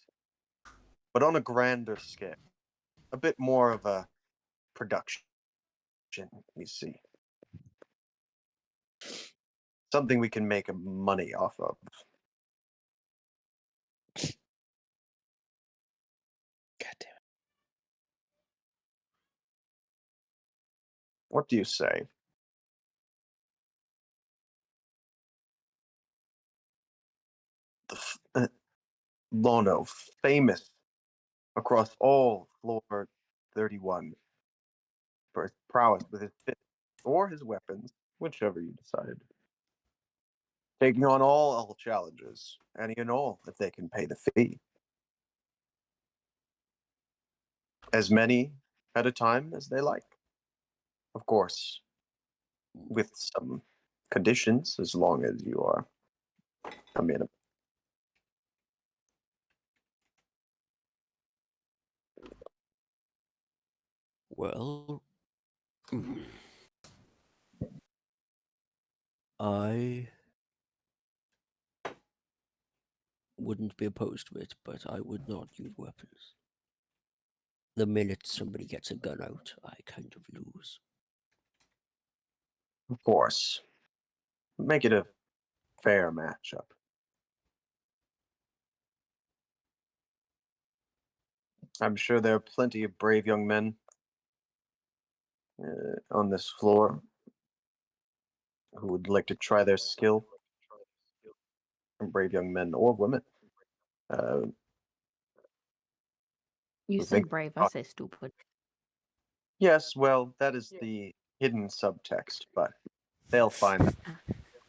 But on a grander scale. A bit more of a production, you see. Something we can make money off of. God damn it. What do you say? Lono, famous across all floor 31 for his prowess with his fists or his weapons, whichever you decide. Taking on all challenges, any and all, if they can pay the fee. As many at a time as they like. Of course, with some conditions, as long as you are a minimum. Well, I wouldn't be opposed to it, but I would not use weapons. The minute somebody gets a gun out, I kind of lose. Of course. Make it a fair matchup. I'm sure there are plenty of brave young men on this floor who would like to try their skill. Brave young men or women. You who say think- brave, I say stupid. Yes, well, that is the hidden subtext, but they'll find that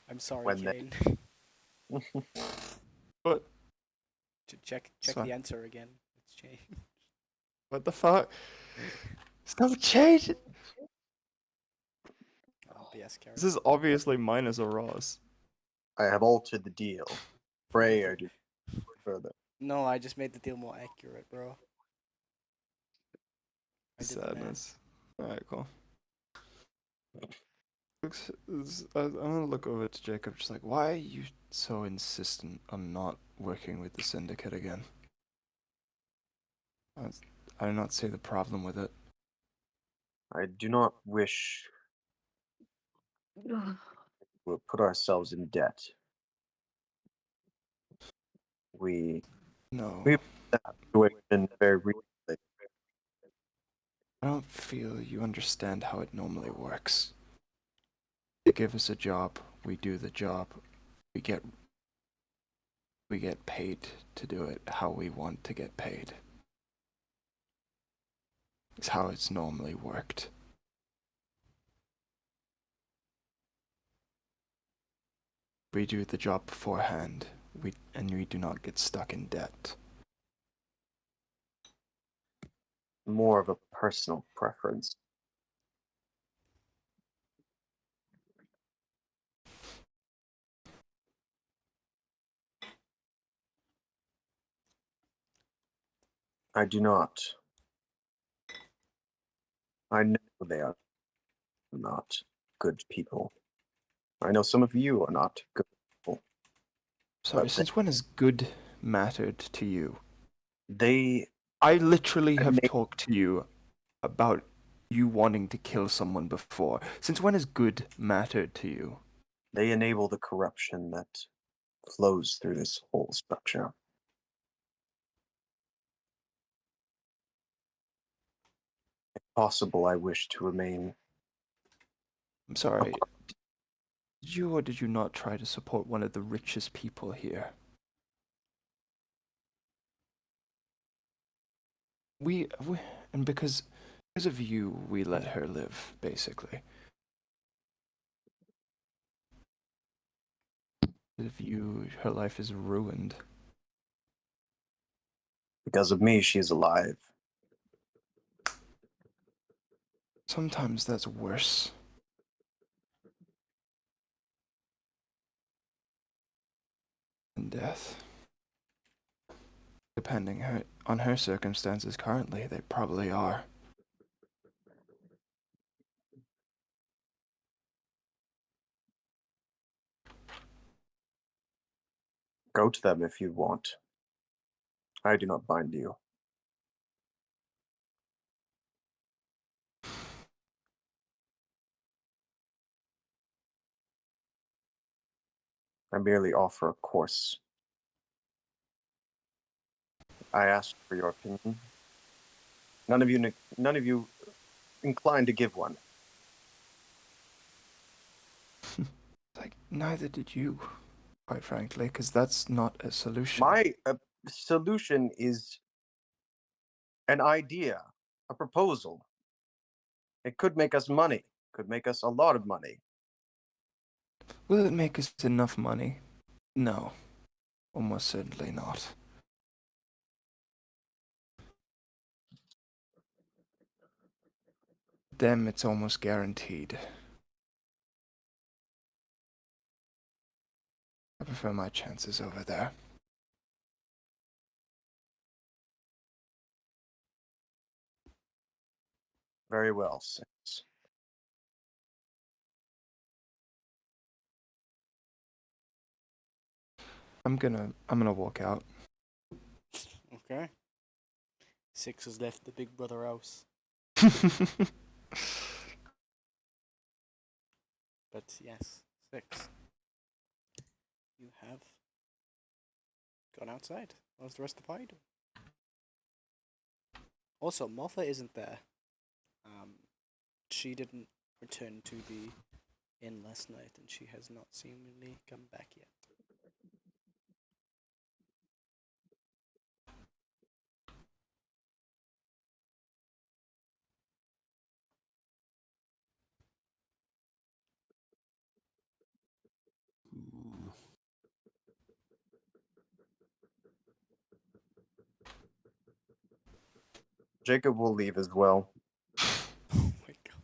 I'm sorry, when they. Kane. What? Check Sorry. the answer again. It's changed. What the fuck? Stop changing. BS character. This is obviously minus a Ross. I have altered the deal. Pray I do further. No, I just made the deal more accurate, bro. I did the math. Sadness. Alright, cool. I'm gonna look over to Jacob, just like, why are you so insistent on not working with the Syndicate again? I do not see the problem with it. I do not wish we'll put ourselves in debt. No. We've that situation very recently. I don't feel you understand how it normally works. They give us a job, we do the job, we get paid to do it how we want to get paid. It's how it's normally worked. We do the job beforehand, and we do not get stuck in debt. More of a personal preference. I do not. I know they are not good people. I know some of you are not good people. Sorry, But since when has good mattered to you? They I literally I have make- talked to you about you wanting to kill someone before. Since when has good mattered to you? they enable the corruption that flows through this whole structure. If possible, I wish to remain. I'm sorry. Did you or did you not try to support one of the richest people here? And because of you, we let her live, basically. Because of you, her life is ruined. Because of me, she is alive. Sometimes that's worse. Than death. Depending on her circumstances currently, they probably are. Go to them if you want. I do not bind you. I merely offer a course. I asked for your opinion. None of you inclined to give one. Like, neither did you. quite frankly, because that's not a solution. My solution is an idea, a proposal. It could make us money. Could make us a lot of money. Will it make us enough money? No. Almost certainly not. Them, it's almost guaranteed. I prefer my chances over there. Very well, Six. I'm gonna walk out. Okay. Six has left the big brother house. But yes, Six. You have gone outside. What's the rest of the party doing? Also, Martha isn't there. She didn't return to the inn last night, and she has not seemingly come back yet. Jacob will leave as well. Oh my god.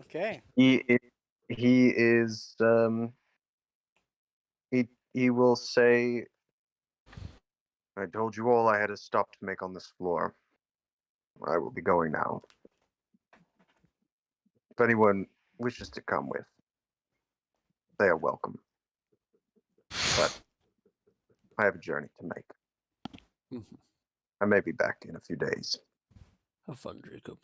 Okay. He is he will say, I told you all I had a stop to make on this floor. I will be going now. If anyone wishes to come with, they are welcome. But I have a journey to make. Mhm. I may be back in a few days. Have fun, Jacob.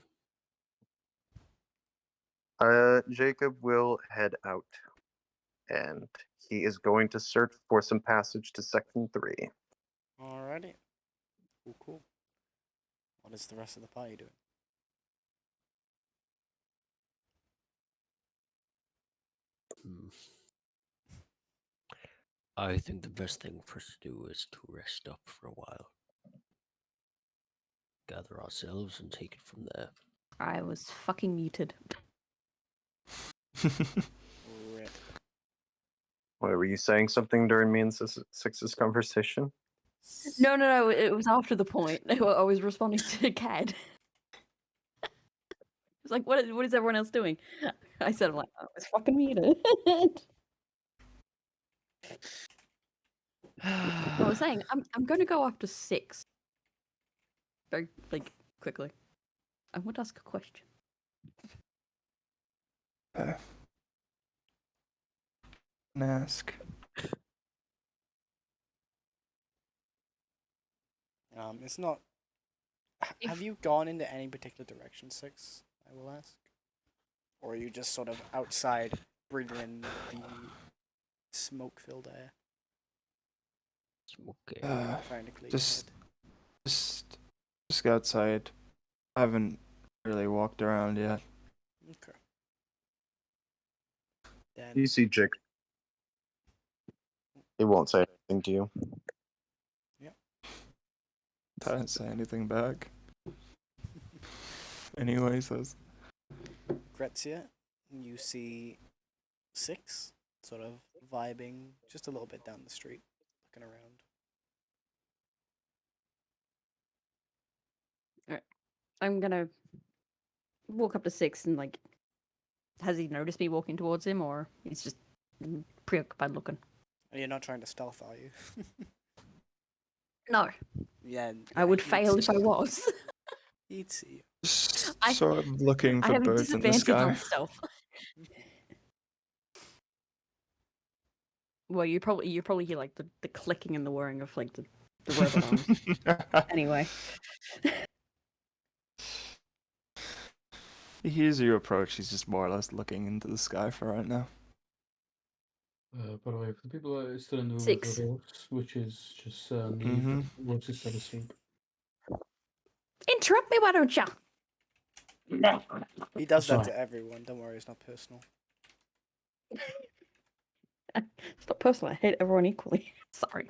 Jacob will head out, and he is going to search for some passage to Section 3. Alrighty. Cool. What is the rest of the party doing? Hmm. I think the best thing for us to do is to rest up for a while. Gather ourselves and take it from there. I was fucking muted. Rip. Wait, were you saying something during me and Six's conversation? No, it was after the point. I was responding to Cad. It's like, what is everyone else doing? I said, I'm like, I was fucking muted. I was saying, I'm going to go after 6. Very, quickly. I want to ask a question. Ask. It's not. Have you gone into any particular direction, Six? I will ask. Or are you just sort of outside, breathing in the smoke-filled air, trying to clear your head? Just go outside. I haven't really walked around yet. Okay. Then You see Jake. He won't say anything to you. I didn't say anything back. Anyways, that's... Gretzia, you see Six sort of vibing just a little bit down the street, looking around. Alright. I'm gonna walk up to 6 and, has he noticed me walking towards him, or he's just preoccupied looking? And you're not trying to stealth, are you? No. Yeah. I would he'd fail see if I you. was. He'd see you. Just I- sort of looking I for have a birds in the disadvantage sky. on stealth. Well, you probably hear the clicking and the whirring of the robot arms. Anyway. He hears your approach. He's just more or less looking into the sky for right now. By the way, for the people that are still in the room 6. with the horse, which is just Neve, Mhm. Rox is still asleep. Interrupt me, why don't ya? He does that Sorry. to everyone. Don't worry, it's not personal. It's not personal. I hate everyone equally. Sorry.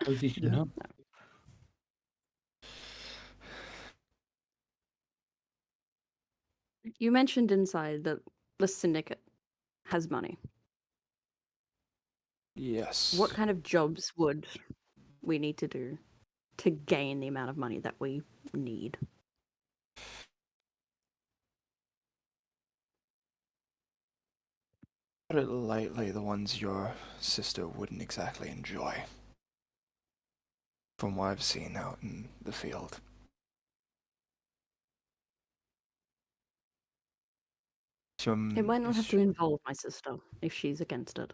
As you should. You mentioned inside that the syndicate has money. Yes. What kind of jobs would we need to do to gain the amount of money that we need? Put it lightly, the ones your sister wouldn't exactly enjoy. From what I've seen out in the field. It might not have to involve my sister if she's against it.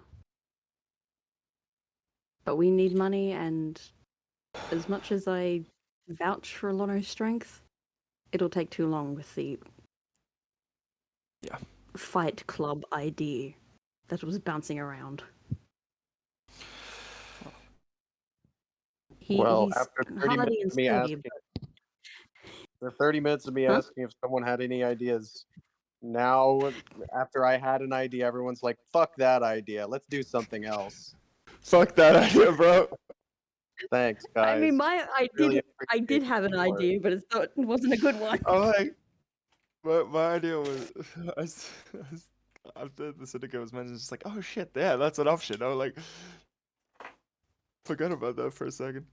But we need money, and as much as I vouch for Lono's strength, it'll take too long with the Fight Club idea that was bouncing around. Well, He's after 30 hardy minutes and of me sturdy, asking, after 30 minutes of me Huh? asking if someone had any ideas, now after I had an idea, everyone's like, "Fuck that idea. Let's do something else." Fuck that idea, bro. Thanks, guys. I mean, I Really did have an idea, but it wasn't a good one. I'm like, my idea was, after the syndicate was mentioned, it's like, oh shit, yeah, that's an option. I was like, forgot about that for a second.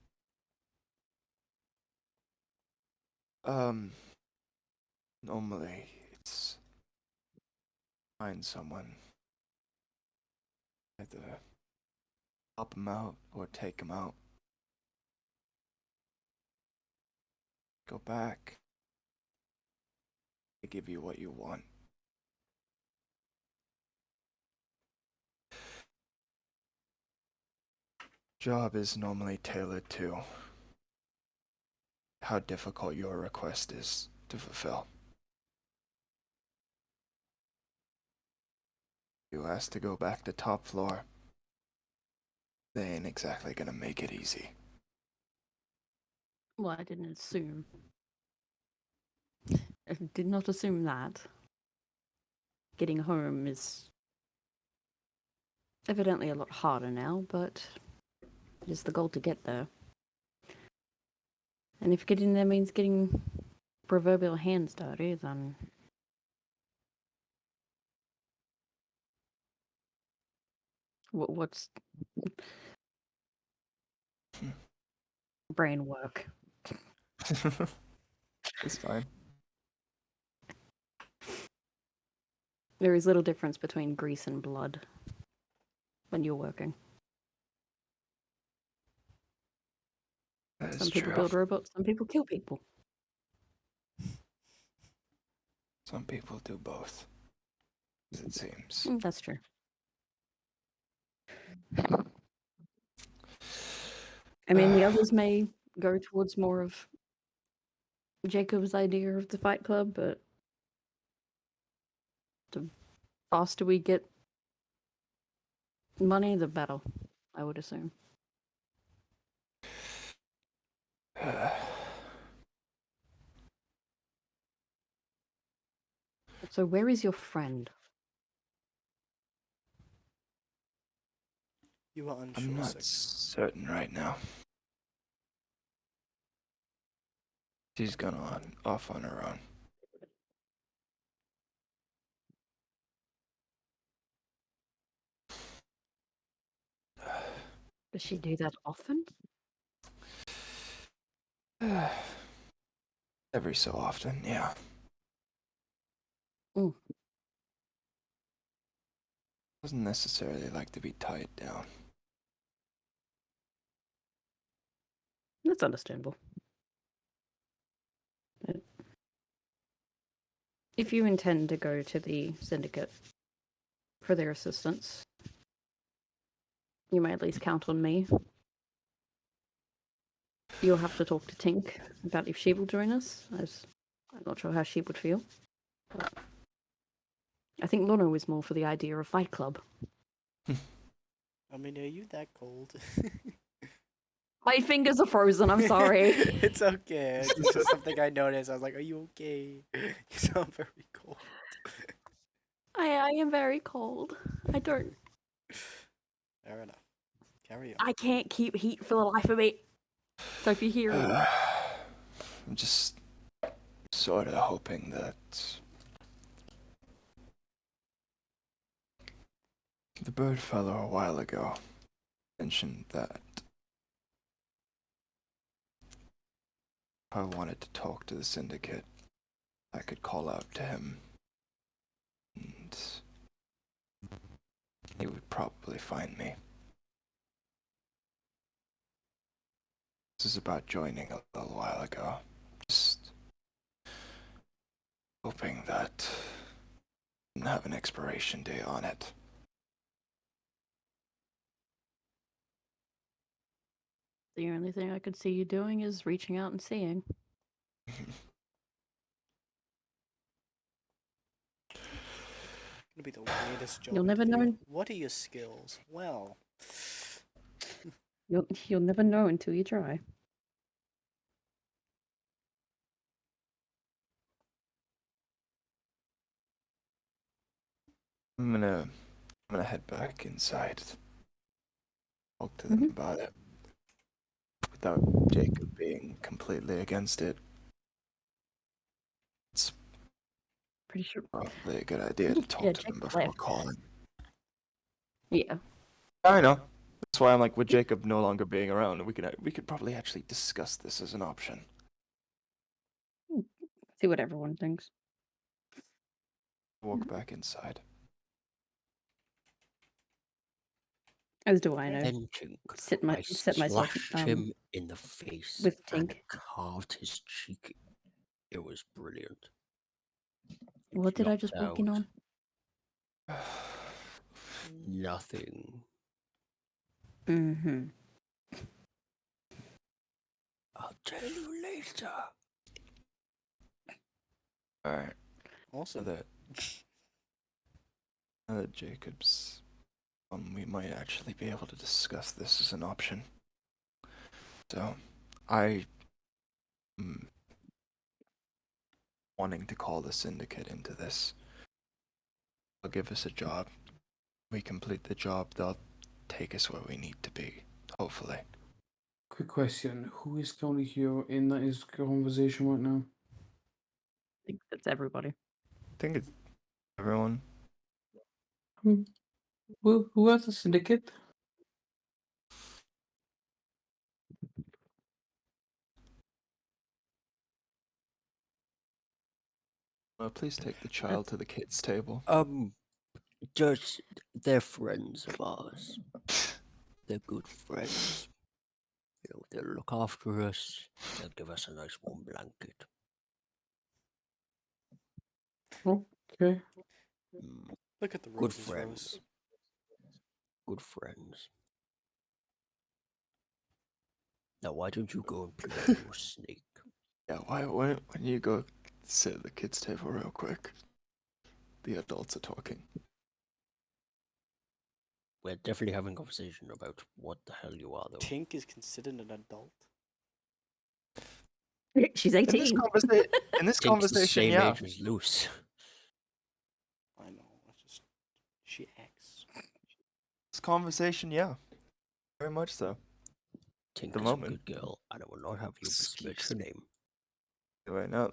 Normally it's find someone, either help them out or take them out. Go back. They give you what you want. Job is normally tailored to how difficult your request is to fulfill. You ask to go back to top floor, they ain't exactly gonna make it easy. Well, I didn't assume. I did not assume that. Getting home is evidently a lot harder now, but it is the goal to get there. And if getting there means getting proverbial hands dirty, then what's brain work? It's fine. There is little difference between grease and blood when you're working. That is Some people true. build robots, some people kill people. Some people do both, as it seems. That's true. I mean, the others may go towards more of Jacob's idea of the Fight Club, but the faster we get money, the better, I would assume. So where is your friend? You are unsure. I'm not Sig. certain right now. She's gone off on her own. Does she do that often? Every so often, yeah. Doesn't necessarily like to be tied down. That's understandable. If you intend to go to the syndicate for their assistance, you may at least count on me. You'll have to talk to Tink about if she will join us, as I'm not sure how she would feel. But I think Lono is more for the idea of Fight Club. I mean, are you that cold? My fingers are frozen, I'm sorry. It's okay. It's just something I noticed. I was like, are you okay? You sound very cold. I am very cold. I don't Fair enough. Carry on. I can't keep heat for the life of me. So if you hear I'm just sort of hoping that the bird fellow a while ago mentioned that if I wanted to talk to the syndicate, I could call out to him, and he would probably find me. This is about joining a little while ago. Just hoping that it didn't have an expiration date on it. the only thing I could see you doing is reaching out and seeing. Gonna be the weirdest job. You'll never interview. know. What are your skills? Well, You'll never know until you try. I'm gonna head back inside. Talk to them about it. Without Jacob being completely against it. It's Pretty sure. probably a good idea to talk Yeah, to them Jacob before left. calling. Yeah. I know. That's why I'm like, with Jacob no longer being around, we could probably actually discuss this as an option. See what everyone thinks. Walk back inside. As do I know. Then Tink, Set I myself slashed him in the face with and Tink. carved his cheek. It was brilliant. What did I Knocked just walk in out. on? Nothing. Mm-hmm. I'll tell you later. Alright. awesome. Now that Jacob's we might actually be able to discuss this as an option. So, I am wanting to call the syndicate into this. They'll give us a job. We complete the job, they'll take us where we need to be, hopefully. Quick question: who is currently here in that is conversation right now? I think that's everybody. I think it's everyone. Who has the syndicate? Please take the child to the kids' table. Just they're friends of ours. They're good friends. You know, they'll look after us. They'll give us a nice warm blanket. Okay. Look at the Good roses, friends. Rose. Good friends. Now, why don't you go and play with your snake? Yeah, why don't you go sit at the kids' table real quick? The adults are talking. We're definitely having a conversation about what the hell you are, though. Tink is considered an adult. She's In 18. this Tink's the conversation, same yeah. age as Luce. I know. It's just she acts. This conversation, yeah. Very much so. Tink The is moment. a good girl, and I will not have you besmirch her name. Anyway, now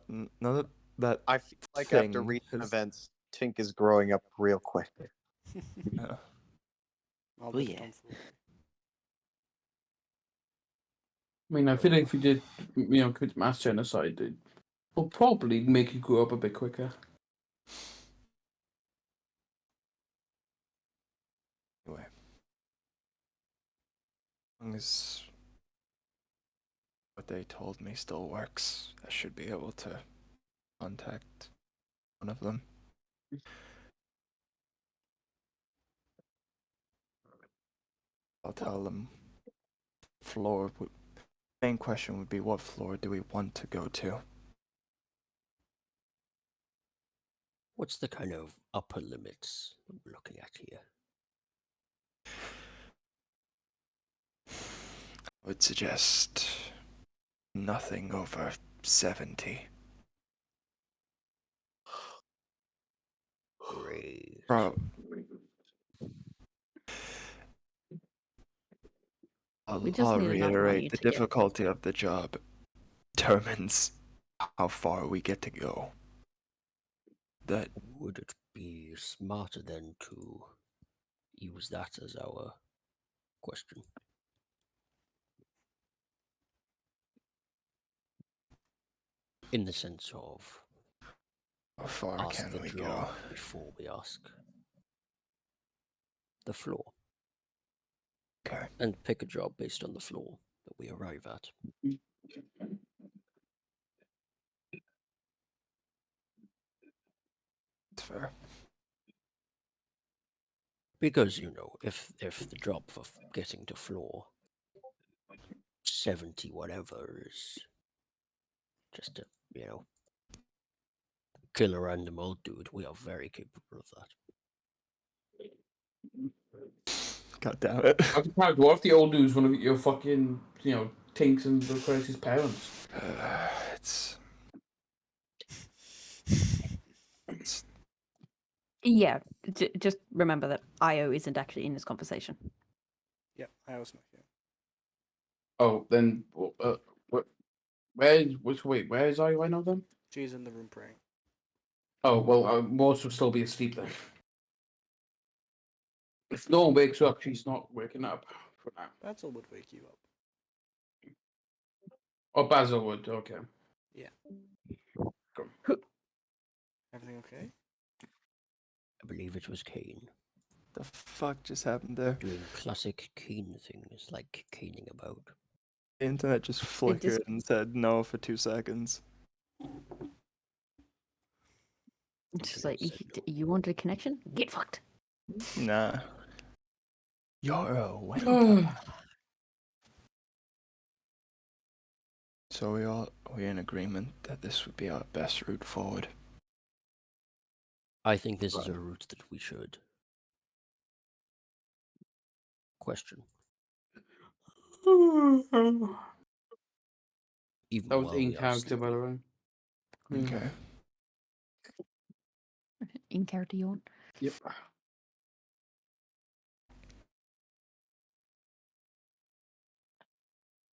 that I feel like after thing recent has- events, Tink is growing up real quick. I'll Oh, be yeah. tomfoolery. I mean, I feel like if you did, commit mass genocide, it will probably make you grow up a bit quicker. Anyway. As long as what they told me still works, I should be able to contact one of them. I'll tell them main question would be, what floor do we want to go to? What's the kind of upper limits that we're looking at here? I would suggest nothing over 70. Great. Bro, We just I'll need enough money reiterate the to get- difficulty of the job determines how far we get to go. That Would it be smarter then to use that as our question? In the sense of how far ask can the we job go? before we ask the floor. Okay. And pick a job based on the floor that we arrive at. It's fair. Because, you know, if the job for getting to floor 70 whatever is just to, you know, kill a random old dude, we are very capable of that. God damn it. What if the old dude's one of your fucking, Tinks and the Crazy's parents? It's Yeah, just remember that Io isn't actually in this conversation. Yep, I was not here. Oh, then, where is I right now then? She's in the room praying. Oh, well, Morse will still be asleep then. If no one wakes up, she's not waking up for now. Basil would wake you up. Oh, Basil would, okay. Yeah. Go. Everything okay? I believe it was Kane. the fuck just happened there? Doing classic Kane things like caning about. The internet just flickered and said no for 2 seconds. It's just like, you wanted a connection? Get fucked. Nah. You're a welcome. So we're in agreement that this would be our best route forward. I think this is a route that we should question. Even That was while in we are character, still- by the way. Okay. In character, you want? Yep.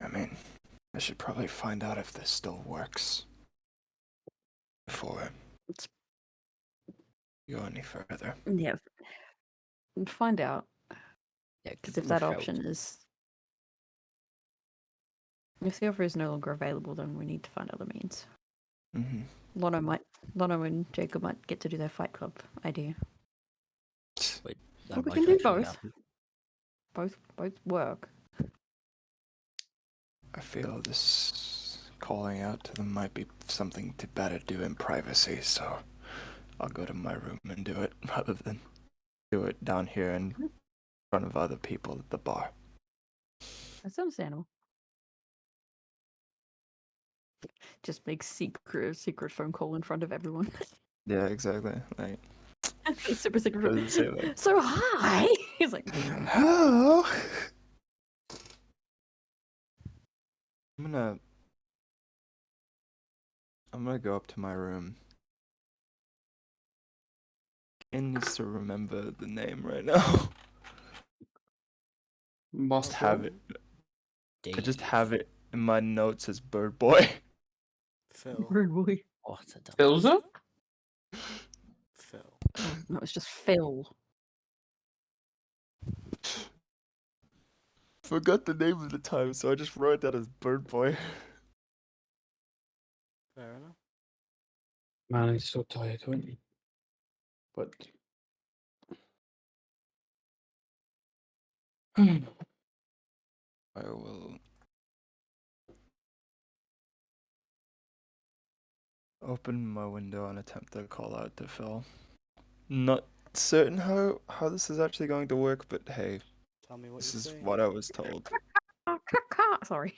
I mean, I should probably find out if this still works before we go any further. Yeah. Find out. Yeah, Because give if them a that shout. option is. If the offer is no longer available, then we need to find other means. Mm-hmm. Lono and Jacob might get to do their Fight Club idea. Wait, Or that we might can do actually both. happen. Both work. I feel this calling out to them might be something to better do in privacy, so I'll go to my room and do it rather than do it down here in front of other people at the bar. That's understandable. Just make secret phone call in front of everyone. Yeah, exactly. Like, Super secret. what does it say, like, So hi. He's like, hello. I'm gonna go up to my room. Ken needs to remember the name right now. Must have it. I just Dave. have it in my notes as Bird Boy. Phil. Bird boy. What a dumb- Philza? Phil. No, it's just Phil. Forgot the name of the time, so I just wrote that as Bird Boy. Fair enough. Man, I'm so tired, aren't you? But. I will open my window and attempt to call out to Phil. Not certain how this is actually going to work, but hey, Tell me what this you is say. what I was told. Sorry.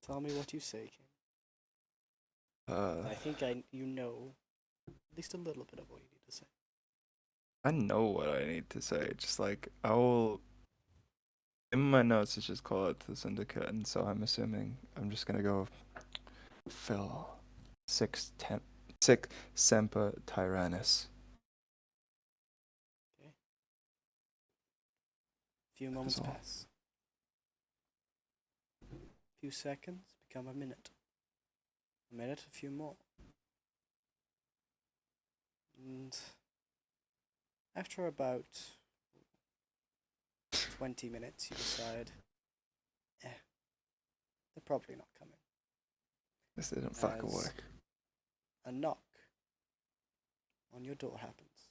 Tell me what you say, King. I think you know at least a little bit of what you need to say. I know what I need to say. Just like I will. In my notes, it's just call out to the syndicate, and so I'm assuming I'm just gonna go. Phil, sic semper tyrannis. Okay. Few moments all. pass. few seconds become a minute. A minute, a few more. And after about 20 minutes, you decide, they're probably not coming. This didn't fucking As work. a knock on your door happens.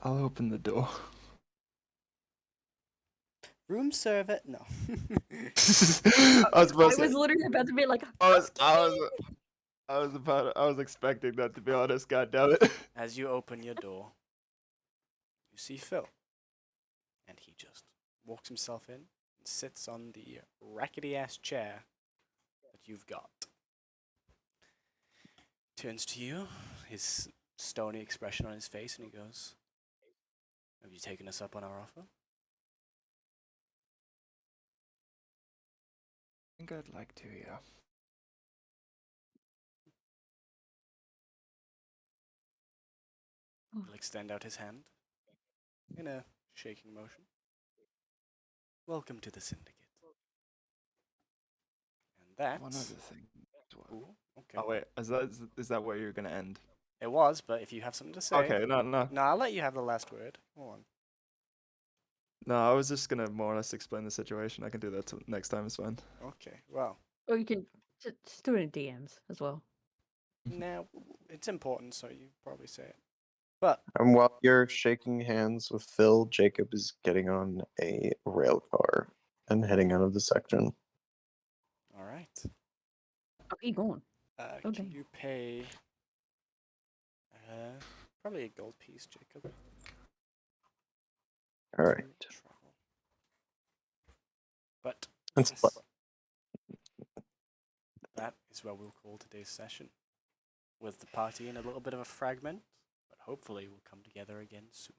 I'll open the door. Room server? No. I was about I to was say. literally about to be like, I was expecting that, to be honest. God damn it. As you open your door, you see Phil. And he just walks himself in and sits on the rackety ass chair that you've got. Turns to you, his stony expression on his face, and he goes, "Have you taken us up on our offer?" I think I'd like to, yeah. He'll extend out his hand in a shaking motion. "Welcome to the Syndicate." And that. One other thing. Ooh, okay. Oh wait, is that where you're gonna end? It was, but if you have something to say. Okay, no. No, I'll let you have the last word. Go on. No, I was just gonna more or less explain the situation. I can do that next time. It's fine. Okay, well, or you can just do it in DMs as well. now it's important, so you probably say it. But And while you're shaking hands with Phil, Jacob is getting on a rail car and heading out of the section. all right. Oh, he gone. Can Okay. you pay? Probably a gold piece, Jacob. All right. to travel. But That's yes, that is where we'll call today's session. With the party in a little bit of a fragment, but hopefully we'll come together again soon.